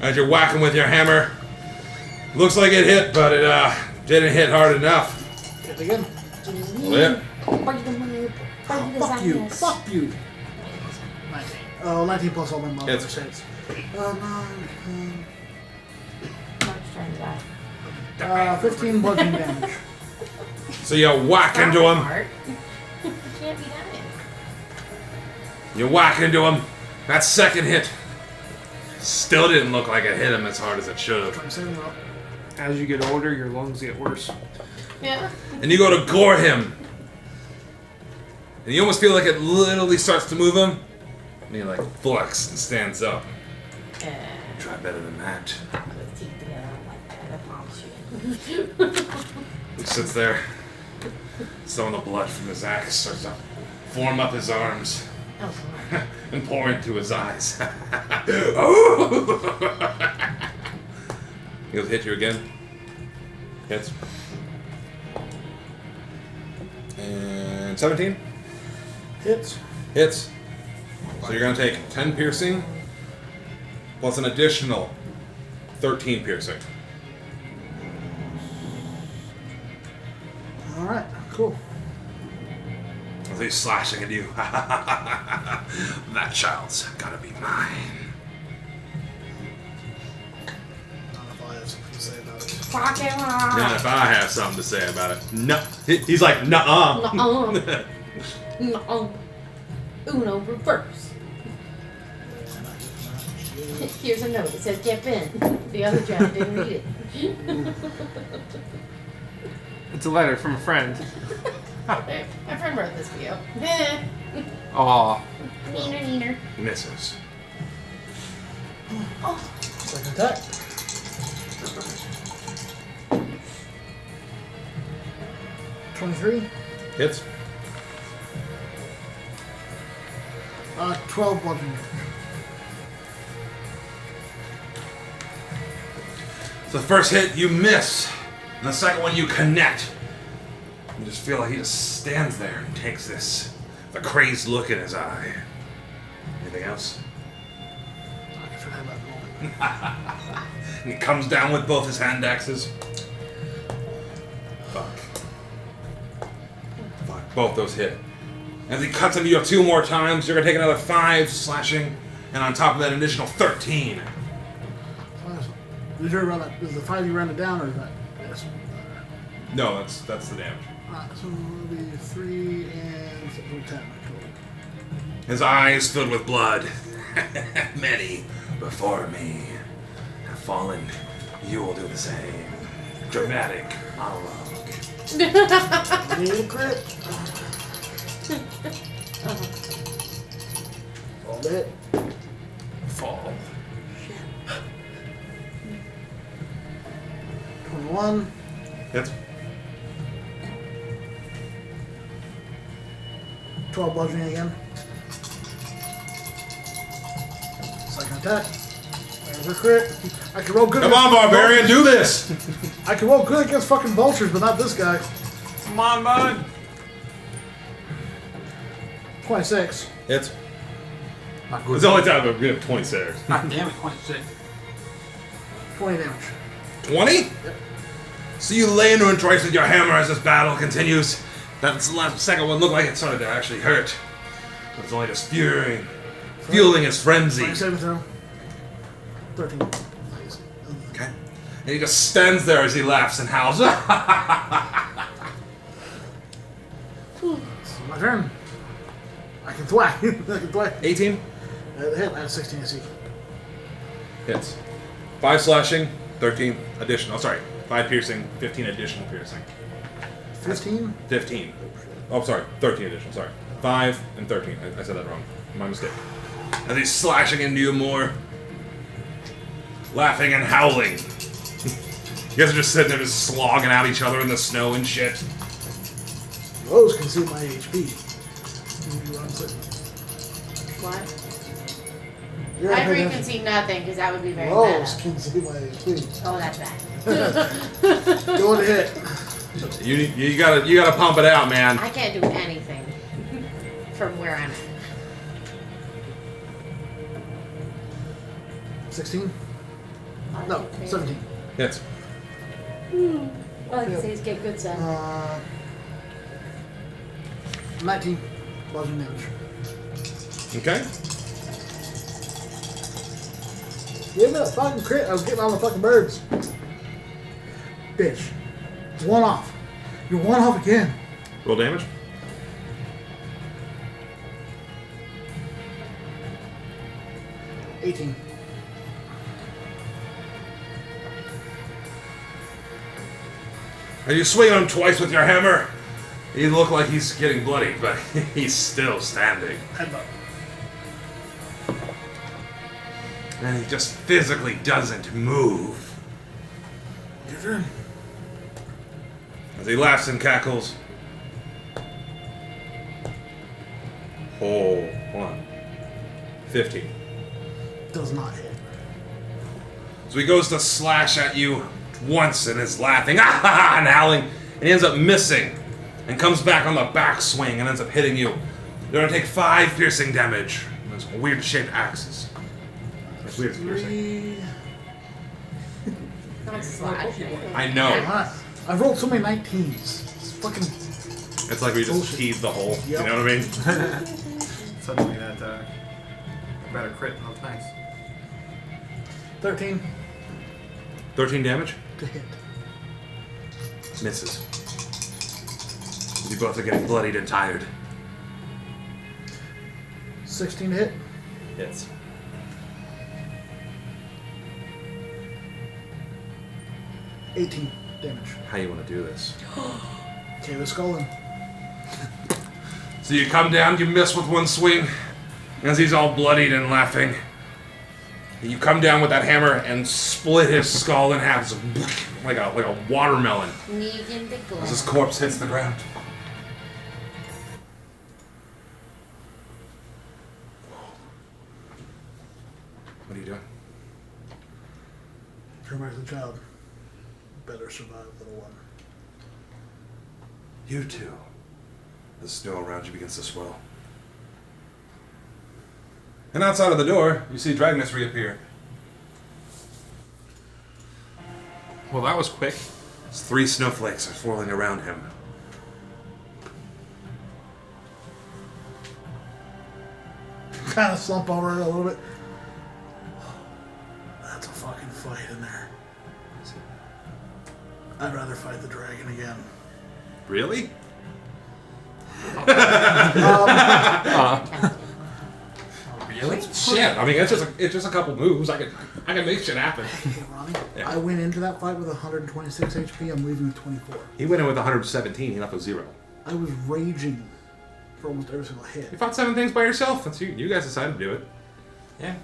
As you're whacking with your hammer, looks like it hit, but it didn't hit hard enough. Hit again. Yeah. Fuck you. Fuck you. 19. Oh, 19 plus all my modifier saves. 9, 15 bludgeoning damage. So you whack into him. You can't be dying. You whack into him. That second hit still didn't look like it hit him as hard as it should have. 27 up. As you get older, your lungs get worse. Yeah. And you go to gore him. And you almost feel like it literally starts to move him. And he like flex and stands up. Try better than that. With teeth together like that, I promise you. He sits there. Some of the blood from his axe starts to form up his arms Oh, come on. and pour into his eyes. Oh! He'll hit you again. Hits. And 17? Hits. Hits. So you're going to take 10 piercing plus an additional 13 piercing. Alright, cool. As he's slashing at you. That child's gotta be mine. I don't know if I have something to say about it. Fuck him Yeah, up. if I have something to say about it. No. He's like, nuh-uh. No. Uno reverse. Here's a note. It says get Ben. The other Jeff didn't read it. It's a letter from a friend. My friend wrote this for you. Aw. Neener. Misses. Second attack. $23. Hits. 12 bludgeoning damage. So the first hit, you miss. And the second one, you connect. You just feel like he just stands there and takes this. The crazed look in his eye. Anything else? I can forget about the moment. And he comes down with both his hand axes. Fuck. Both those hit. As he cuts into you 2 more times, you're going to take another 5 slashing. And on top of that, an additional 13. Is the 5 you rounded down, or is that? Yes. No, that's the damage. Alright, so it'll be 3 and 10 total. His eyes filled with blood. Many before me have fallen. You will do the same. Dramatic monologue. Need a crit. All hit. Fall. 21. Hits. 12 bludgeoning again. Second attack. There's a crit. I can roll good. Come on, barbarian, do this! I can roll good against fucking vultures, but not this guy. Come on, bud. 26. Hits. Not good. It's the only time I've given 26. God damn it, 26. 20 damage. 20? Yep. So you lay into him twice with your hammer as this battle continues. That second one looked like it started to actually hurt. But it's only just fueling his frenzy. 27 throw. 13. Okay. And he just stands there as he laughs and howls. It's my turn. I can thwack. I can thwack. 18? Hit. I have 16 AC. Hits. 5 slashing, 13 additional. Oh, sorry. 5 piercing, 15 additional piercing. 15? 15. Oh, sorry. 13 additional. Sorry. 5 and 13. I said that wrong. My mistake. As he's slashing into you more. Laughing and howling. You guys are just sitting there just slogging out each other in the snow and shit. Rose can see my HP. What? You're not Ivory paying can see nothing because that would be very Rose bad. can see my HP. Oh, that's bad. Go to hit. You gotta pump it out, man. I can't do anything from where I'm at. 16? No, 17. Hits. All I can say is get good, son. 19. Bludgeoning damage. Okay. Give me a fucking crit. I was getting on the fucking birds. Bitch. It's one off. You're one off again. Roll damage. $18. Are you swinging him twice with your hammer? He look like he's getting bloody, but he's still standing. Headbutt. And he just physically doesn't move. Your turn. As he laughs and cackles. Oh, hold on. 15. Does not hit. So he goes to slash at you once and is laughing and howling, and he ends up missing and comes back on the backswing and ends up hitting you. You're gonna take 5 piercing damage. Those weird shaped axes. That's weird piercing. Not slashing. I know. Alright. I've rolled so many 19s. It's fucking. It's like we just Bullshit. teased the hole. Yep. You know what I mean? Suddenly that better crit. That's nice. 13 13 damage. to hit. Misses. You both are getting bloodied and tired. 16 to hit. Hits. $18 damage. How you want to do this? Okay, the skull in. So you come down, you miss with one swing, as he's all bloodied and laughing. And you come down with that hammer and split his skull in half, so like a watermelon, Negan the as his Glove. corpse hits the ground. What are you doing? Turn back to the child. Better survive, little one. You too. The snow around you begins to swell. And outside of the door, you see Dragnus reappear. Well, that was quick. As 3 snowflakes are swirling around him. Kind of slump over it a little bit. That's a fucking fight in there. I'd rather fight the dragon again. Really? Really? Shit. I mean, it's just a couple moves. I can make shit happen. Hey, Ronnie, Yeah. I went into that fight with 126 HP. I'm leaving with 24. He went in with 117. He left with 0. I was raging for almost every single hit. You fought 7 things by yourself. That's you guys decided to do it. Yeah.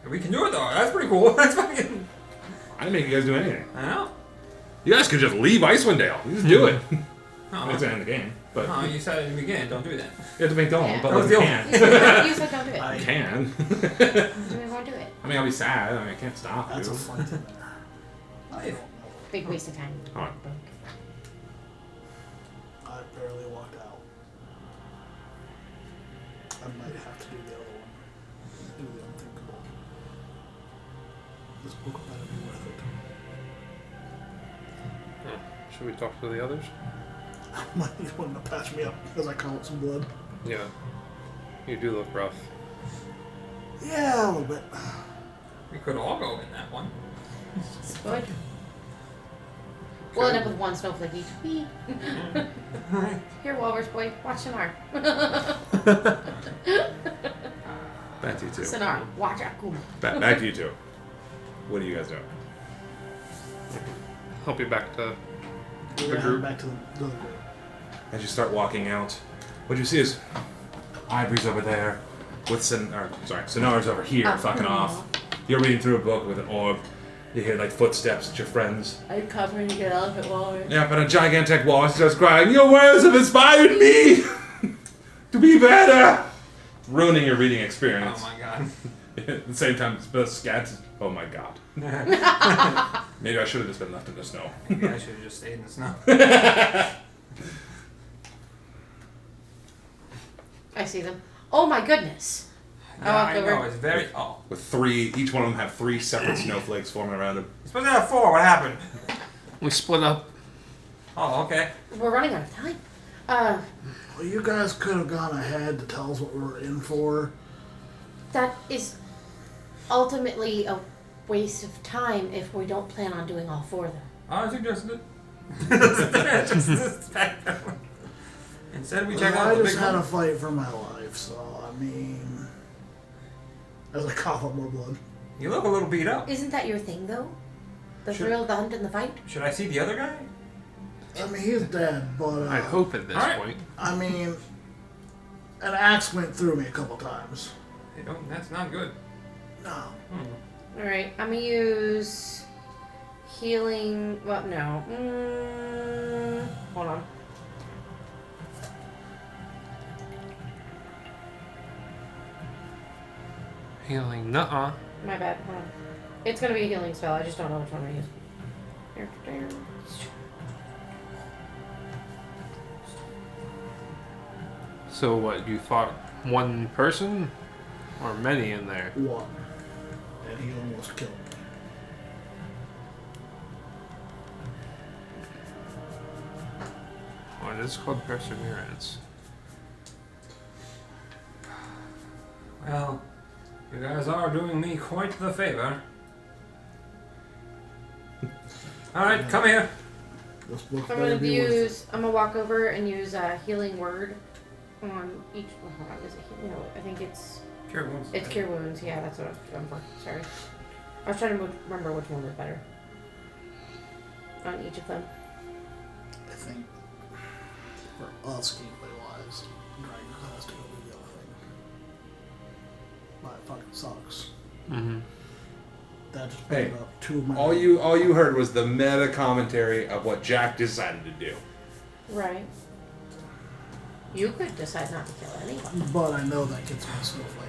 We can do it though. That's pretty cool. That's fucking. I didn't make you guys do anything. I know. You guys could just leave Icewind Dale. You just do it. No, It's the end of the game. But no, you said at the beginning, don't do that. you have to make Dome, Yeah. but That was like, you the can't. You said don't do it. You can. We won't do it. I mean, I'll be sad. I mean, I can't stop That's you. a fight in there. Nice. Big waste of time. Alright. I barely walked out. I might have to do the other one. Do the unthinkable. This book better be worth it. Should we talk to the others? I might need one to patch me up because I call it some blood. Yeah. You do look rough. Yeah, a little bit. We could all go in that one. Good. We'll end up with 1 snowflake each. Whee. Here, Walrus boy, watch Sonar. Back to you two. Sonar, watch Akuma. Back to you two. What do you guys do? help you back to We're the gonna group. head back to the other group. As you start walking out, what you see is Ivory's over there with Sonora's over here, Oh. fucking off. You're reading through a book with an orb. You hear like footsteps at your friends. I'm covering to get elephant walrus. Yeah, but a gigantic walrus starts crying, "Your words have inspired me to be better!" Ruining your reading experience. Oh my god. At the same time, the scats. Oh my god. Maybe I should have just been left in the snow. Maybe I should have just stayed in the snow. I see them. Oh my goodness. Yeah, walk I over. know. It's very. Oh. With three, each one of them have 3 separate snowflakes forming around them. You're supposed to have 4. What happened? We split up. Oh, okay. We're running out of time. Well, you guys could have gone ahead to tell us what we were in for. That is ultimately a waste of time if we don't plan on doing all 4 of them. I suggested it. Instead, we check out I the just big had a one. fight for my life, so I mean, as I cough up more blood. You look a little beat up. Isn't that your thing, though? The Sure. thrill, the hunt, and the fight? Should I see the other guy? I mean, he's dead, but I hope at this Alright. point. I mean, an axe went through me a couple times. Hey, don't. That's not good. No. Alright, I'm gonna use healing. Well, no. Hold on. Healing, nuh-uh. My bad. Hold on. It's gonna be a healing spell. I just don't know which one to use. So what, you fought one person? Or many in there? One. And he almost killed me. Oh, it is called Perseverance. Well, you guys are doing me quite the favor. Alright, come here. This book I'm better gonna be worth it. use. I'm gonna walk over and use a healing word on each. Oh, hold on, is it? No, I think it's. Cure wounds. It's cure wounds. Yeah, that's what I was going for. Sorry, I was trying to remember which one was better on each of them. I think for us gameplay wise, Dragon Quest to go do the other thing. But it fucking sucks. Mm-hmm. That just Hey, brought up 2 of my All you heard was the meta commentary of what Jack decided to do. Right. You could decide not to kill anyone. But I know that gets me a snowflake.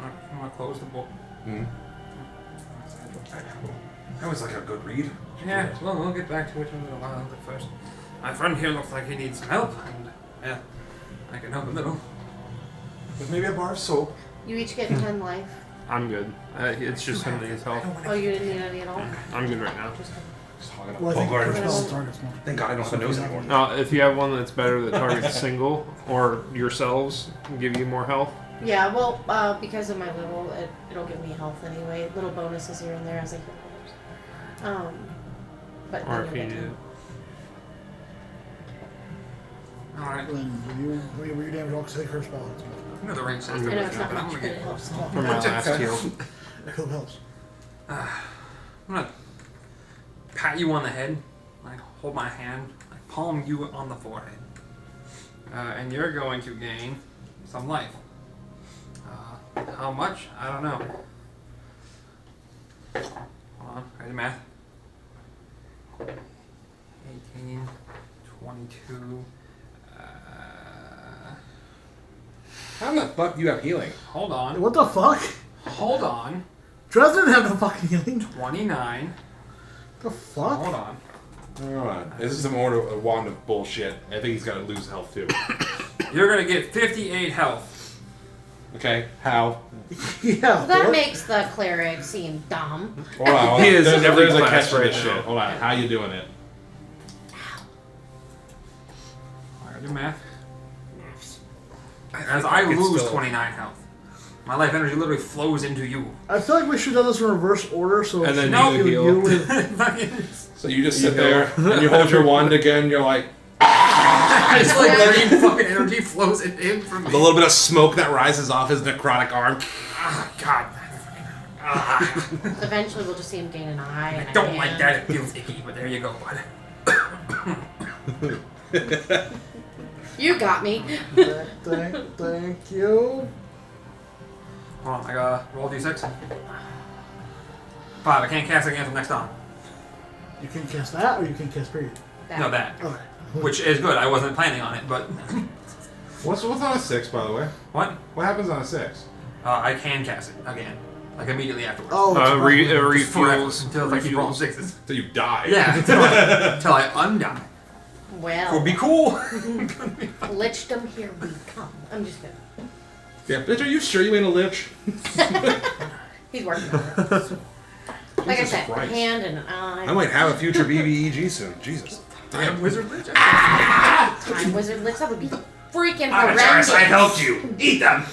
I'm gonna close the book. Hmm. That was like a good read. Yeah, well, we'll get back to it in a little while. But first, my friend here looks like he needs some help, and yeah, I can help a little. With maybe a bar of soap. You each get 10 life. I'm good. It's just him that needs help. Oh, you didn't need any at all. I'm good right now. Just Just hogging up Well, I think Bogart. Crystal Crystal. targets more. Thank God I don't have a nose anymore. Now, if you have one that's better that targets single or yourselves, give you more health. yeah, well, because of my level, it'll give me health anyway. Little bonuses here and there as I heal others. But Or then if you'll you get do. Alright, Then were you damage all because her spell hits me. I know the range says I I know that, it's not but I'm much, gonna but it get helps. For my last heal. It could helps. I'm gonna pat you on the head, like hold my hand, like palm you on the forehead, and you're going to gain some life. How much? I don't know. Hold on, crazy math. 18, 22. How the fuck do you have healing? Hold on. What the fuck? Hold on. Dres didn't have no fucking healing. 29. The fuck? Hold on. Alright. This is some order a wand of bullshit. I think he's gonna lose health too. You're gonna get 58 health. Okay, how? Yeah. Well, that what? makes the cleric seem dumb. Hold on. He is there's, every there's a class catch to this right now. shit. Hold on. How you doing it? I gotta do math. As I lose 29 health. My life energy literally flows into you. I feel like we should have done this in reverse order so And then No, you heal. you with It's So you just sit there and you hold your wand again. You're like like green fucking energy flows in from me. with a little bit of smoke that rises off his necrotic arm. Ah, God. Eventually, we'll just see him gain an eye. And I a don't like hand. that. It feels icky, but there you go, bud. You got me. Thank you. Hold on, I gotta roll d6. 5. I can't cast it again until next on. You can cast that, or you can cast period. No, that. Okay. Which is good. I wasn't planning on it, but What's on a 6, by the way? what? What happens on a 6? I can cast it again, like immediately afterwards. Oh, It Just forever, refuels. until I keep rolling 6s. So you die. Yeah, until I undie. Well, Would be cool. lichdom, here we come. I'm just kidding. Yeah, bitch, are you sure you ain't a lich? He's working on it. Like I Jesus said, Christ. a hand and an eye. I might have a future BBEG soon. Jesus. Damn wizard lich. Time wizard licks. That would be freaking horrendous. helped you. Eat them.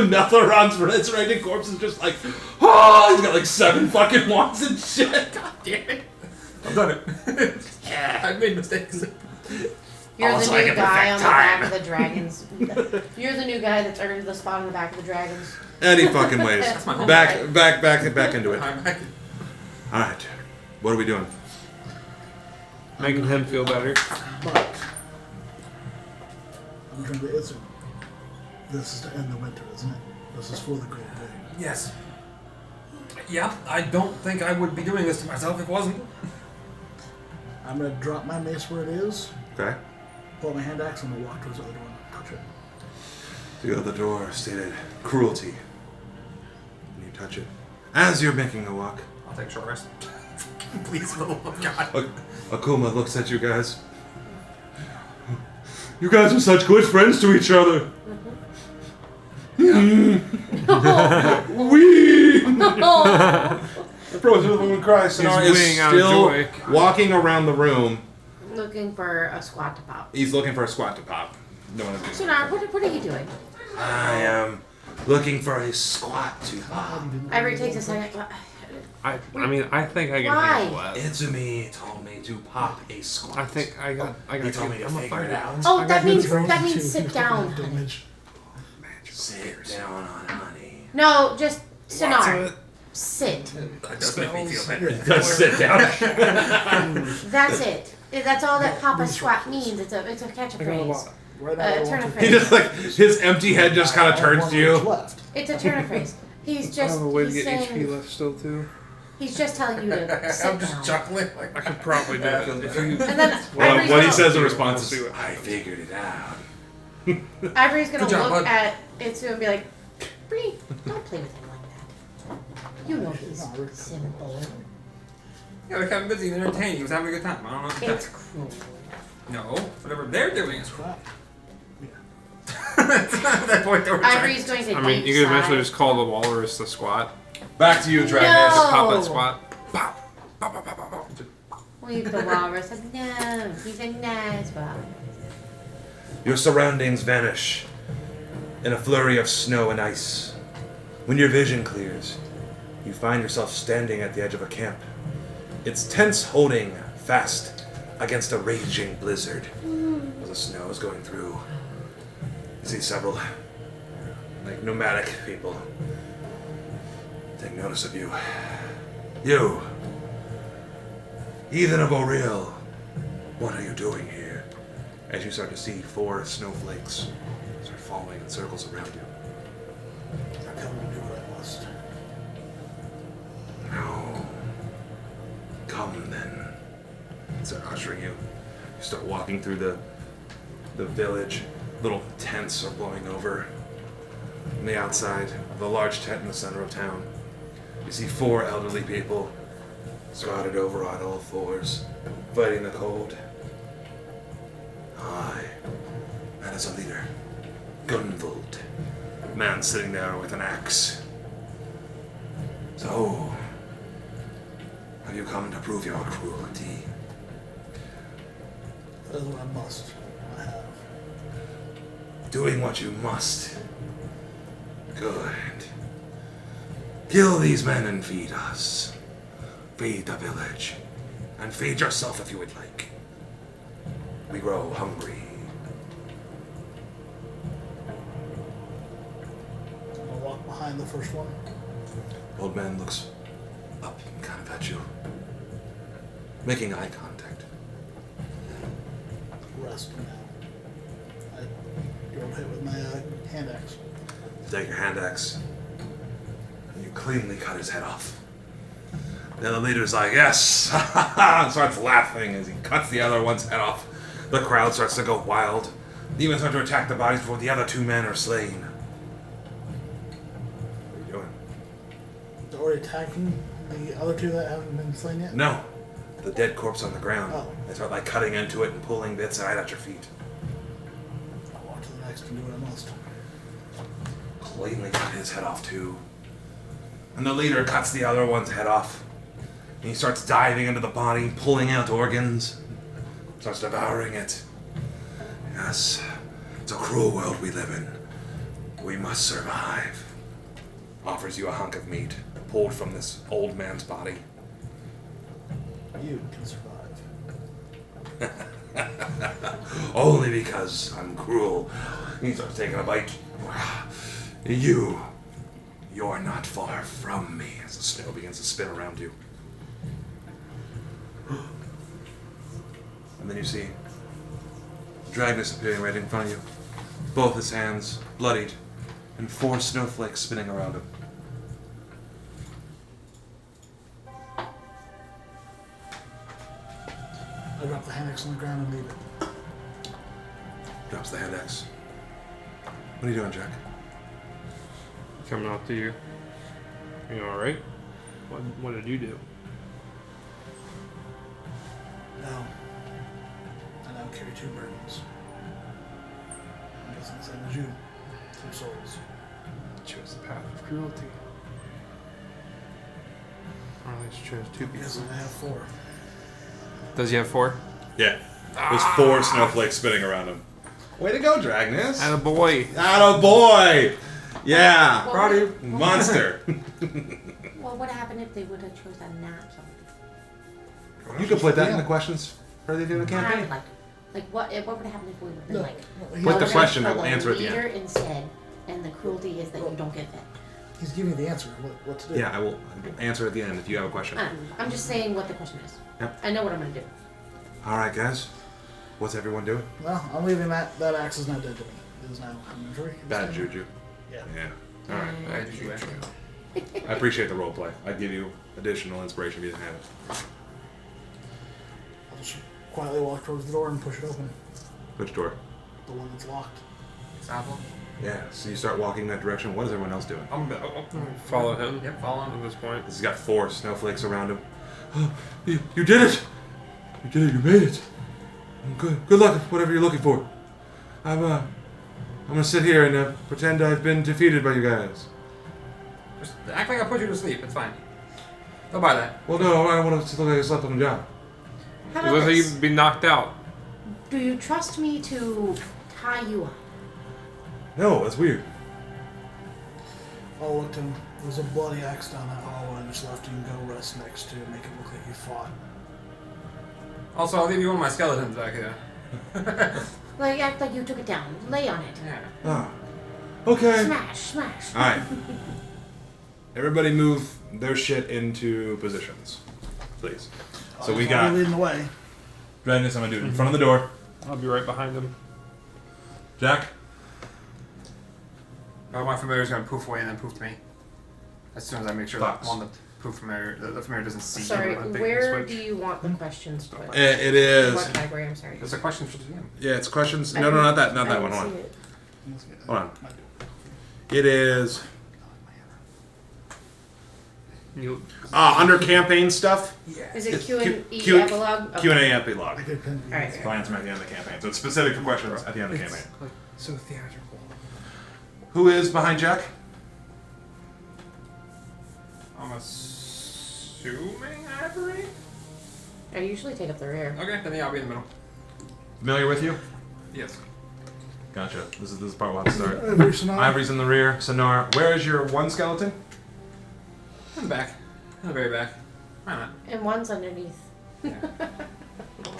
Melthoron's resurrected corpse is just like, oh, he's got like 7 fucking wands and shit. God damn it. I've done it. I've made mistakes. You're Also, the I new can guy on perfect the back time. of the dragons. You're the new guy that's earned the spot on the back of the dragons. Any fucking ways. That's my Back into it. I'm back. Alright. What are we doing? Making him feel better. But I'm trying to answer. This is to end the winter, isn't it? This is for the great day. Yes. Yeah, I don't think I would be doing this to myself if it wasn't. I'm gonna drop my mace where it is, Okay. pull out my hand axe, and I'm gonna walk towards the other door and touch it. The other door stated cruelty. And you touch it. As you're making the walk, I'll take a short rest. Please, for the love of God. Akuma looks at you guys. You guys are such good friends to each other. We. Frozen woman cries. Sonar is bleeding out of still joy. walking around the room. Looking for a squat to pop. He's looking for a squat to pop. No one is doing Sonar, what are you doing? I am looking for a squat to pop. Ivory takes a second. I mean, I think I can Why? handle that. Itsumi told me to pop a squat. I think I got. He told me to I'm a figure it fighter. out. Oh, I that got means good that means sit down. Damage. Sit down on honey. No, just Sonar. Lots Sit. That does make me feel better. Just sit down. That's it. That's all that Papa Squat means. It's a catchphrase. Right now, Turn of He phrase. just like his empty head just kind of turns to you. Left. It's a turn of phrase. He's I just have a way to he's get HP saying left still too. he's just telling you to sit I'm just down. chuckling. Like, I could probably do it if you. And then Well, Ivory's what he gonna- says in response See is, what "I figured it out." Ivory's gonna Good job, look bud. at Itsu and be like, Bree, don't play with him like that. You know he's simple. yeah, we're kind of busy and entertaining. He was having a good time. I don't know what to It's tell cruel. you. No, whatever they're doing is cool. Crap. That's not that point they were trying. Ivory's going to I mean, you could eventually just call the walrus the squat. Back to you, Dragness. No. Pop that squat. Pop. Pop, pop, pop, pop, pop. Leave the walrus. Like, no, he's a nice walrus. Your surroundings vanish in a flurry of snow and ice. When your vision clears, you find yourself standing at the edge of a camp. Its tents holding fast against a raging blizzard as the snow is going through. You see several, like, nomadic people take notice of you. You, heathen of Auril, what are you doing here? As you start to see 4 snowflakes start falling in circles around you. I come to do what I must. No. Come then. Start ushering you. You start walking through the village. Little tents are blowing over. On the outside of the large tent in the center of town, you see 4 elderly people squatted over on all fours, fighting the cold. Aye, that is a leader. Gunvold. Man sitting there with an axe. So, have you come to prove your cruelty? That is what I must. I have. Doing what you must. Good. Kill these men and feed us. Feed the village. And feed yourself if you would like. We grow hungry. behind the first one. Old man looks up kind of at you, making eye contact. Rest now. I go hit with my hand axe. Take your hand axe, and you cleanly cut his head off. The other leader's like, yes! And starts laughing as he cuts the other one's head off. The crowd starts to go wild. Demons start to attack the bodies before the other 2 men are slain. What are you doing? They're already attacking the other 2 that haven't been slain yet? No. The dead corpse on the ground. Oh. They start like cutting into it and pulling bits right at your feet. I'll walk to the next and do what I must. Cleanly cut his head off too. And the leader cuts the other one's head off. And he starts diving into the body, pulling out organs. Starts devouring it. Yes, it's a cruel world we live in. We must survive. Offers you a hunk of meat, pulled from this old man's body. You can survive. Only because I'm cruel. He starts taking a bite. You're not far from me, as the snow begins to spin around you. And then you see Dragnus appearing right in front of you. Both his hands bloodied, and 4 snowflakes spinning around him. I drop the hand axe on the ground and leave it. Drops the hand axe. What are you doing, Jack? Coming out to you. You alright? What did you do? No. I now carry 2 burdens. I'm guessing the same as you. 2 souls. Chose the path of cruelty. Or at least chose 2 I'm people. guessing I have 4. Does he have 4? Yeah. There's 4 snowflakes spinning around him. Way to go, Dragnus. Attaboy. Attaboy! Yeah. Well, Proud of you. Monster. Well, what happened if they would have chosen not something? You can put that in the questions for the end of the I campaign. would like what would have happened if we would have been No. like Put the voted question, for I will answer at the leader end. instead, and the cruelty is that you don't get fed. He's giving me the answer. What to do? Yeah, I will answer at the end if you have a question. I'm just saying what the question is. Yep. I know what I'm gonna do. All right, guys. What's everyone doing? Well, I'm leaving that. That axe is now dead to me. It is now inventory. Bad juju. Yeah. Yeah. All right. Bad juju. I appreciate the role play. I'd give you additional inspiration if you didn't have it. I'll just quietly walk towards the door and push it open. Which door? The one that's locked. Example. Yeah. So you start walking that direction. What is everyone else doing? Follow him. Yep, follow him. At this point. He's got 4 snowflakes around him. Oh, you did it! You did it. You made it. Good luck with whatever you're looking for. I'm gonna sit here and pretend I've been defeated by you guys. Just act like I put you to sleep. It's fine. Don't buy that. Well, no, I want to look like I slept on the job. How It about looks like this? you've been knocked out. Do you trust me to tie you up? No, that's weird. I'll look to him. There's a bloody axe down that hall I just left. You can go rest next to it, make it look like you fought. Also, I'll leave you one of my skeletons back here. Like act like you took it down. Lay on it. Yeah. Ah. Okay. Smash. All right. Everybody move their shit into positions, please. So we I'll got be leading the way. Dragnus. I'm gonna do it in front of the door. I'll be right behind him. Jack. My familiar's gonna poof away and then poof to me. As soon as I make sure that Thoughts? one, the poof familiar, the familiar doesn't see Sorry, you. I think where the do switch. you want the questions to put? It is. What category? I'm sorry. There's a question for the DM. Yeah, it's questions. I No, didn't- not that I one. didn't Hold see on. it. Hold on. It is You, under campaign stuff. Is it It's Q and E Q- epilogue? Q and A epilogue. I could pin. Alright. I'll answer at the end of the campaign. So it's specific for questions at the end of the campaign. like so theatrical. Who is behind Jack? I'm assuming Ivory? I usually take up the rear. Okay, then yeah, I'll be in the middle. Familiar with you? Yes. Gotcha. This is the part we'll have to start. Every Sonata. Ivory's in the rear. Sonar. Where is your one skeleton? In the back. In the very back. Why not? And one's underneath. Yeah.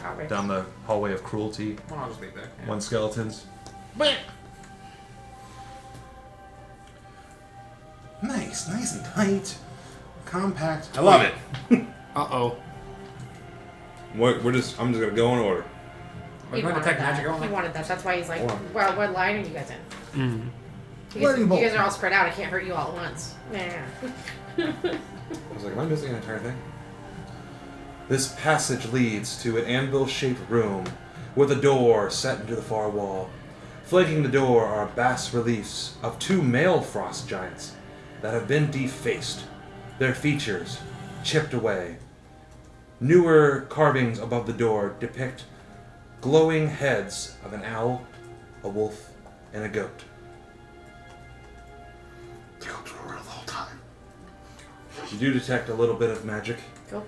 Wow, Rich. Down the hallway of cruelty. Well, I'll just leave there. Yeah. 1 skeletons. Nice and tight. Compact. I love it. Uh-oh. I'm just gonna go in order. He We're going to wanted detect that. magic only. He wanted that. That's why he's like, Hold on. well, what line are you guys in? Mm. You guys are all spread out. I can't hurt you all at once. Nah. I was like, am I missing an entire thing? This passage leads to an anvil-shaped room with a door set into the far wall. Flanking the door are bas reliefs of 2 male frost giants that have been defaced, their features chipped away. Newer carvings above the door depict glowing heads of an owl, a wolf, and a goat. The goats were real the whole time. You do detect a little bit of magic, Go.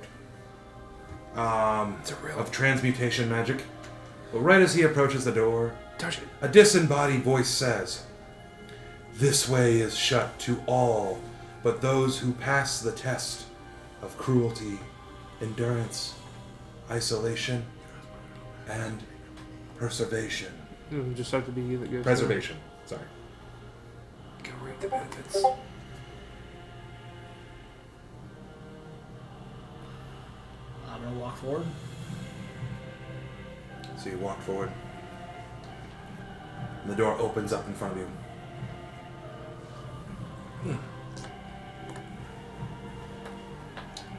of transmutation magic. But right as he approaches the door, Touch it. a disembodied voice says, "This way is shut to all but those who pass the test of cruelty, endurance, isolation, and preservation." It would just have to be you that goes. Preservation. Sorry. Go reap the benefits. I'm gonna walk forward. So you walk forward. And the door opens up in front of you.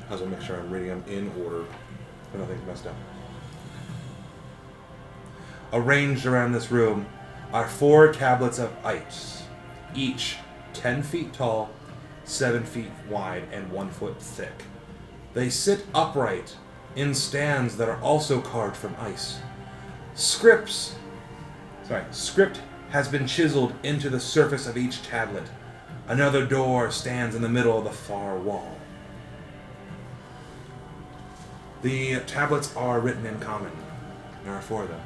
I was gonna make sure I'm reading them in order so nothing's messed up. Arranged around this room are 4 tablets of ice, each 10 feet tall, 7 feet wide, and 1 foot thick. They sit upright in stands that are also carved from ice. Script has been chiseled into the surface of each tablet. Another door stands in the middle of the far wall. The tablets are written in common. There are 4 of them.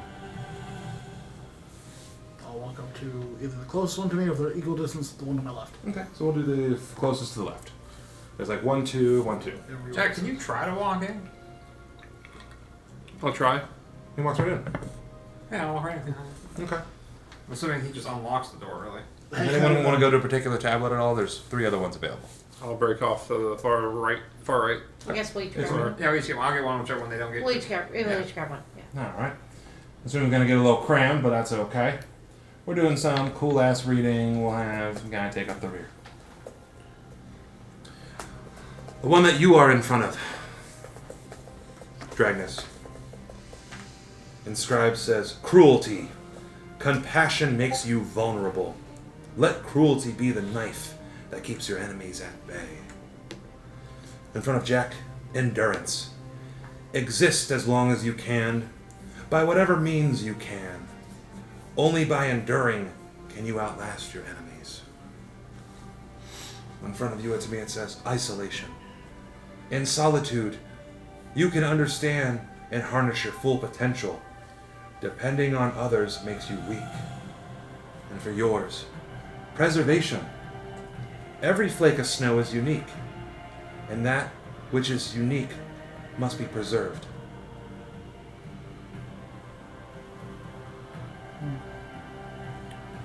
I'll walk up to either the closest one to me or if they're equal distance, the one to my left. Okay, so we'll do the closest to the left. There's like 1, 2, 1, 2. Jack, can you try to walk in? I'll try. He walks right in. Yeah, I'll walk right in. Okay. I'm assuming he just unlocks the door, really. Anyone want to go to a particular tablet at all? There's 3 other ones available. I'll break off to the far right. I guess we'll each grab Sorry. one. Yeah, we each get one. I'll get one, whichever one they don't get. We'll each grab one. Yeah. Alright. Assuming we're going to get a little crammed, but that's okay. We're doing some cool ass reading. We'll have the guy take up the rear. The one that you are in front of. Dragnus. Inscribed says, "Cruelty. Compassion makes you vulnerable. Let cruelty be the knife that keeps your enemies at bay." In front of Jack, endurance. Exist as long as you can, by whatever means you can. Only by enduring can you outlast your enemies. In front of you, to me, it says, isolation. In solitude, you can understand and harness your full potential. Depending on others makes you weak. And for yours, preservation. Every flake of snow is unique, and that which is unique must be preserved.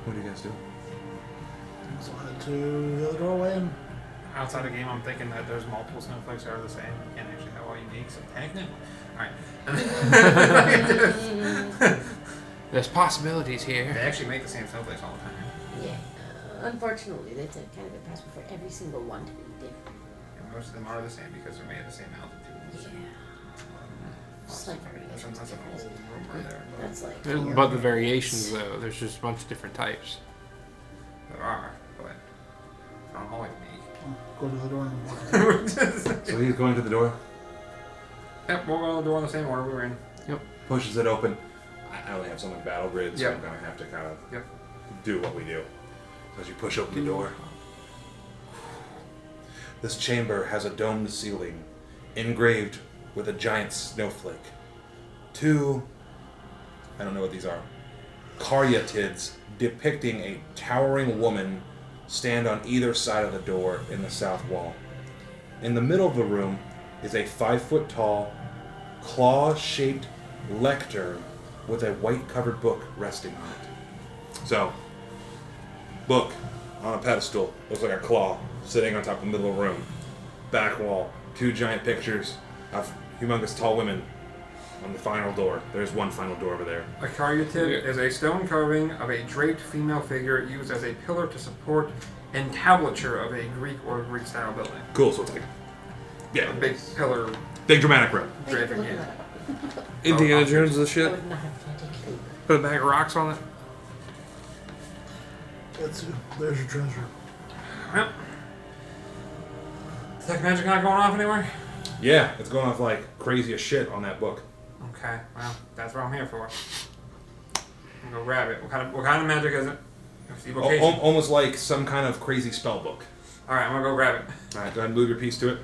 What do you guys do? So I head to the other doorway and Outside the game, I'm thinking that there's multiple snowflakes that are the same. You can't actually have all unique, so technically. Alright. There's possibilities They here. actually make the same snowflakes all the time. Yeah. Unfortunately, that's kind of impossible for every single one to be different. And most of them are the same because they're made at the same altitude. Yeah. Just like That's an old rumor there. That's like. But the variations, though, there's just a bunch of different types. There are, but not all unique. go to the door and walk. So he's going to the door, Yep, we'll go to the door in the same order we were in. pushes it open. I only have so much battle grid, so Yep. I'm going to have to kind of Yep. do what we do. So as you push open the door, this chamber has a domed ceiling engraved with a giant snowflake. 2, I don't know what these are, caryatids depicting a towering woman stand on either side of the door in the south wall. In the middle of the room is a 5-foot-tall, claw-shaped lectern with a white-covered book resting on it. So, book on a pedestal, looks like a claw. sitting on top of the middle of the room. Back wall, 2 giant pictures of humongous tall women on the final door. There's one final door over there. A caryatid is a stone carving of a draped female figure used as a pillar to support entablature of a Greek or Greek-style building. Cool, so it's like, A yeah, big pillar big dramatic room. Thank you for draping looking it. that up. Indiana Jones of the I shit. would not have to take it. Put a bag of rocks on it. There's your treasure. Yep. Detect magic not going off anywhere? Yeah, it's going off like crazy as shit on that book. Okay, well, that's what I'm here for. I'm gonna go grab it. What kind of magic is it? It's evocation. Almost like some kind of crazy spell book. Alright, I'm gonna go grab it. Alright, go ahead and move your piece to it.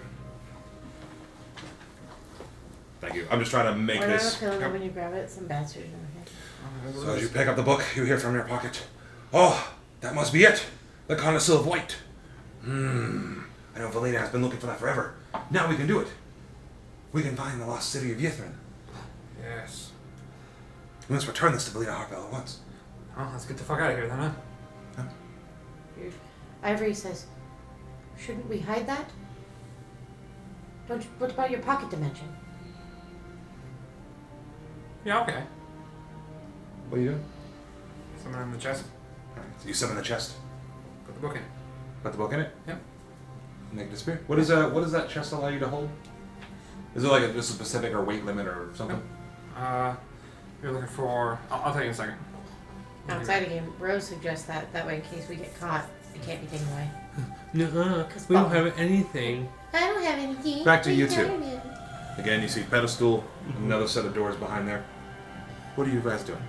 Thank you. I'm just trying to make Or I have a this. feeling that when you grab it, some bastards in your head. So as you pick up the book, you hear from your pocket, "Oh, that must be it. The Connoisseur of White. I know Valina has been looking for that forever. Now we can do it. We can find the lost city of Yithrin. Yes. We must return this to Valina Harpel at once." Well, let's get the fuck out of here then, huh? Ivory says, shouldn't we hide that? What about your pocket dimension? Yeah, okay. What are you doing? Something in the chest. Alright, so you summon the chest. Put the book in it. Put the book in it? Yep. Make it disappear. What does that chest allow you to hold? Is it like just a specific or weight limit or something? You're looking for... I'll tell you in a second. Outside again, Rose suggests that way in case we get caught, it can't be taken away. Nuh-uh. We don't have anything. I don't have anything. Back to you What are two. telling me? Again, you see pedestal, another set of doors behind there. What are you guys doing?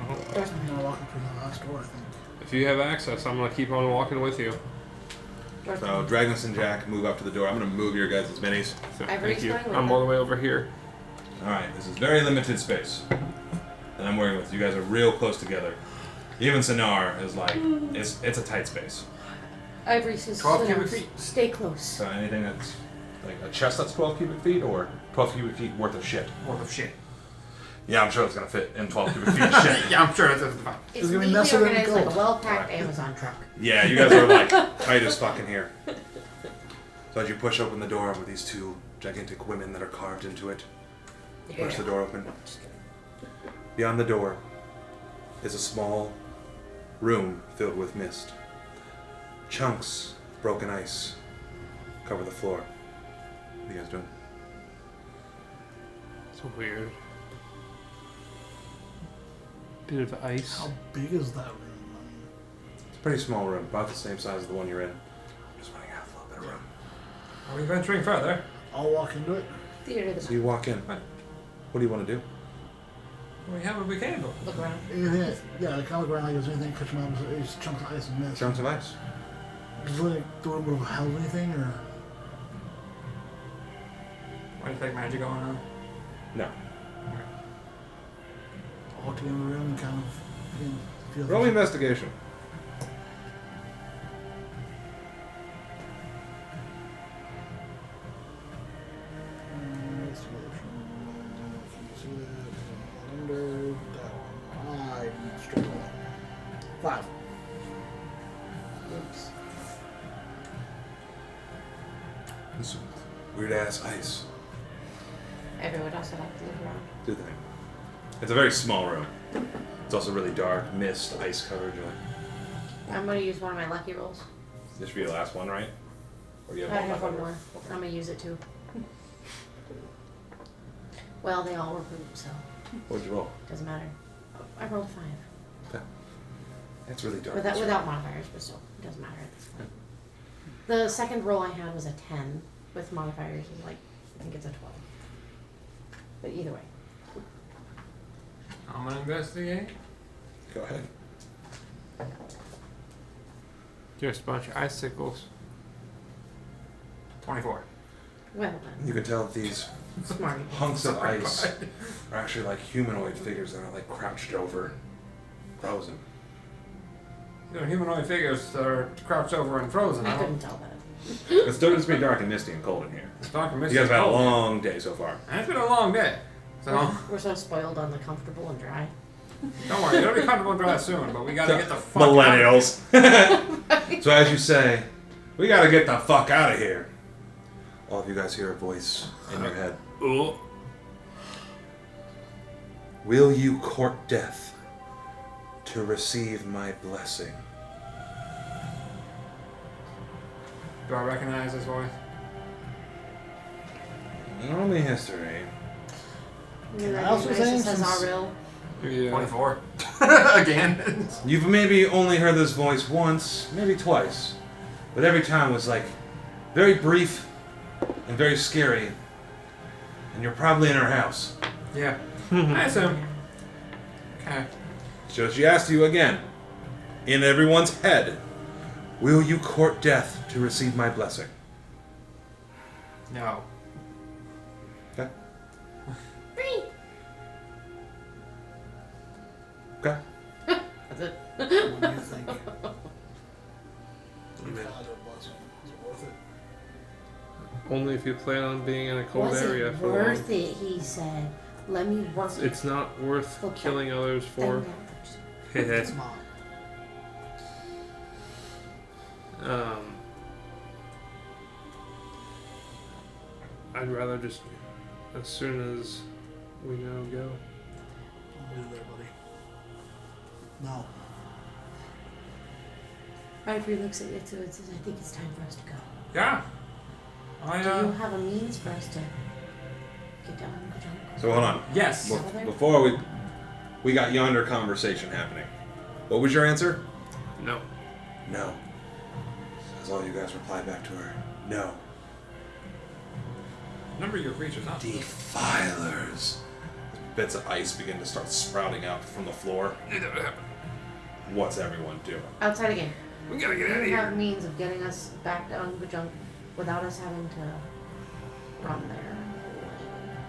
Doors I'm behind gonna walk through the last door, I think. If you have access, I'm gonna keep on walking with you. Doors So behind. Dragnus and Jack move up to the door. I'm going to move your guys' minis. So, Ivory's thank you. going with I'm them. all the way over here. Alright, this is very limited space that I'm working with. You guys are real close together. Even Sonar is like, it's a tight space. Ivory says, 12 "Sit down, cubic feet." Stay close. So anything that's like a chest that's 12 cubic feet or 12 cubic feet worth of shit. Worth of shit. Yeah, I'm sure it's going to fit in 12 cubic feet of shit. Yeah, I'm sure that's fine. It's gonna be neatly nested in organized like a gold. well-packed Amazon truck. Yeah, you guys are like tight as fuck in here. So as you push open the door with these 2 gigantic women that are carved into it, push the door open. Beyond the door is a small room filled with mist. Chunks of broken ice cover the floor. What are you guys doing? It's weird. Bit of ice. How big is that room? It's a pretty small room, about the same size as the one you're in. Just running out of a little bit of room. Are we venturing further? I'll walk into it. Theater of So the you walk in. Right. What do you want to do? We have what we came for. Look around. Anything, yeah, I kind of look around like there's anything catching my eye. It's chunks of ice and mist. Chunks of ice. Does it like the room have anything or? Why do you think magic going on? No. I'll walk to the end of the room and kind of feel. Roll me investigation. Five. Oops. This weird ass ice. Everyone else would like to look around. Do the thing. It's a very small room. It's also really dark, mist, ice covered. You're like, I'm going to use one of my lucky rolls. this should be the last one, right? Or do you I have have one one left more. over? I'm going to use it too. Well, they all were poop, so What'd you roll? doesn't matter. I rolled 5. It's really dark. Without modifiers, but still, it doesn't matter at this point. The second roll I had was a 10 with modifiers, and like I think it's a 12. But either way, I'm gonna investigate. Go ahead. Just a bunch of icicles. 24. well done, You can tell that these smart. hunks of ice are actually like humanoid figures that are like crouched over, frozen. You know, humanoid figures that are crouched over and frozen. I I couldn't don't. tell that. It's still it's pretty dark and misty and cold in here. It's dark and You misty. guys have had a cold. long day so far. And it's been a long day. So We're so spoiled on the comfortable and dry. don't worry, it'll be comfortable and dry soon. But we gotta get the fuck Millennials. So as you say, We gotta get the fuck out of here. All of you guys hear a voice in your head. Oh. Will you court death to receive my blessing? Do I recognize this voice? Only history. Maybe I also recognize think this as since- Auril. Yeah. 24. Again. You've maybe only heard this voice once, maybe twice, but every time was like very brief and very scary. And you're probably in her house. Yeah. I assume. Okay. So she asked you again, in everyone's head, will you court death to receive my blessing? No. Okay. Free. Okay. That's it. What do you think? Father blessing. Is it worth it? Only if you plan on being in a cold Was area it for worth it? He said. Let me work it. It's not worth Okay. killing others for. It's not. I'd rather just, as soon as we know, go. I'll do there, buddy. No. Ivory looks at it, so it says, I think it's time for us to go. Yeah. Do you have a means for us to get down and go down? So hold on. Yes. Before we got yonder conversation happening. What was your answer? No. No. As all you guys replied back to her, no. Number your creatures, not Defilers. Bits of ice begin to start sprouting out from the floor. What's everyone doing? Outside again. We gotta get Do out of you have here. means of getting us back down Bajunk without us having to run there?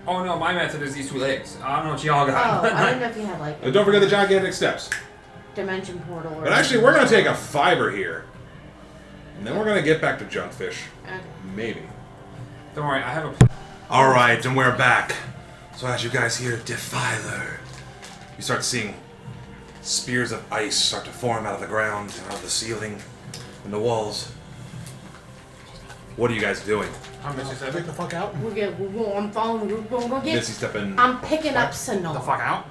Oh no, my method is these two legs. I don't know what y'all Oh, got. I didn't know if you had like And don't forget the gigantic steps. dimension portal or. But actually, we're going to take a fiber here. And then we're going to get back to Junkfish. Okay. Maybe. Don't worry, I have a. Alright, and we're back. So as you guys hear Defiler, you start seeing spears of ice start to form out of the ground, out of the ceiling, and the walls. What are you guys doing? I'm Missy Take stepping. the fuck out. I'm following. We're going to Missy get. stepping. I'm picking up Sonal. The fuck out.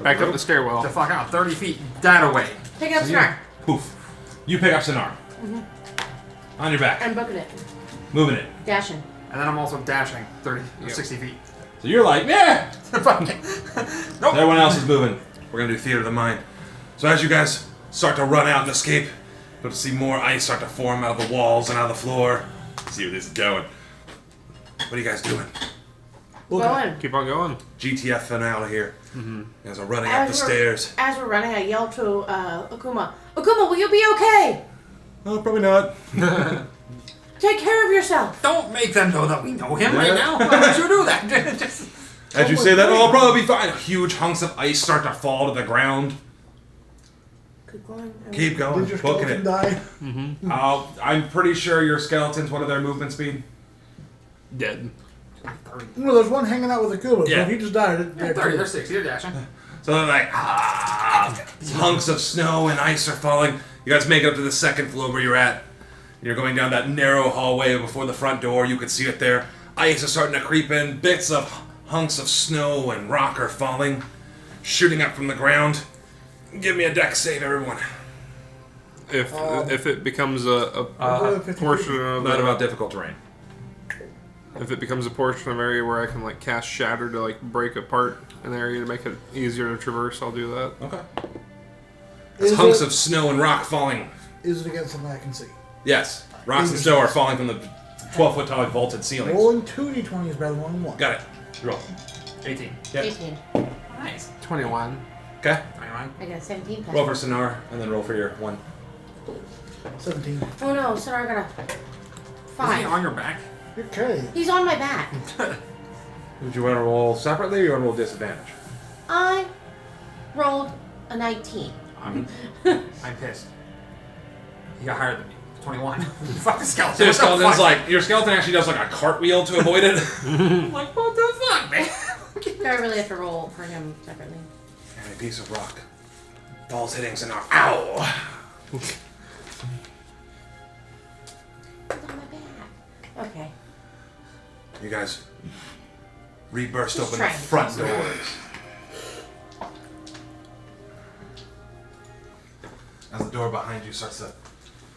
Back up the stairwell. The fuck out. 30 feet that away. Picking up Sonal. Poof. You pick up Sonar. On your back. I'm booking it. Moving it. Dashing. And then I'm also dashing 30 or 60 feet. So you're like, yeah! Nope. Everyone else is moving. We're gonna do theater of the mind. So as you guys start to run out and escape, you'll see more ice start to form out of the walls and out of the floor. See where this is going. What are you guys doing? Going. Keep on going. GTF and out of here. You guys are running up As the we're- stairs. As we're running, I yell to Akuma. Akuma, will you be okay? Oh, probably not. Take care of yourself. Don't make them know that we know him right now. Why would you do that? Just... As you say that, oh, I'll probably be fine. Huge hunks of ice start to fall to the ground. Keep going. Keep going, Did your booking skeleton it. die? I'm pretty sure your skeletons, what are their movement speed? Dead. 30. No, there's one hanging out with Akuma. Yeah. So if he just died, Yeah, 30, they're 60, they're dashing. So they're like, hunks of snow and ice are falling. You guys make it up to the second floor where you're at. You're going down that narrow hallway before the front door. You can see it there. Ice is starting to creep in. Bits of hunks of snow and rock are falling, shooting up from the ground. Give me a dex save, everyone. If it becomes a portion of Not about difficult terrain. if it becomes a portion of area where I can like cast Shatter to like break apart an area to make it easier to traverse, I'll do that. Okay. It's hunks of snow and rock falling. Is it against something I can see? Yes, rocks and snow are falling from the 12-foot tall vaulted ceilings. Rolling 2d20 is better than rolling 1. Got it. Roll. 18. Yep. 18. Nice. 21. Okay. 21. I got a 17 plus. Roll for Sonar, and then roll for your 1. 17. Oh no, Sonar got a Is he 5. on your back? Okay. He's on my back. Would you want to roll separately, or you want to roll disadvantage? I rolled a 19. I'm pissed. He got higher than me. 21. Fuck the skeleton. So your What the skeleton's fuck? like, your skeleton actually does like a cartwheel to avoid it. I'm like, what the fuck, man? Do I really have to roll for him separately? And a piece of rock. Balls hitting Sonar. Ow! You guys re-burst Just open the trying to front concentrate. doors. As the door behind you starts to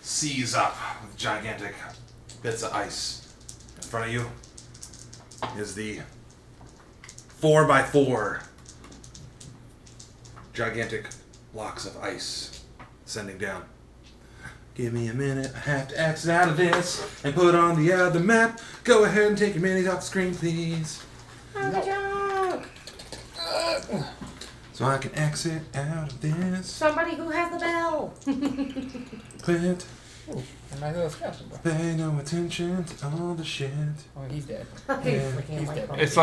seize up with gigantic bits of ice. In front of you is the 4x4 gigantic blocks of ice descending down. Give me a minute, I have to exit out of this and put on the other map. Go ahead and take your minis off the screen, please. So I can exit out of this. Somebody who has the bell. Clint, And my little skeleton boy. pay no attention to all the shit. Oh, he's dead. He's dead. It's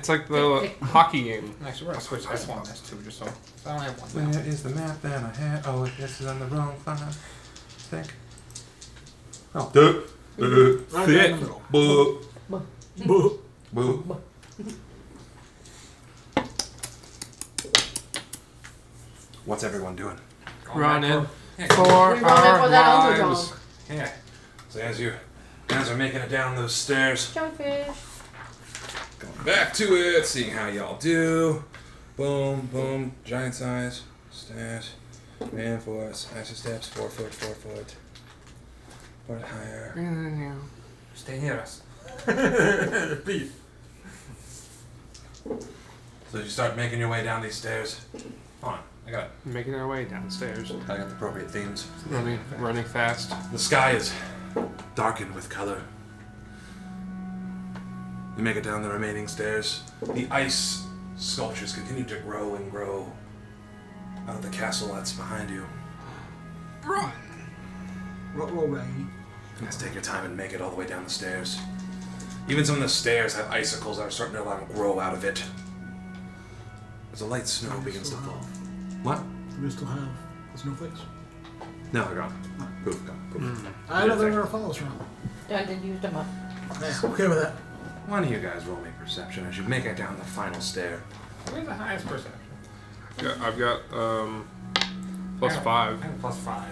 like the hockey game. Actually, we're gonna switch S1 and S2 just so I don't have one. Where now. is the map that I had? Oh, this is on the wrong file. Think. Oh. Right there in the middle. Boo. Boo. Boo. What's everyone doing? Going Running back for We're running our for that lives. underdog. Yeah. So as you guys are making it down those stairs, Junkfish. going back to it, seeing how y'all do. Boom, boom, giant size, stairs, reinforce, icy steps, 4 foot, 4 foot. 4 foot higher. Stay near us. Please. So you start making your way down these stairs. Hold on, I got Making our way downstairs. the appropriate themes. Running fast. The sky is darkened with color. You make it down the remaining stairs. The ice sculptures continue to grow and grow out of the castle that's behind you. Roll, Raggy. You guys take your time and make it all the way down the stairs. Even some of the stairs have icicles that are starting to grow out of it. As the light snow begins to fall. What? Do we still have the snowflakes? No, they're gone. Poof, gone. Poof. I know they're where follows from. I didn't use them up. Yeah, okay with that. One of you guys roll me perception as you make it down the final stair. Where's the highest perception? I've got plus I 5. have +5.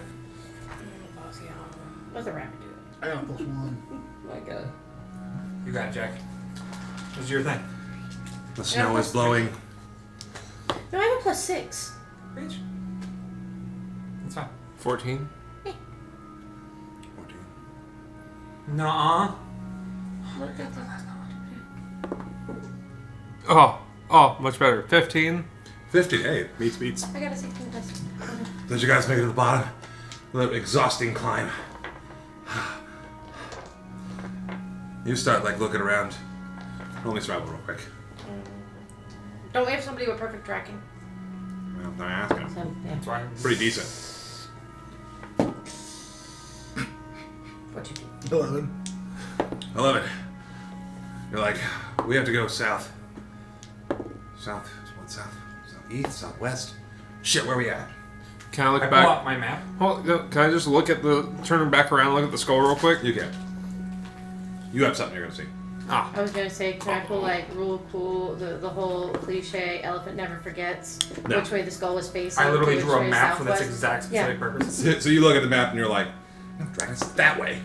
What's the rabbit do? I got a +1. My God. You got it, Jack. What's your thing? The snow plus is blowing. No, I have a +6. Bitch. That's fine. 14. 14. Nuh-uh. Oh, much better. 15. 50. Hey, beats. I got a 16 plus. As you guys make it to the bottom, the exhausting climb. You start looking around. Roll me survival real quick. Don't we have somebody with perfect tracking? Well, I'm asking. So, yeah. That's fine. Pretty decent. What you do? 11. 11. You're like, we have to go south. South? What, south? Southeast? Southwest? Shit, where we at? Can I look I pull back? up my map. Can I just look at turn back around and look at the skull real quick? You can. You have something you're gonna see. Ah. I was gonna say, can I pull rule cool, the whole cliche, elephant never forgets No. which way the skull was facing. I literally which drew a way map for this southwest. exact specific purpose. So you look at the map and you're like, no, dragon's that way.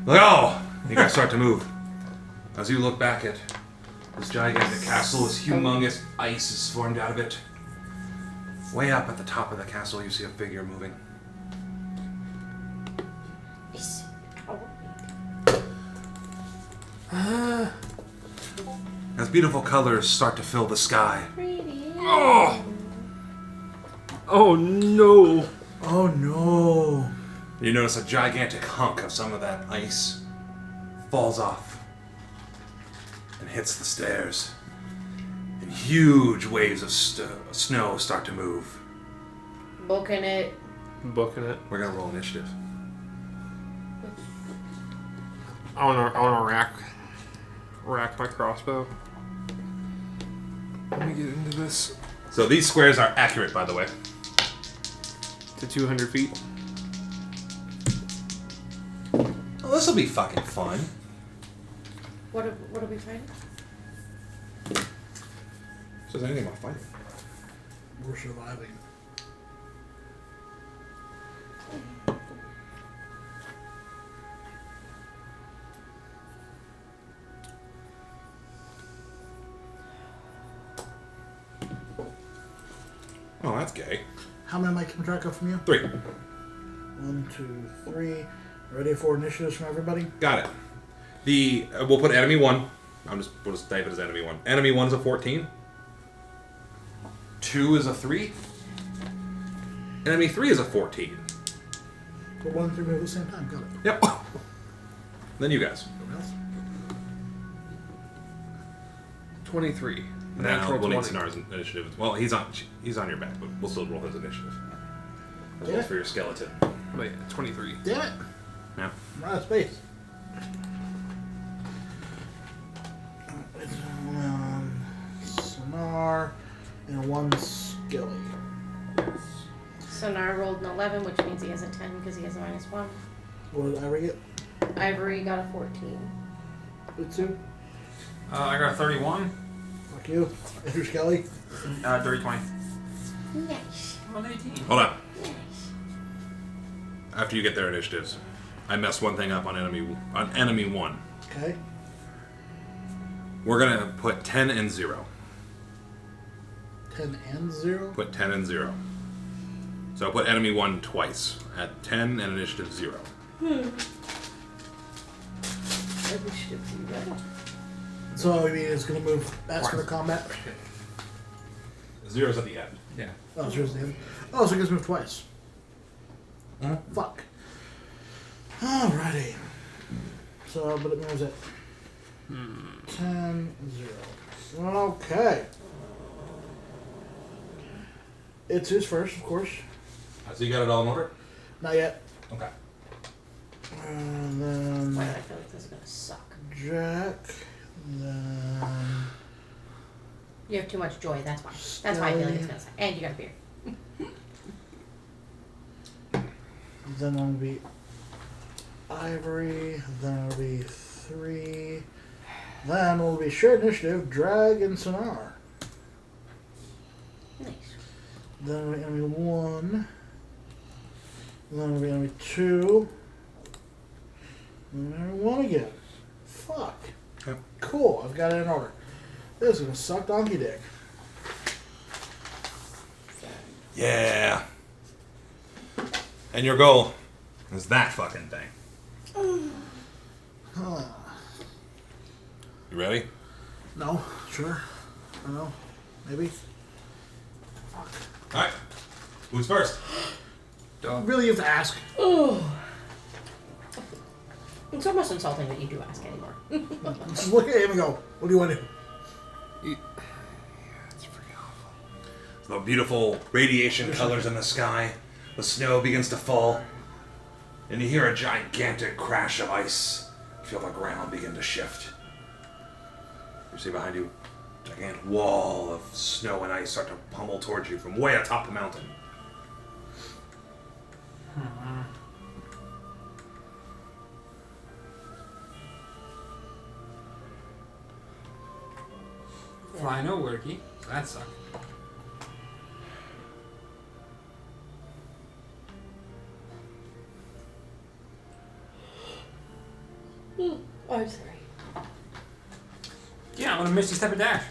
Like, oh! You guys start to move. As you look back at this gigantic castle, this humongous ice is formed out of it. Way up at the top of the castle, you see a figure moving. Yes. Oh. As beautiful colors start to fill the sky, Pretty. Oh no. Oh no. you notice a gigantic hunk of some of that ice falls off and hits the stairs. And huge waves of snow start to move. Booking it. Booking it. We're gonna roll initiative. I wanna rack my crossbow. Let me get into this. So these squares are accurate, by the way. To 200 feet. Oh, this will be fucking fun. What are we fighting? Says anything about fighting. We're surviving. that's gay. How many am I keeping track of from you? 3. 1, 2, 3. Ready for initiatives from everybody? Got it. We'll put enemy 1. We'll just type it as enemy 1. Enemy 1 is a 14. 2 is a 3. Enemy 3 is a 14. Put 1 and 3 move at the same time. Got it. Yep. Then you guys. What else? 23. Now Natural we'll need 20. Sonar's initiative. Well, he's on your back, but we'll still roll his initiative. As well as for your skeleton. But yeah, 23. Damn it! Yeah. I'm out of space. Sonar and 1 Skelly. Sonar rolled an 11, which means he has a 10 because he has a -1. What did Ivory get? Ivory got a 14. Utsu? I got a 31. Fuck you. Andrew Skelly? Dirty 20. Nice. I'm an 18. Hold on. Nice. After you get their initiatives, I messed one thing up on enemy 1. Okay. We're gonna put 10 and 0. 10 and 0? Put 10 and 0. So I'll put enemy 1 twice at 10 and initiative 0. So, you mean it's going to move faster to combat? 0's at the end. Yeah. Oh, zero's the end. Oh, so it gets moved twice. Fuck. Alrighty. So, but it moves at 10, 0. Okay. It's his first, of course. So you got it all in order? Not yet. Okay. And then Why do I feel like this is gonna suck? Jack. Then You have too much joy, that's why. That's why I feel like it's gonna suck. And you got a beer. then it'll be Ivory. Then it'll be 3. Then it'll be shared initiative, Drag and Sonar. Nice. Then it'll be enemy 1. Then it'll be enemy 2. And enemy 1 again. Fuck. Yep. Cool, I've got it in order. This is gonna suck donkey dick. Yeah. And your goal is that fucking thing. You ready? No, sure. I don't know. Maybe. Alright. Who's first? Really, you have to ask. It's almost insulting that you do ask anymore. Just look at him and go, what do you want to do? It's freaking awful. The beautiful radiation colors in the sky. The snow begins to fall. And you hear a gigantic crash of ice. You feel the ground begin to shift. You see behind you a gigantic wall of snow and ice start to pummel towards you from way atop the mountain. Fly no worky. That sucked. I'm sorry. Yeah, I'm gonna Misty Step and Dash.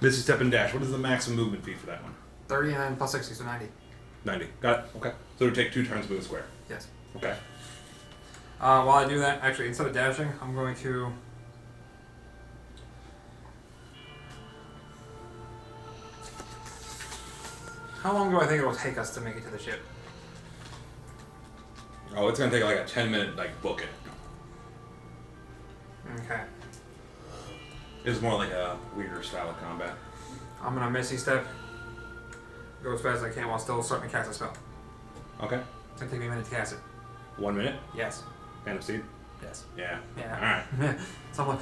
Misty Step and Dash. What is the maximum movement feat for that one? 30 and plus 60, so 90. 90. Got it. Okay. So it'll take 2 turns to move a square. Yes. Okay. While I do that, actually, instead of dashing, I'm going to... How long do I think it will take us to make it to the ship? Oh, it's gonna take like a 10-minute book it. Okay. It's more like a weirder style of combat. I'm gonna Misty Step. Go as fast as I can while still starting to cast a spell. Okay. It's gonna take me a minute to cast it. 1 minute. Yes. Hand of seed. Yes. Yeah. Yeah. All right. So I'm like...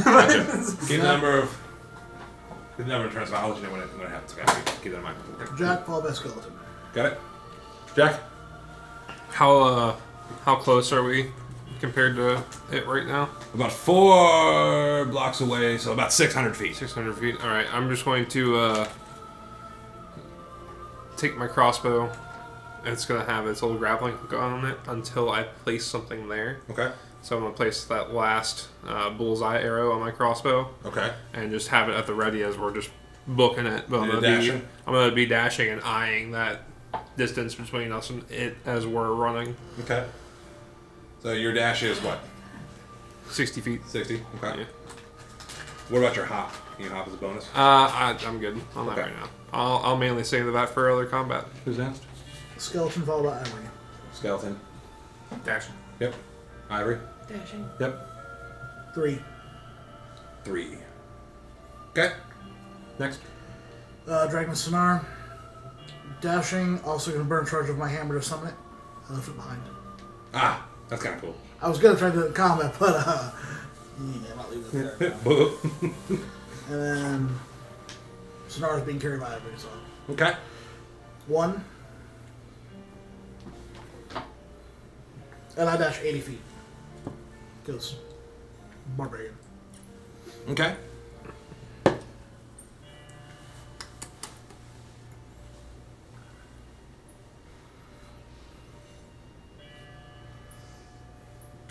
Gotcha. Keep the number of turns. I'll let you know when it happens. Okay. Keep that in mind. Jack, followed by Skeleton. Got it. Jack. How close are we compared to it right now? About 4 blocks away, so about 600 feet. 600 feet. All right. I'm just going to take my crossbow. And it's going to have its little grappling hook on it until I place something there. Okay. So I'm going to place that last bullseye arrow on my crossbow. Okay. And just have it at the ready as we're just booking it, but You're dashing? I'm gonna be dashing and eyeing that distance between us and it as we're running. Okay. So your dash is what? 60 feet. 60? Okay. Yeah. What about your hop? Can you hop as a bonus? I'm good on that Okay. right now. I'll mainly save that for other combat. Who's next? Skeleton followed by Ivory. Skeleton. Dashing. Yep. Ivory. Dashing. Yep. 3. 3. Okay. Next. Dragon Sonar. Dashing. Also going to burn charge of my hammer to summon it. I left it behind. Ah, that's kind of cool. I was going to try to do it in combat, but yeah, I'm not leaving it there. And then Sonar is being carried by Ivory, so. Okay. 1. And I dash 80 feet. Because barbarian. Okay.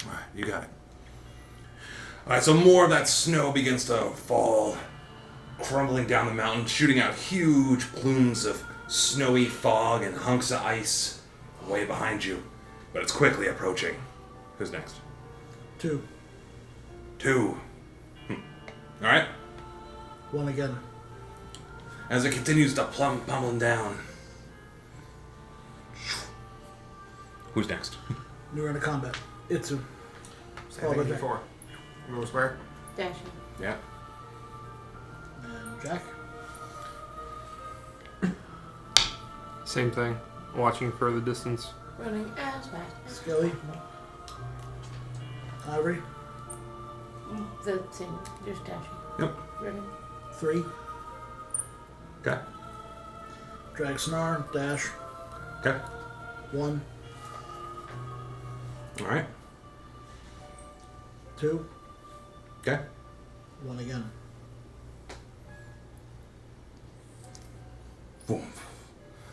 Alright, you got it. Alright, so more of that snow begins to fall, crumbling down the mountain, shooting out huge plumes of snowy fog and hunks of ice way behind you. But it's quickly approaching. Who's next? 2. 2. Alright. 1 again. As it continues to pummel down. Who's next? New round of combat. Itsu. Same thing before. Move square. Dashing. Yeah. And Jack. Same thing. Watching for the distance. Running as fast as Skelly. Ivory. the same. Just dashing. Yep. Running. 3. Okay. Drag Sonar. Dash. Okay. 1. Alright. 2. Okay. 1 again. Boom.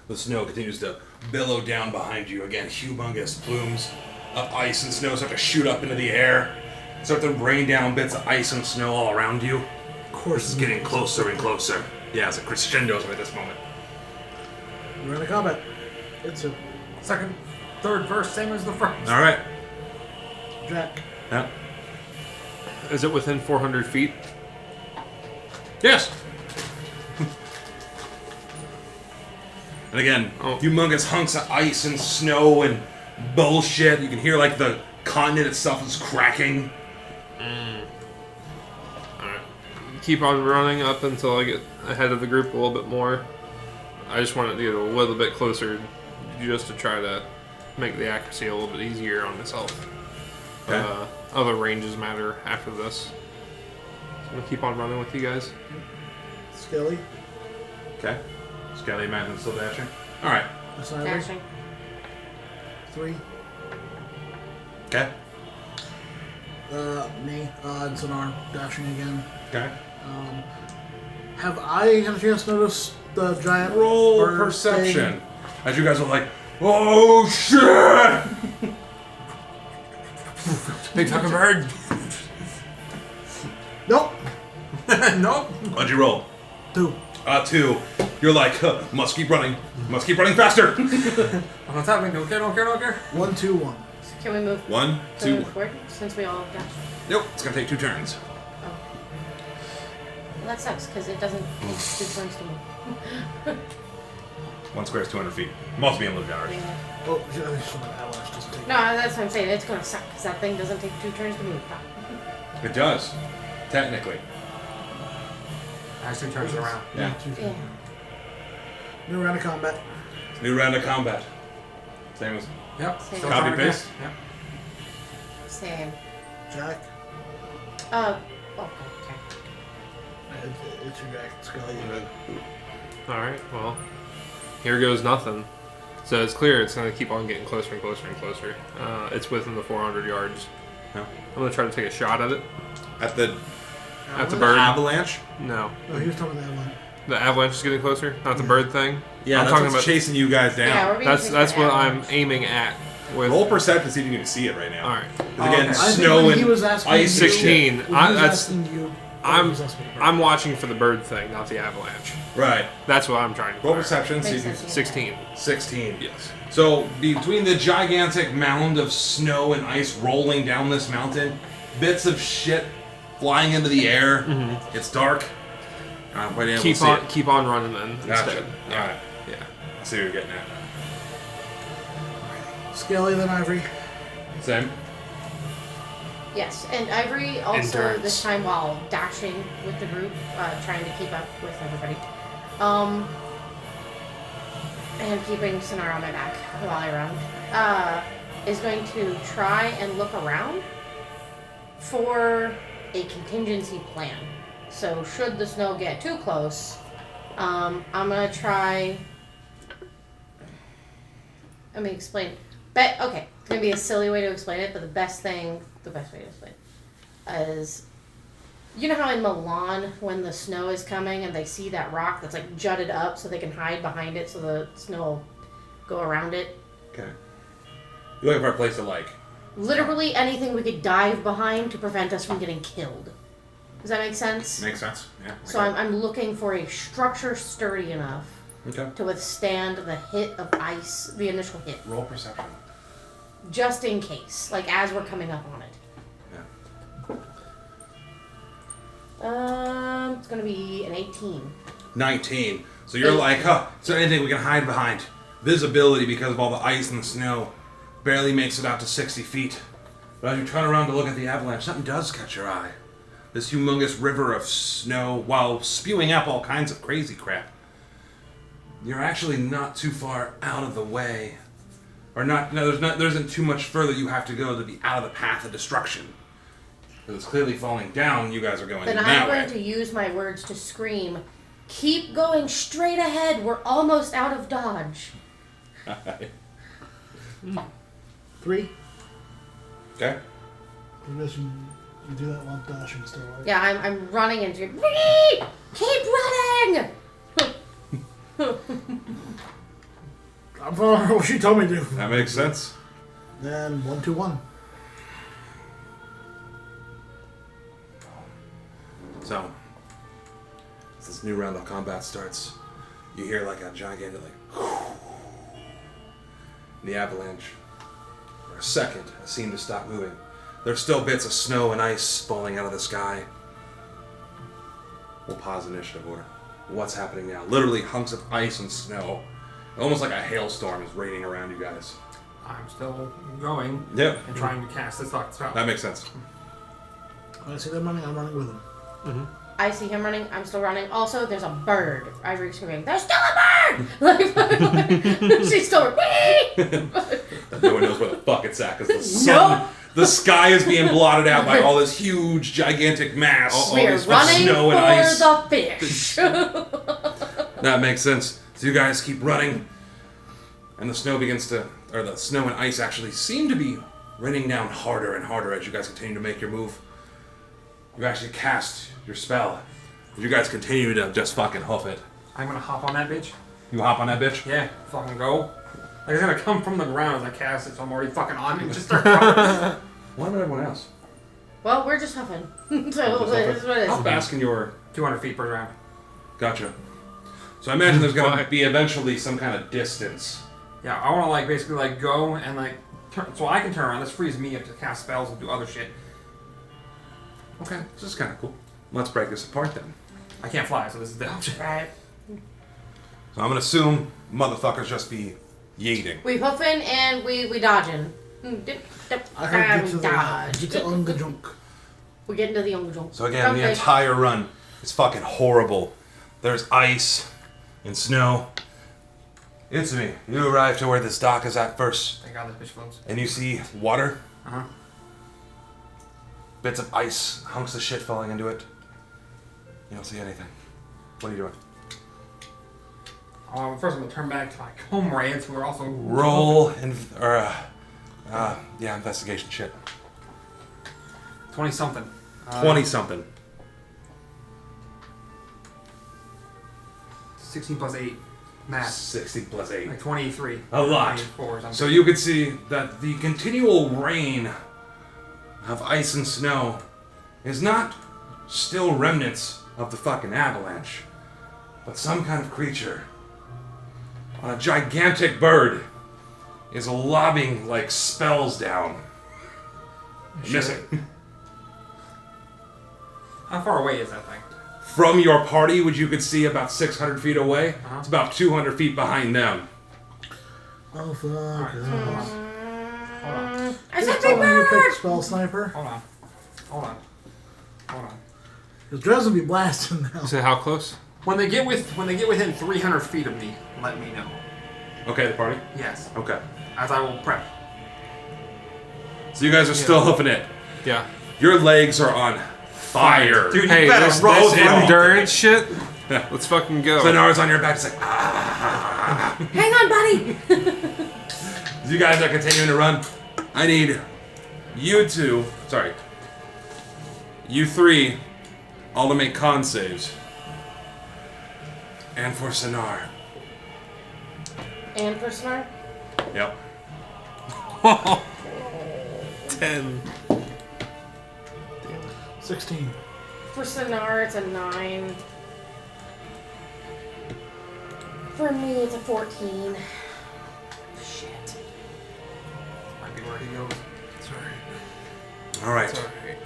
The snow continues to billow down behind you. Again, humongous plumes of ice and snow start to shoot up into the air. Start to rain down bits of ice and snow all around you. Of course. This is getting closer and closer. Yeah, it's a crescendo at this moment. New round of combat. Itsu. Second, third verse, same as the first. Alright. Jack. Yeah. Is it within 400 feet? Yes. And again, Oh. humongous hunks of ice and snow and bullshit. You can hear like the continent itself is cracking. Alright. Keep on running up until I get ahead of the group a little bit more. I just want it to get a little bit closer just to try to make the accuracy a little bit easier on myself. Okay. Other ranges matter after this. So I'm going to keep on running with you guys. Skelly. Okay. Skelly, imagine still dashing. Alright. That's Ivory. Dashing. 3. Okay. Me. And Sonar. Dashing again. Okay. Have I had a chance to notice the giant Roll bird perception. thing? As you guys are like, oh shit! Big fucking bird. Nope. Nope. What'd you roll? 2. 2. You're like, huh, must keep running. Must keep running faster. What's happening? Don't care, don't care, don't care. 1, 2, 1. Can we move? 1, Can we 2. move forward since we all dashed? Nope, it's gonna take 2 turns. Oh. Well, that sucks because it doesn't take 2 turns to move. 1 square is 200 feet. Most being moved hours. Yeah. Oh, yeah, avalanche doesn't take. No, that's what I'm saying. It's gonna suck because that thing doesn't take 2 turns to move. It does. Technically. Has 2 turns around. Yeah. Yeah. New round of combat. New round of combat. Same as Yep. Same. Still Copy trying to paste? guess. Yep. Same. Jack. Oh, okay. It's your Jack. Skelly. Alright, well, here goes nothing. So it's clear it's going to keep on getting closer and closer and closer. It's within the 400 yards. No. I'm going to try to take a shot at it. At the At the bird. avalanche? No. No, he was talking about that one. The avalanche is getting closer, not the bird thing. Yeah, I'm that's talking what's about. chasing you guys down. Yeah, we're being That's chased that's by what avalanche. I'm aiming at. With Roll perception to see if you can see it right now. Alright. 'Cause again, Okay. I think snow when and he was asking ice you, 16. when he was That's asking you, I'm watching for the bird thing, not the avalanche. Right. That's what I'm trying to Roll find. perception. See Makes if you sense. 16. 16. Yes. So between the gigantic mound of snow and ice rolling down this mountain, bits of shit flying into the air. It's dark. I'm quite able to see it. Keep on running then Gotcha. instead. All right. Yeah. I see what you're getting at. Scaly then Ivory. Same. Yes, and Ivory also Endurance. this time while dashing with the group, trying to keep up with everybody, and keeping Sonar on my back while I run, is going to try and look around for a contingency plan. So should the snow get too close, I'm gonna try. Let me explain. Okay, it's gonna be a silly way to explain it, but the best way to explain it is, you know how in Milan when the snow is coming and they see that rock that's like jutted up so they can hide behind it so the snow will go around it? Okay. You're looking for a place to like. Literally anything we could dive behind to prevent us from getting killed. Does that make sense? Makes sense. Yeah. So I'm looking for a structure sturdy enough Okay. to withstand the hit of ice, the initial hit, Roll perception. just in case, like as we're coming up on it. It's gonna be an 18. 19. So you're like, huh, is there anything we can hide behind? Visibility, because of all the ice and the snow, barely makes it out to 60 feet. But as you turn around to look at the avalanche, something does catch your eye. This humongous river of snow, while spewing up all kinds of crazy crap. You're actually not too far out of the way. Or there isn't too much further you have to go to be out of the path of destruction. Because it's clearly falling down, you guys are going Then in I'm that going way. to use my words to scream, keep going straight ahead, we're almost out of dodge. 3. Okay. You guys can do that while dashing still, right? Yeah, I'm running into keep running! I'm following what she told me to do. That makes sense. Then 1, 2, 1. So, as this new round of combat starts, you hear like a gigantic, the avalanche. For a second, it seemed to stop moving. There's still bits of snow and ice falling out of the sky. We'll pause initiative order. What's happening now? Literally hunks of ice and snow. Almost like a hailstorm is raining around you guys. I'm still going Yep. and trying to cast this spell. That makes sense. When I see them running, I'm running with them. I see him running, I'm still running. Also, there's a bird. Ivory screaming, there's still a bird! Like, she's still No one knows where the fuck it's at because the sun, the sky is being blotted out by all this huge, gigantic mass. All We're this running snow and for ice. the fish. That makes sense. So you guys keep running, and the snow the snow and ice actually seem to be raining down harder and harder as you guys continue to make your move. You actually cast your spell. You guys continue to just fucking hoof it. I'm gonna hop on that bitch. You hop on that bitch? Yeah, fucking go. Like it's gonna come from the ground as I cast it, so I'm already fucking on it and just start going. What about everyone else? Well, we're just huffing. So, Just that's what it How is. fast can your... 200 feet per round. Gotcha. So I imagine there's going to be eventually some kind of distance. Yeah, I wanna like basically like go and like turn, so I can turn around. This frees me up to cast spells and do other shit. Okay, this is kind of cool. Let's break this apart then. I can't fly, so this is the option. Right. So I'm going to assume motherfuckers just be yeeting. We huffing and we dodging. Dip, dip, I heard get to dodge. the Unga Junk. We get into the young junk. So again, the entire run is fucking horrible. There's ice and snow. It's me. You arrive to where this dock is at first, Thank God this bitch floats. and you see water, Uh-huh. bits of ice, hunks of shit falling into it. You don't see anything. What are you doing? First I'm gonna turn back to my comrades who are also Roll investigation shit. 20 something. 20 something. 16 plus 8. Math. 60 plus 8. Like 23. A lot. 24 or something. So you could see that the continual rain of ice and snow is not still remnants of the fucking avalanche, but some kind of creature on a gigantic bird is lobbing like spells down. Missing. How far away is that thing? From your party, which you could see about 600 feet away, it's about 200 feet behind them. Oh, fuck. Alright, hold on. I said Just big tell me you bird! pick spell sniper. Hold on. Because Drez will be blasting now. You say how close? When they get within 300 feet of me, let me know. Okay, the party? Yes. Okay. As I will prep. So you guys are still hoofing it. Yeah. Your legs are on fire. Dude, Hey, you better this roll it. endurance shit. Yeah. Let's fucking go. Sonara's on your back. It's like, Hang on, buddy! As you guys are continuing to run, I need you three, all to make con saves. And for Sonar. And for Snar? Yep. 10. 16. For Sonar, it's a 9. For me, it's a 14. Shit. Might be where he goes. It's alright. All right. It's alright.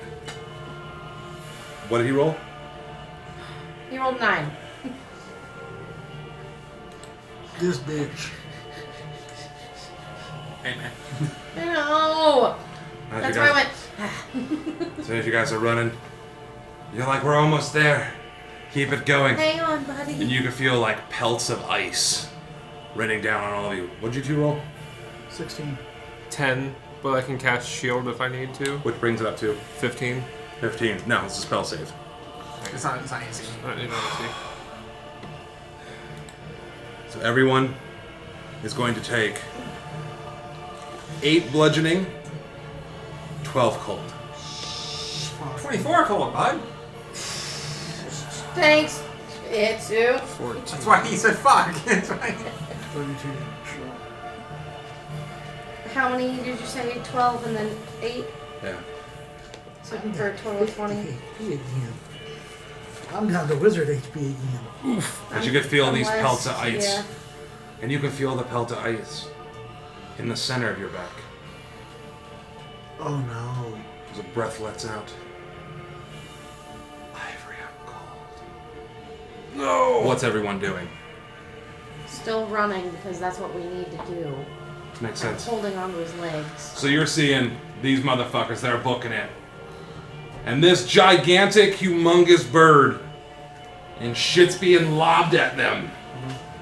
What did he roll? You rolled 9. This bitch. Hey, man. No! As That's you why I guys, went. so as you guys are running, you're like, we're almost there. Keep it going. Hang on, buddy. And you can feel like pelts of ice raining down on all of you. What'd you two roll? 16. 10, but I can cast shield if I need to. Which brings it up to 15. 15. No, it's a spell save. It's not easy. I don't see. So everyone is going to take 8 bludgeoning, 12 cold. 24 cold, bud. Thanks. It's 2. 14. That's why he said fuck. That's why. 32 damage. How many did you say? 12 and then 8? Yeah. So for a total of 20. HP again. I'm down to wizard HP again. But you can feel these Unless- pelts of ice. Yeah. And you can feel the pelt of ice in the center of your back. Oh no. As a breath lets out. Ivory, I'm cold. No! What's everyone doing? Still running because that's what we need to do. Makes sense. Holding onto his legs. So you're seeing these motherfuckers, they're booking it. And this gigantic, humongous bird, and shit's being lobbed at them.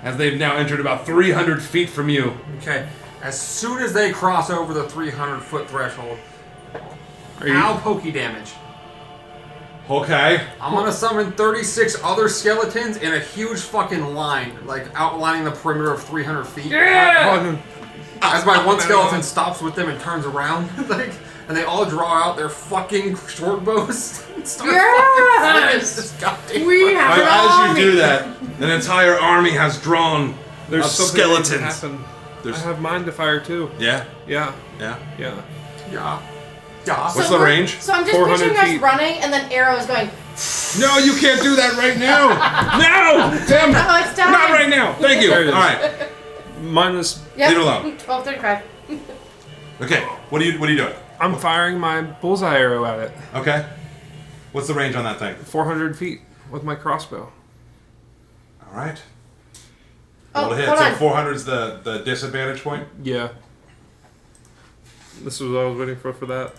As they've now entered about 300 feet from you. Okay. As soon as they cross over the 300-foot threshold, Are you? I'll pokey damage. Okay. I'm gonna summon 36 other skeletons in a huge fucking line, like outlining the perimeter of 300 feet. Fucking- As my one skeleton stops with them and turns around, like, and they all draw out their fucking short bows and start fucking fighting this goddamn We fucking- have an As army. you do that, an entire army has drawn There's of something that needs to skeletons. happen. There's- I have mind to fire too. Yeah, Yeah. yeah. Yeah. Yeah. Yeah. What's the range? So I'm just 400 picturing us feet. running and then arrows going. No, you can't do that right now. No, Tim, No, it's time. not right now. Thank you. There it All is. right. Minus. Yep. Leave it alone. 12:35. Okay. What are you doing? I'm firing my bullseye arrow at it. Okay. What's the range on that thing? 400 feet with my crossbow. All right. Oh, Roll to hit. hold So on. 400 is the disadvantage point. Yeah. This is what I was waiting for that.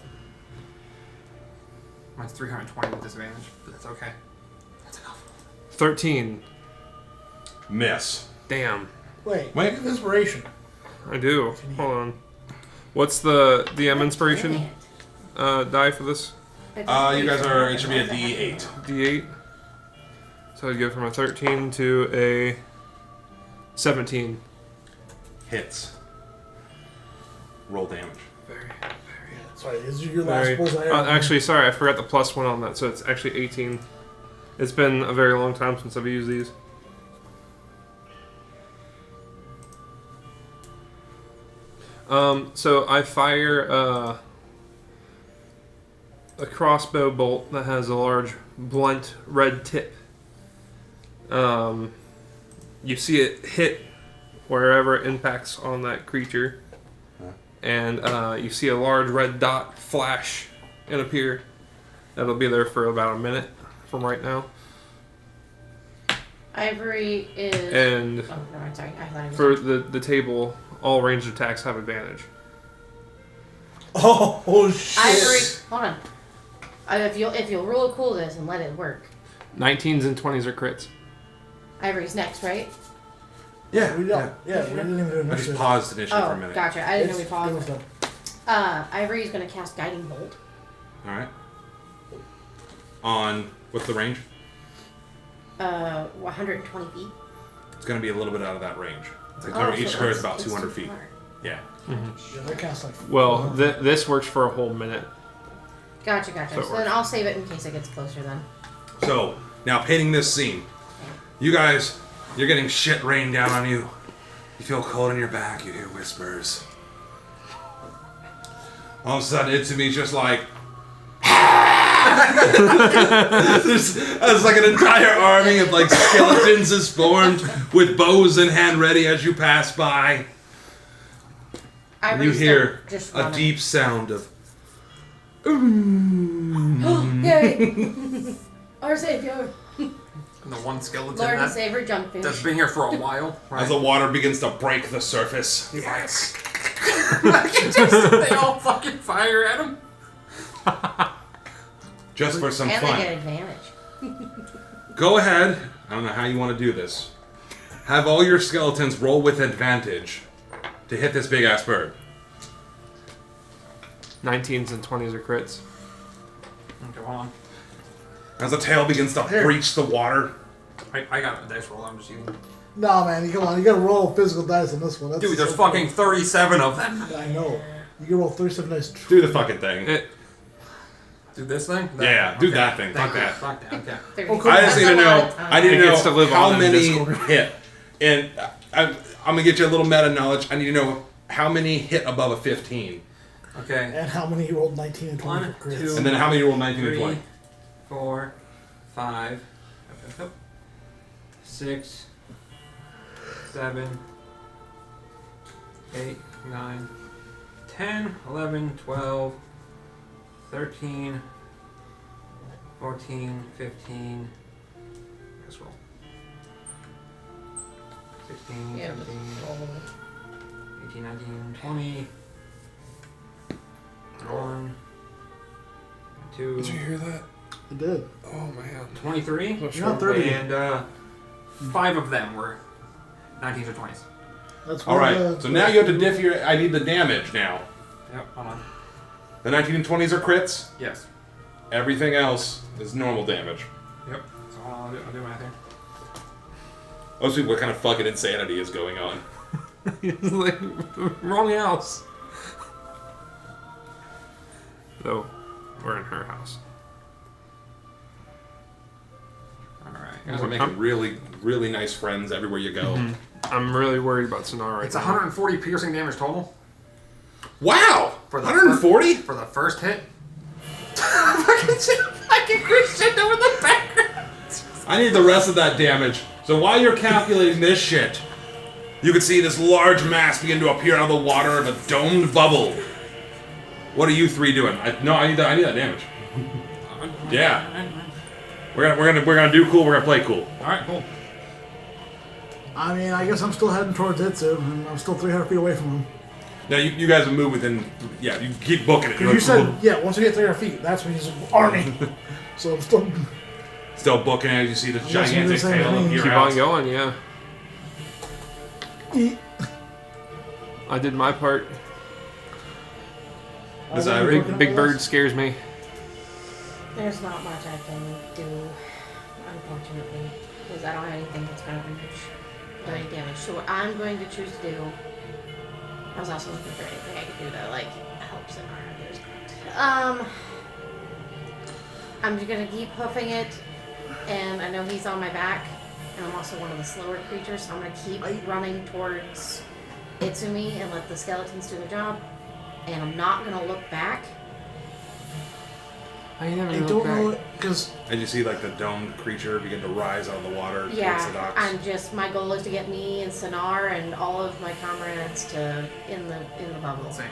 Mine's 320 with disadvantage, but that's okay. That's enough. 13. Miss. Damn. Wait. Wait. You have inspiration. I do. Hold on. What's the DM inspiration die for this? You guys are. It should be a D8. D8. So I'd go from a 13 to a 17. Hits. Roll damage. Very. Sorry, this is your last Very. bullseye. Actually, sorry, I forgot the plus one on that, so it's actually 18. It's been a very long time since I've used these. So I fire a crossbow bolt that has a large blunt red tip. You see it hit wherever it impacts on that creature, and you see a large red dot flash and appear. That'll be there for about a minute from right now. Ivory is. And oh no, I'm sorry. I thought it was. for the table, all ranged attacks have advantage. Oh shit! Ivory, hold on. If you'll roll cool this and let it work. 19s and 20s are crits. Ivory's next, right? Yeah, We don't. Yeah, we didn't even do I just initiative. paused initially for a Oh, minute. gotcha. I didn't know we It's paused. done. Ivory's gonna cast Guiding Bolt. All right. On what's the range? 120 feet. It's going to be a little bit out of that range. Oh, Each so square is it's- about it's 200 too feet. far. Yeah. Yeah, they cast like. Well, this works for a whole minute. Gotcha. So it So then works. I'll save it in case it gets closer then. So now painting this scene, you guys, you're getting shit rained down on you. You feel cold in your back. You hear whispers. All of a sudden, Itsumi's just like. There's like an entire army of like skeletons is formed with bows in hand ready as you pass by. And you Ivory's hear just a running. deep sound of. Yay! Our savior. And the one skeleton Lord and that, Savior Junkfish. that's been here for a while. Right? As the water begins to break the surface. Yes. They all fucking fire at him. Just for some and fun. they get advantage. Go ahead. I don't know how you want to do this. Have all your skeletons roll with advantage to hit this big ass bird. 19s and 20s are crits. Okay, hold on. As the tail begins to breach the water. I got a dice roll. I'm just using. Nah, man, come on. You gotta roll physical dice on this one. That's Dude, there's so fucking 37 of them. cool. I know. You can roll 37 dice. Do the fucking thing. Do this thing? Yeah, do that thing. Fuck that. Fuck that. Okay. 30. Oh, cool. I just need to That's a lot know. of time. I need to It know gets to live how on in many Discord. hit. And I'm gonna get you a little meta knowledge. I need to know how many hit above a 15, Okay. And how many you rolled 19 and 20 1, for crits? 2, and then how many roll 19 and 3, 20. 4, 5, 6, 7, 8, 9, 10, 11, 12, 13, 14, 15. Let's roll. 16, Yeah, 17, roll. 18, 19, 20. 1, 2, Did you hear that? It did. Oh man. 23. You're not 30. And 5 of them were 19s or 20s. That's All right. one, So now you have to diff your. I need the damage now. Yep, hold on. The 19 and 20s are crits. Yes. Everything else is normal damage. Yep. So hold on, I'll do my thing. Let's see what kind of fucking insanity is going on. It's like wrong house. So we're in her house. Alright. You guys are making really, really nice friends everywhere you go. I'm really worried about Sonara right It's now. 140 piercing damage total Wow! For the 140? for the first hit. Fucking crescendo in the background. I need the rest of that damage. So while you're calculating this shit, you can see this large mass begin to appear out of the water of a domed bubble. What are you three doing? I need that damage. Yeah. We're gonna do cool. We're gonna play cool. Alright, cool. I mean, I guess I'm still heading towards Itsu, and I'm still 300 feet away from him. Now you guys have moved within. Yeah, you keep booking it. Because you said, yeah, once we get 300 feet, that's when he's an army. So I'm still. still booking as you see this I'm guessing gigantic the same tail thing. appear Keep out. on going, yeah. I did my part. Is I that really big- looking Big at bird this. scares me. There's not much I can do, unfortunately, because I don't have anything that's going to do any damage. So what I'm going to choose to do, I was also looking for anything I could do that like helps in our others. I'm just gonna keep hoofing it, and I know he's on my back, and I'm also one of the slower creatures, so I'm gonna keep running towards Itsumi and let the skeletons do their job. And I'm not gonna look back. I don't know because. And you see like the domed creature begin to rise out of the water towards the Yeah, docks. my goal is to get me and Sonar and all of my comrades to in the bubble. Same.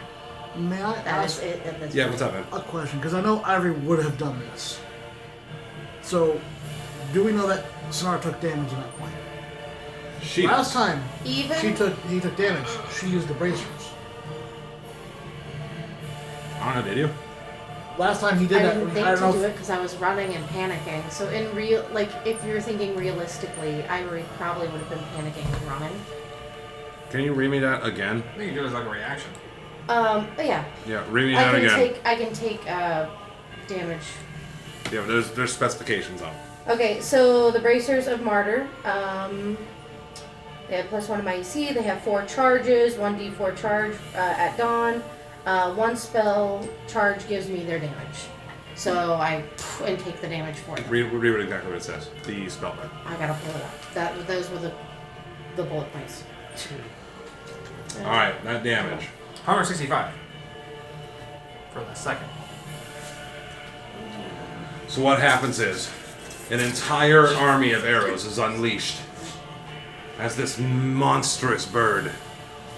May I That ask is it. That's Yeah, what's up, man? a question? Because I know Ivory would have done this. So, do we know that Sonar took damage at that point? Last time Even he took damage, she used the bracers. I don't know, did you? Last time he did I that, didn't think I to don't do know. it because I was running and panicking. So if you're thinking realistically, Ivory probably would have been panicking and running. Can you read me that again? I think you do it as like a reaction. But yeah. Yeah, read me that again. I can take damage. Yeah, there's specifications on it. Okay, so the bracers of Martyr. They have +1 to my EC. They have 4 charges, 1d4 charge at dawn. 1 spell charge gives me their damage. So I take the damage for them. Read exactly what it says. The spell book. I gotta pull it up. Those were the bullet points. Alright, that damage. 165 for the second. So what happens is, an entire army of arrows is unleashed as this monstrous bird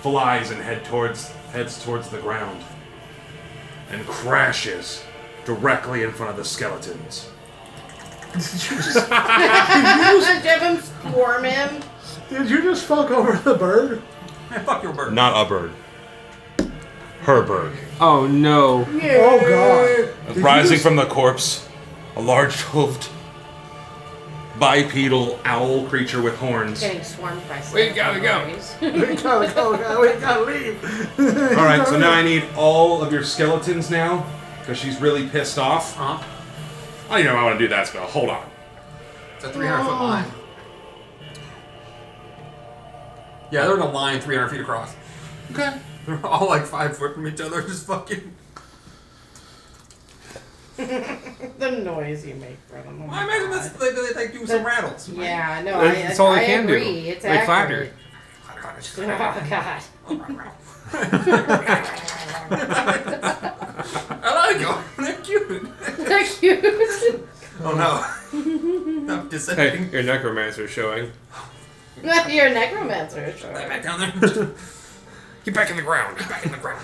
flies and heads towards the ground and crashes directly in front of the skeletons. Have him swarm him. Did you just fuck over the bird? Man, fuck your bird. Not a bird. Her bird. Oh no. Oh god. Rising from the corpse, a large-hoofed, bipedal owl creature with horns. Getting swarmed by We gotta go. We gotta go. We gotta leave. Alright, so now I need all of your skeletons now, because she's really pissed off. Huh? I don't even know how to do that spell. Hold on. It's a 300-foot line. Yeah, they're in a line 300 feet across. Okay. They're all like 5 foot from each other, just fucking. The noise you make, bro. Oh my I imagine God. that's they do some rattles. Yeah, no, That's all they I can do. agree. It's They accurate. flatter. Oh god. I like them. They're cute. They're cute. Oh no. I'm Hey, descending. your necromancer's showing. You're a necromancer. Sure. Lay back down there. Get back in the ground. Get back in the ground.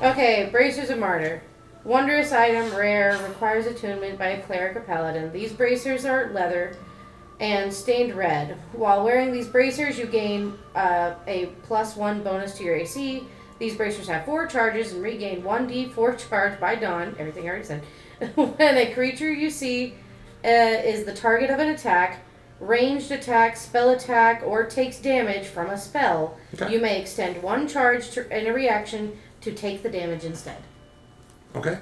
Okay, bracers of martyr. Wondrous item, rare, requires attunement by a cleric or paladin. These bracers are leather and stained red. While wearing these bracers, you gain a +1 bonus to your AC. These bracers have 4 charges and regain 1d4 charge by dawn. Everything I already said. When a creature you see is the target of an attack, ranged attack, spell attack, or takes damage from a spell, Okay. you may extend 1 charge in a reaction to take the damage instead. Okay.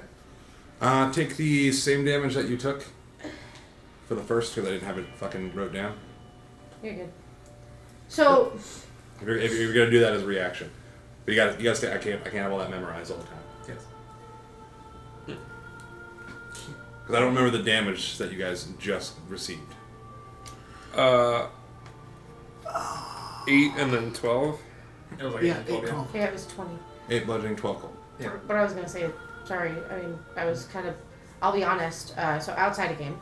Take the same damage that you took for the first, because I didn't have it fucking wrote down. You're good. So, If you're gonna do that as a reaction, but you gotta stay. I can't have all that memorized all the time. Yes. Because I don't remember the damage that you guys just received. 8 and then 12. It was like Yeah, 12, 8 12. yeah, it was 20. 8 bludgeoning, 12 cold. Yeah. But I was going to say, sorry, I mean, I was kind of, I'll be honest, so outside of game,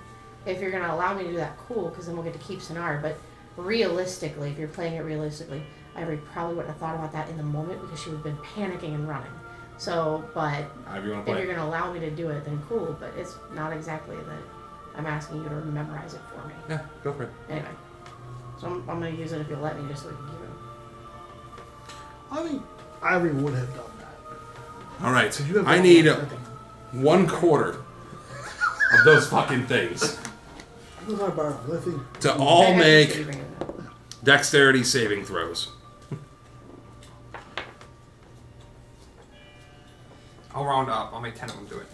if you're going to allow me to do that, cool, because then we'll get to keep Sonar, but realistically, if you're playing it realistically, I probably wouldn't have thought about that in the moment because she would have been panicking and running. So, but However you want if to play. you're going to allow me to do it, then cool, but it's not exactly that I'm asking you to memorize it for me. Yeah, go for it. Anyway, so I'm going to use it if you'll let me just so we can keep it. I think Ivory would have done that. All right. 'Cause you have I all need that thing. 1/4 of those fucking things I was gonna borrow the thing. to all I make appreciate you bringing it up. dexterity saving throws. I'll round up. I'll make 10 of them do it.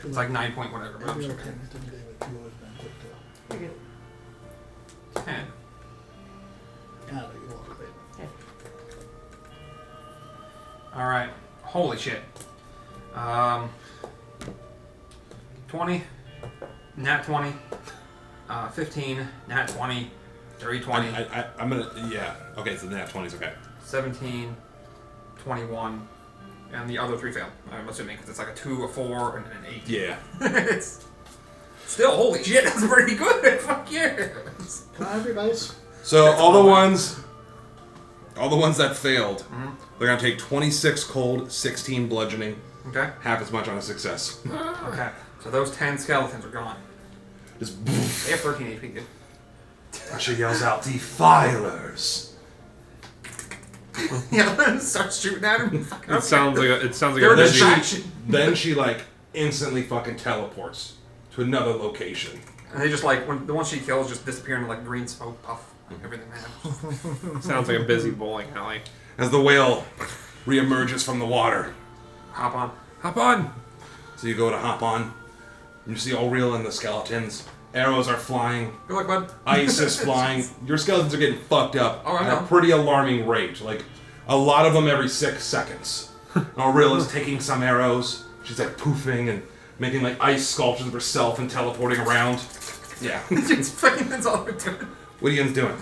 It's like 9 point whatever. But I'm Maybe sure. I'll take it to David. You always been quick to. You're good. 10. Yeah, you walk away. All right. Holy shit. 20, nat 20, 15, nat 20, dirty 20, I'm gonna. Yeah. Okay, so the nat 20's okay. 17, 21, and the other 3 fail. I'm assuming because it's like a 2, a 4, and an 8. Yeah. It's still, holy shit, that's pretty good. Fuck yeah. Can I have your dice? So That's all the fine. ones that failed, Mm-hmm. they're gonna take 26 cold, 16 bludgeoning, Okay. half as much on a success. Okay. So those 10 skeletons are gone. Just They have 13 HP. Good. she yells out, "Defilers!" Yeah, start shooting at him. It sounds like a They're a busy. distraction. Then she like instantly fucking teleports to another location. And they just like, when the one she kills just disappear into like green smoke puff. Like everything happens. Sounds like a busy bowling alley. As the whale reemerges from the water. Hop on. Hop on. So you go to hop on. You see Auril and the skeletons. Arrows are flying. Good luck, bud. Ice is flying. Your skeletons are getting fucked up Oh, I at know. a pretty alarming rate. Like, a lot of them every 6 seconds. Auril is taking some arrows. She's like poofing and making like ice sculptures of herself and teleporting around. Yeah. It's fucking, that's all they're doing. What are you guys doing?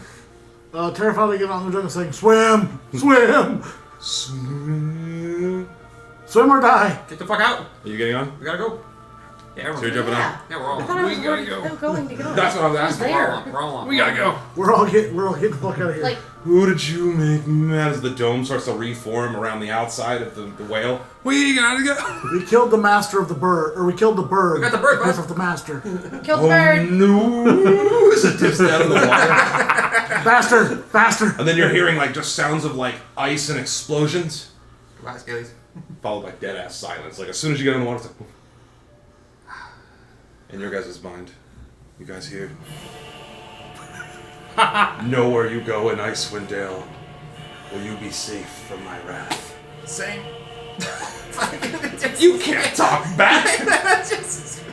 Terrified, they get on the jungle saying, "Swim! Swim! Swim. Swim or die!" Get the fuck out. Are you getting on? We gotta go. Yeah, So everyone's you're jumping Yeah. Yeah, we're all I thought on. I was We gotta go. going to get on. That's what I was asking. We're all There. on. We're all on. We gotta go. We're all getting the fuck out of here. Like, Who did you make mad as the dome starts to reform around the outside of the whale? We gotta go. we killed the master of the bird, or we killed the bird. We got the bird, because bud. of the master. killed the bird. No! As it dips down in the water. Faster! Faster! And then you're hearing like just sounds of like ice and explosions, Goodbye, Skillies. followed by dead ass silence. Like as soon as you get in the water, it's like, in your guys' mind, you guys hear? Know where you go in Icewind Dale. Will you be safe from my wrath? Same. You can't talk back. Just...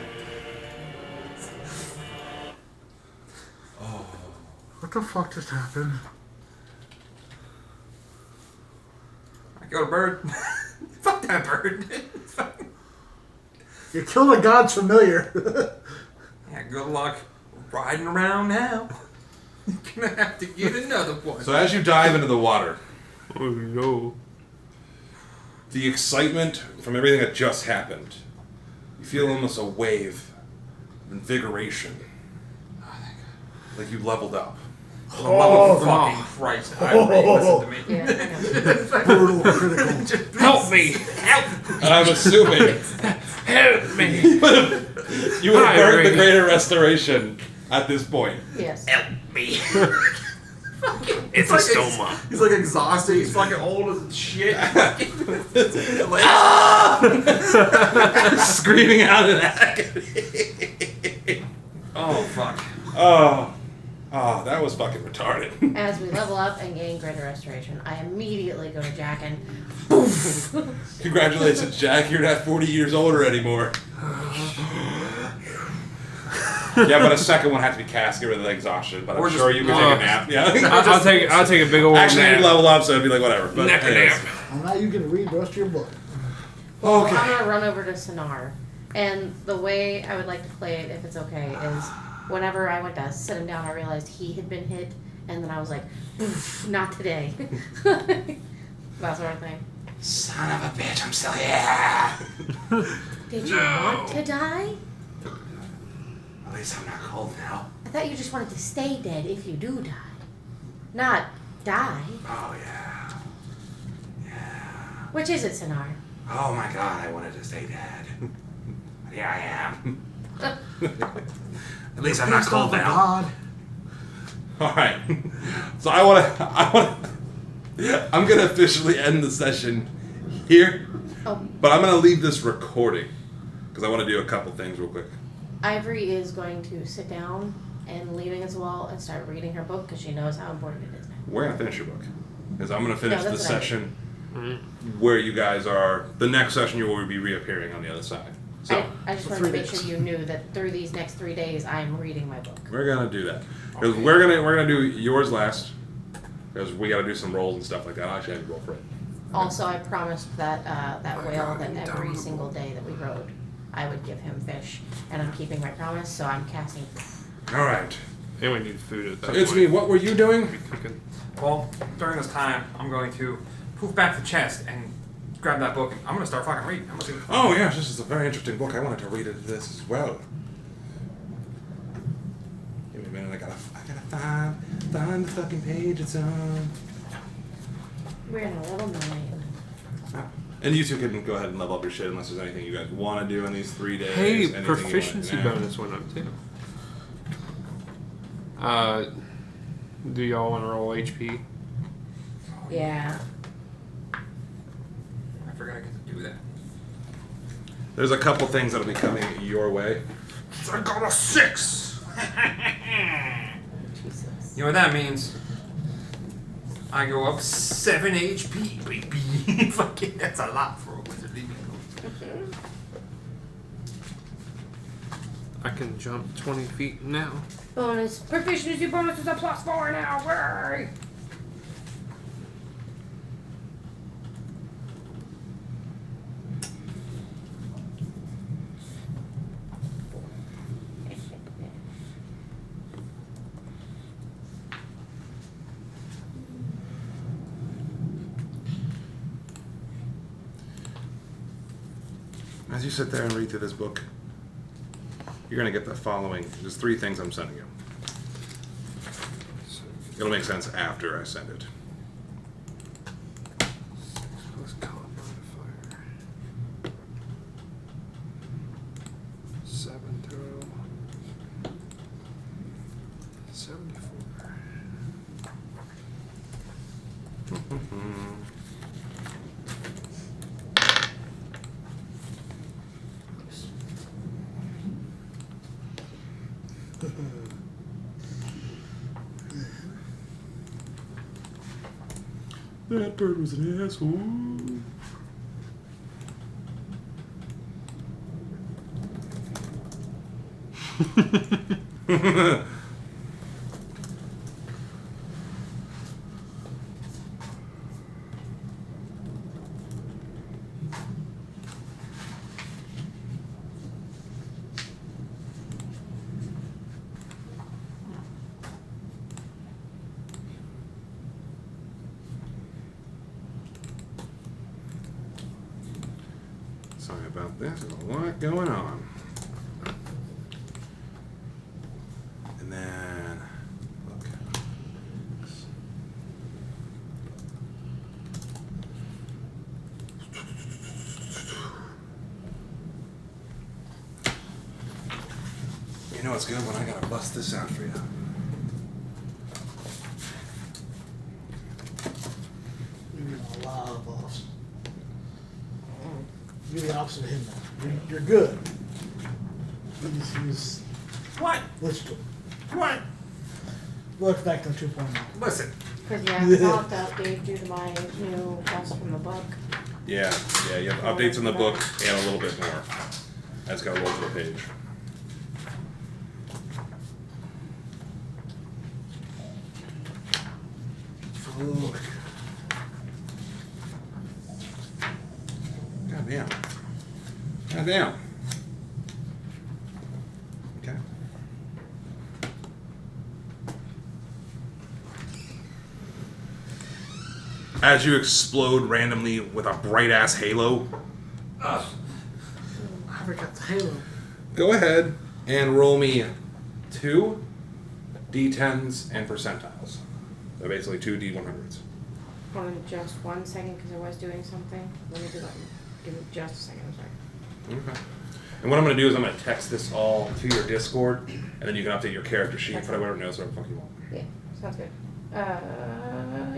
What the fuck just happened? I killed a bird. Fuck that bird. You killed a god's familiar. Yeah, good luck riding around now. You're gonna have to get another one. So as you dive into the water, Oh no. the excitement from everything that just happened, you feel almost a wave of invigoration. Like you leveled up. For the love of fucking Christ, listen to me. Yeah. Brutal critical. Help me. Help! I'm assuming Help me. you would have burned the greater restoration at this point. Yes. Help me. It's a stoma. He's like exhausted. He's fucking old as shit. Screaming out in agony. Oh fuck. Oh, that was fucking retarded. As we level up and gain greater restoration, I immediately go to Jack and Congratulations, Jack. You're not 40 years older anymore. Yeah, but a second one had to be cast, get rid of the exhaustion. But I'm Or sure just- you can take a nap. Yeah. I'll take a big old Actually, nap. you'd level up, so it'd be like whatever. But Neck a anyways. nap. And now you can read the rest of your book. I'm gonna run over to Sonar. And the way I would like to play it, if it's okay, is whenever I went to sit him down, I realized he had been hit, and then I was like, "Oof, not today." That sort of thing. Son of a bitch, I'm still here. Did you want to die? At least I'm not cold now. I thought you just wanted to stay dead if you do die. Not die. Oh, yeah. Which is it, Sonar? Oh my god, I wanted to stay dead. But here I am. At least I'm not Pissed cold off at now. God. Alright. So I'm gonna officially end the session here. Oh, But I'm gonna leave this recording. Because I want to do a couple things real quick. Ivory is going to sit down and lean against the wall and start reading her book because she knows how important it is now. We're gonna finish your book. Because I'm gonna finish No, the that's what I session where you guys are. The next session you will be reappearing on the other side. So I just for wanted to 3 make days. sure you knew that through these next 3 days, I am reading my book. we're gonna do that. Because we're gonna do yours last. Because we gotta do some rolls and stuff like that. I'll actually have you roll for it. Also, I promised that that whale that every single day that we rode, I would give him fish, and I'm keeping my promise. So I'm casting. Alright. And we need food at that It's point. me. What were you doing? Cooking. Well, during this time, I'm going to poof back the chest and grab that book. And I'm gonna start fucking reading. I'm gonna see. Oh yes, this is a very interesting book. I wanted to read this as well. Give me a minute. I gotta find the fucking page it's on. We're in a level 9. And you two can go ahead and level up your shit unless there's anything you guys want to do in these 3 days. Hey, anything you wanna proficiency enact. bonus went up too. Do y'all want to roll HP? Yeah. I forgot I get to do that. There's a couple things that'll be coming your way. I got a 6. Jesus. You know what that means? I go up 7 HP, baby. Fucking, that's a lot for a wizard. Leave me alone. I can jump 20 feet now. Bonus. Proficiency bonus is a +4 now. Hooray! As you sit there and read through this book, you're going to get the following. There's 3 things I'm sending you. It'll make sense after I send it. 6 plus con modifier. 7 total. 74. That bird was an asshole. Sorry about this. There's a lot going on. And then, look. You know it's good when I gotta bust this out for you. You're getting a lot of buffs. You're the opposite of him now. You're good. He's What? listen to him. What? Look back to 2.9. Listen. Because yeah, I'll have to update due to my new boss from the book. Yeah, you have updates in the book and a little bit more. I just gotta roll to the page. Look. Goddamn. Goddamn. Okay. As you explode randomly with a bright ass halo, I forgot the halo. go ahead and roll me 2 D10s and percentiles. So basically 2 D100s. Hold on just 1 second because I was doing something. Let me do that. Give me just a second. I'm sorry. Okay. And what I'm going to do is I'm going to text this all to your Discord, and then you can update your character sheet, put whatever notes, whatever the fuck you want. Yeah, sounds good.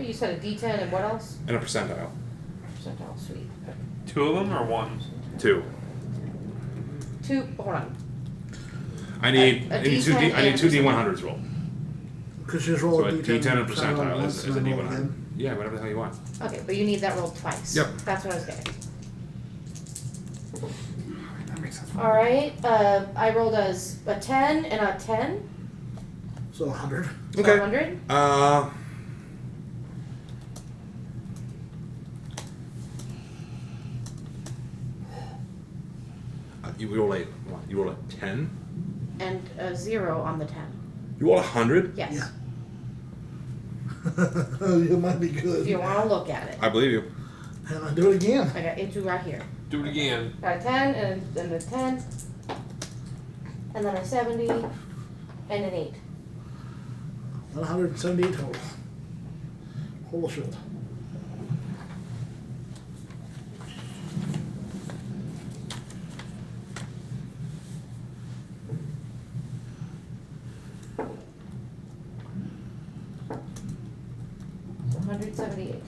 You said a D10 and what else? And a percentile. Percentile, sweet. Okay. 2 of them or 1? 2. 2, hold on. I need A I need D10 I need and 2 a D100s roll. Could you just roll So a a D10 D10 and percentile is a and then roll D100. again? Yeah, whatever the hell you want. Okay, but you need that rolled twice. Yep. That's what I was getting. That makes sense. Alright, I rolled a 10 and a 10. So 100. So Okay. 100. You roll a 10. And a 0 on the 10. You roll 100. Yes. Yeah. You might be If good. you want to look at it. I believe you. And I do it again. I got into right here. Do it again. Got a 10 and then a 10. And then a 70 and an 8. 178 total. Whole shit. So 178.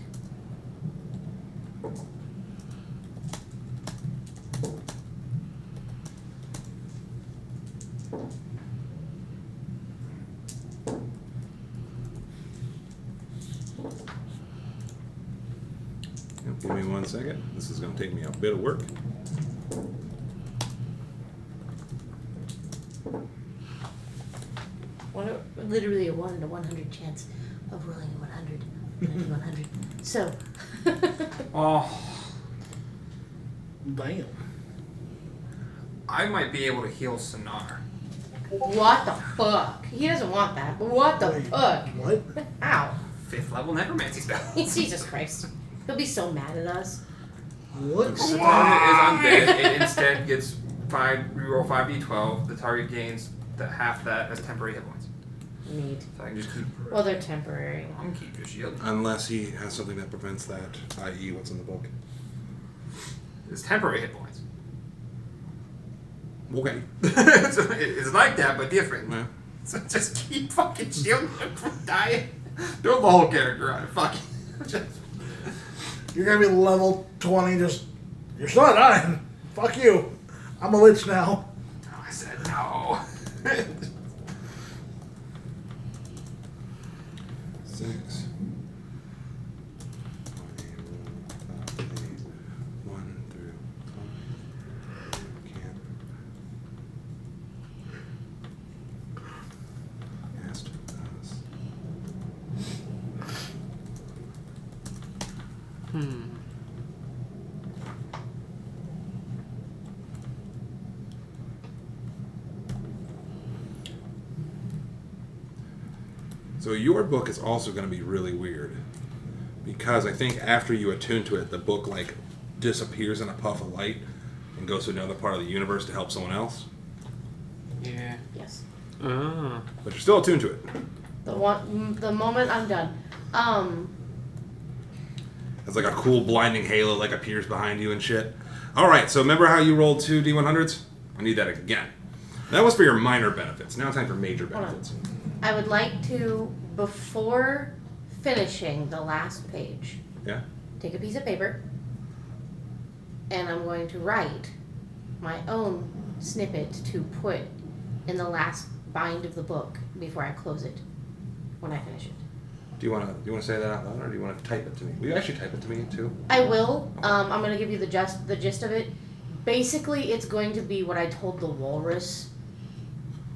Yep, give me 1 second. This is going to take me a bit of work. Literally a 1 in a 100 chance of rolling a 100. 100. So. Oh, Damn. I might be able to heal Sonar. What the fuck? He doesn't want that. But what the Wait, fuck? What? Ow. 5th level necromancy spell. Jesus Christ. He'll be so mad at us. What? The target is undead. It instead gets reroll 5d12. The target gains half that as temporary hit points. Neat. So I can just keep. Well, they're temporary. I'm gonna keep your shield. Unless he has something that prevents that, i.e. what's in the book. It's temporary hit points. Okay. It's like that, but different. Yeah. So just keep fucking shielding him from dying. Do the whole character on it. Fuck it. Just. You're gonna be level 20, just. You're still not dying. Fuck you. I'm a lich now. Oh, I said no. 6. 1 through 5. Can't. Cast us. So your book is also going to be really weird, because I think after you attune to it, the book like disappears in a puff of light and goes to another part of the universe to help someone else. Yeah. Yes. Ah. But you're still attuned to it. The moment I'm done. It's like a cool blinding halo like appears behind you and shit. All right, so remember how you rolled 2 D100s? I need that again. That was for your minor benefits. Now it's time for major Hold on. benefits. I would like to, before finishing the last page, Yeah? take a piece of paper, and I'm going to write my own snippet to put in the last bind of the book before I close it, when I finish it. Do you want to say that out loud, or do you want to type it to me? Will you actually type it to me too? I will. I'm going to give you the gist of it. Basically, it's going to be what I told the walrus,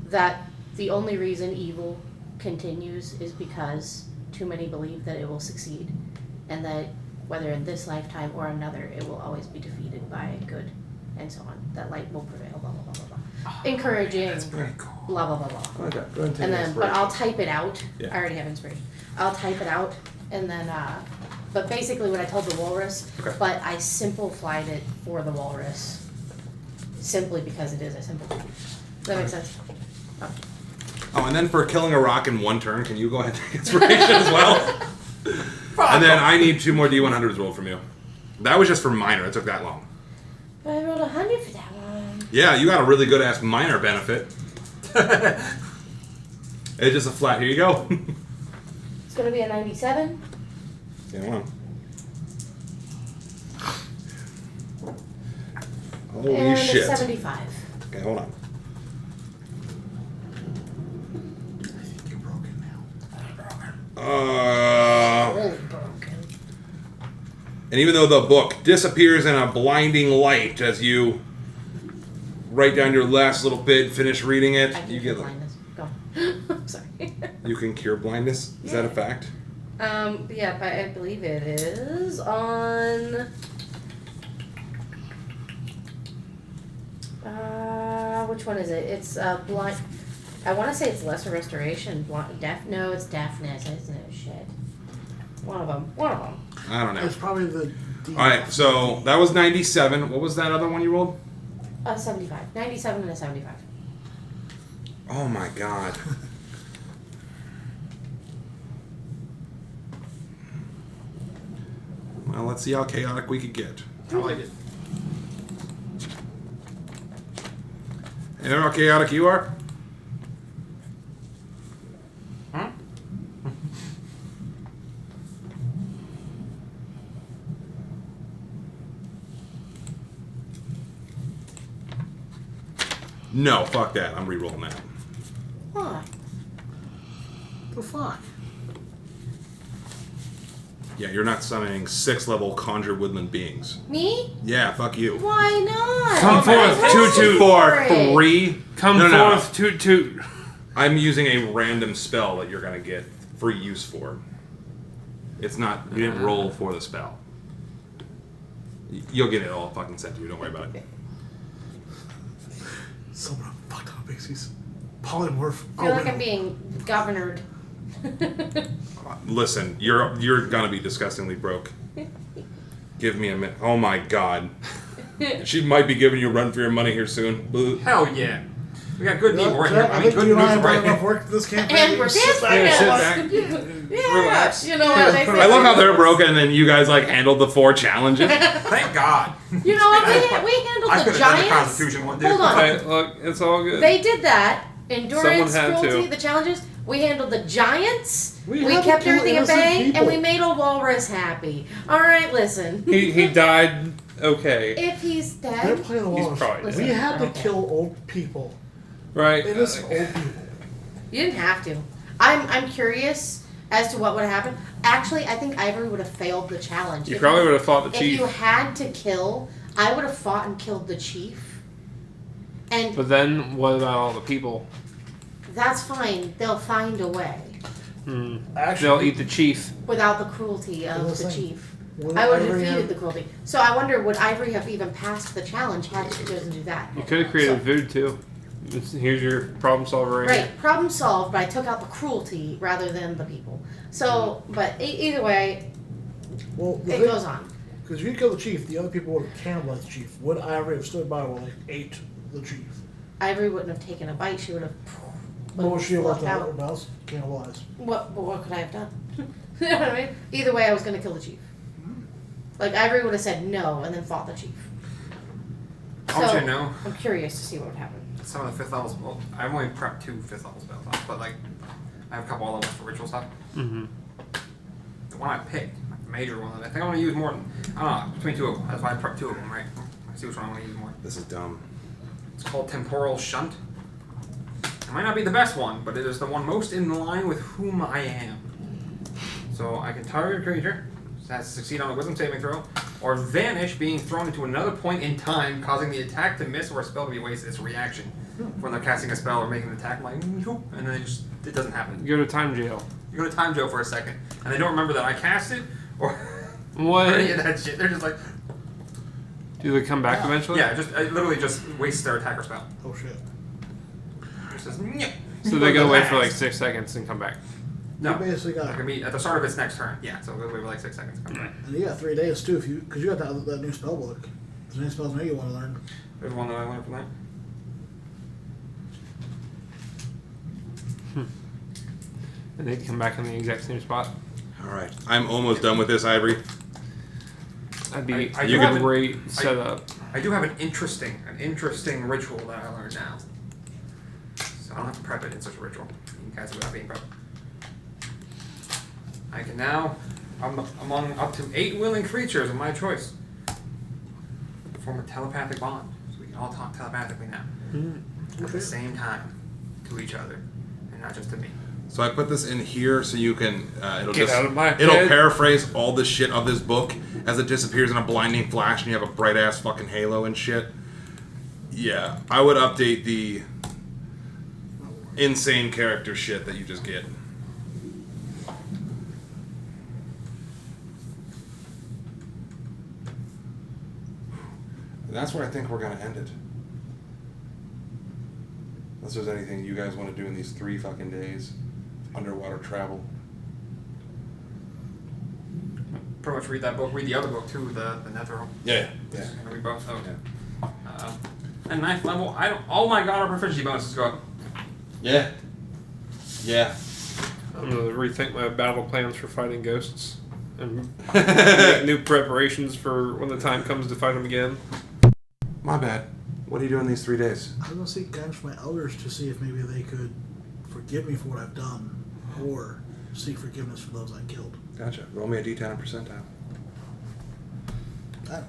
that the only reason evil continues is because too many believe that it will succeed, and that whether in this lifetime or another, it will always be defeated by good, and so on. That light will prevail, blah, blah, blah, blah, blah. Encouraging, That's pretty cool. blah, blah, blah, blah. Okay, go ahead and take And then, but inspiration. I'll type it out. Yeah. I already have inspiration. I'll type it out, and then, but basically what I told the walrus, Okay. but I simplified it for the walrus, simply because it is a simple. Does that make sense? Oh. Oh, and then for killing a rock in 1 turn, can you go ahead and take inspiration as well? And then I need 2 more D100s rolled from you. That was just for minor. It took that long. But I rolled 100 for that one. Yeah, you got a really good ass minor benefit. It's just a flat. Here you go. It's gonna be a 97. Yeah, hold on. Holy and shit. a 75. Okay, hold on. You're broken now. Really broken. And even though the book disappears in a blinding light as you write down your last little bit, finish reading it, I can you cure get blindness. Go. I'm sorry. you can cure blindness. Is that a fact? Yeah, but I believe it is on. Which one is it? It's blind. I want to say it's lesser restoration. Deaf? No, it's deafness. Isn't it? Shit. One of them. One of them. I don't know. It's probably the. Alright, so that was 97. What was that other one you rolled? 75. 97 and a 75. Oh my god. Well, let's see how chaotic we could get. I like it. You know how chaotic you are? Huh? No, fuck that. I'm re-rolling that. Why? The fuck? Yeah, you're not summoning 6th level conjure woodland beings. Me? Yeah, fuck you. Why not? Come forth, I toot rolled toot. For it. 3. Come No. forth, toot toot. I'm using a random spell that you're gonna get free use for. It's not. You didn't roll for the spell. You'll get it all fucking sent to you. Don't worry about it. Someone fucked up Pixies. Polymorph. I feel like I'm being governed. Listen, you're gonna be disgustingly broke. Give me a minute. Oh my god. She might be giving you a run for your money here soon. Boo. Hell yeah. We got good news right here. I I mean, think good you and I news have done right enough here. work this campaign. And we're Sit back dancing and sit relax. Yeah, Relax. you know what they say. I love how they're broken and then you guys like handled the 4 challenges. Thank God. You know what? We handled I the could have done the giants. Constitution one, dude. Hold on. Hey, look, it's all good. They did that. Endurance, Someone had cruelty, to. the challenges. We handled the giants. We We had to kept kill everything at innocent bay, and people. we made old Walrus happy. All right, listen. He died okay. If he's They're dead, playing the He's long. probably Listen, We had to okay. kill old people. Right. Innocent old people. You didn't have to. I'm curious as to what would have happened. Actually, I think Ivory would have failed the challenge. You If probably would have fought the If you chief. had to kill, I would have fought and killed the chief. And But then, what about all the people? that's fine. They'll find a way Hmm. Actually, They'll eat the chief. without the cruelty of the Listen, chief. when I would have Ivory defeated had- the cruelty. So I wonder, would Ivory have even passed the challenge had she chosen to do that? You could have created food too. Here's your problem solver right here. Right, problem solved, but I took out the cruelty rather than the people. So, but either way, Well, the it thing, goes on. because if you kill the chief, the other people would have cannibalized the chief. Would Ivory have stood by while they ate the chief? Ivory wouldn't have taken a bite. She would have. What would she have left fluffed out? What else? Cannibalized. What could I have done? You know what I mean? Either way, I was going to kill the chief. Like Ivory would have said no and then fought the chief. I want you to know, I'm curious to see what would happen. some of the 5th levels, well, I've only prepped 2 5th level spells, but like, I have a couple of levels for ritual stuff. Mm-hmm. The one I picked, like the major one, I think I want to use more than, I don't know, between 2 of them. That's why I prepped 2 of them, right? I see which one I want to use more. This is dumb. It's called Temporal Shunt. It might not be the best one, but it is the one most in line with whom I am. So I can target a creature, has to succeed on a wisdom saving throw, or vanish, being thrown into another point in time, causing the attack to miss or a spell to be wasted. It's a reaction. When they're casting a spell or making an attack, like, "Whoop," and then it doesn't happen. You go to time jail. You go to time jail for a second, and they don't remember that I cast it, or, What? or any of that shit. They're just like, Do they come back eventually? yeah, it literally just wastes their attack or spell. Oh shit. It just says, "Nyeh." So they gotta wait for like 6 seconds and come back. No. You basically got. Like, I mean, at the start of its next turn. Yeah, so we'll wait for like 6 seconds to come back. And you got 3 days too, if you because you got that new spell book. There's any spells maybe you want to learn. There's one that I learned from that. And they'd come back in the exact same spot. Alright. I'm almost done with this, Ivory. That'd be I a do have great setup. I do have an interesting ritual that I learned now. So I don't have to prep it in such a ritual. You can cast it without being prepped. I can now, among up to 8 willing creatures of my choice, form a telepathic bond. So we can all talk telepathically now. At the same time. To each other. And not just to me. So I put this in here so you can it'll Get just out of my it'll head. paraphrase all the shit of this book as it disappears in a blinding flash and you have a bright ass fucking halo and shit. Yeah, I would update the insane character shit that you just get. That's where I think we're gonna end it. Unless there's anything you guys want to do in these 3 fucking days. Underwater travel. pretty much read that book. Read the other book too, the Netheril. Yeah. Yeah. Read both. Okay. And ninth level, I don't. Oh my god, our proficiency bonuses go up. Yeah. Yeah. I'm gonna rethink my battle plans for fighting ghosts and make new preparations for when the time comes to fight them again. My bad. What are you doing these 3 days? I was gonna seek guidance from my elders to see if maybe they could forgive me for what I've done, or seek forgiveness for those I killed. Gotcha. Roll me a d10 and percentile.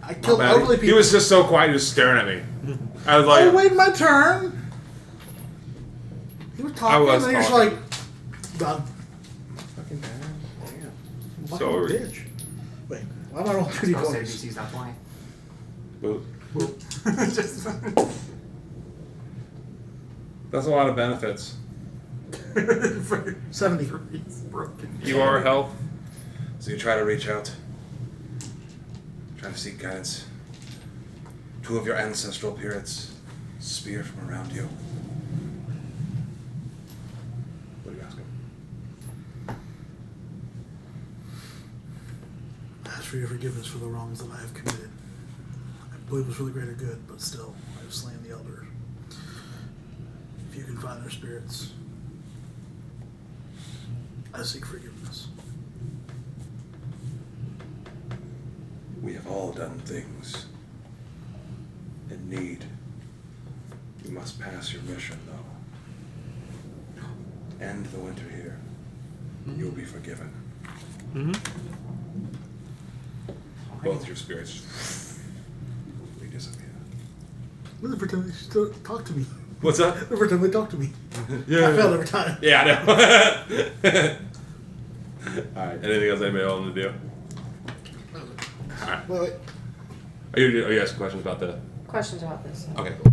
I killed elderly people. He was just so quiet, he was staring at me. I was I like, was waiting my turn. He was talking, was and then he's talking. like, done. fucking bad. Damn. Fucking bitch. Wait, why am I rolling 2d I'll say 20s? DC's not 20. Boop. Just 70. That's a lot of benefits. It's broken. You are health. So you try to reach out. Try to seek guidance. 2 of your ancestral spirits spear from around you. What are you asking? Ask for your forgiveness for the wrongs that I have committed. I believe it was for the greater good, but still, I have slain the elders. If you can find their spirits, I seek forgiveness. We have all done things in need. You must pass your mission, though. End the winter here. You'll be forgiven. Mm-hmm. Both your spirits. We disappear. Every time they still talk to me. What's that? Every time they talk to me. Yeah. I failed every time. Yeah, I know. Alright, anything else anybody else want to do? Alright. Wait. Are you asking questions about the... Questions about this? Okay, cool.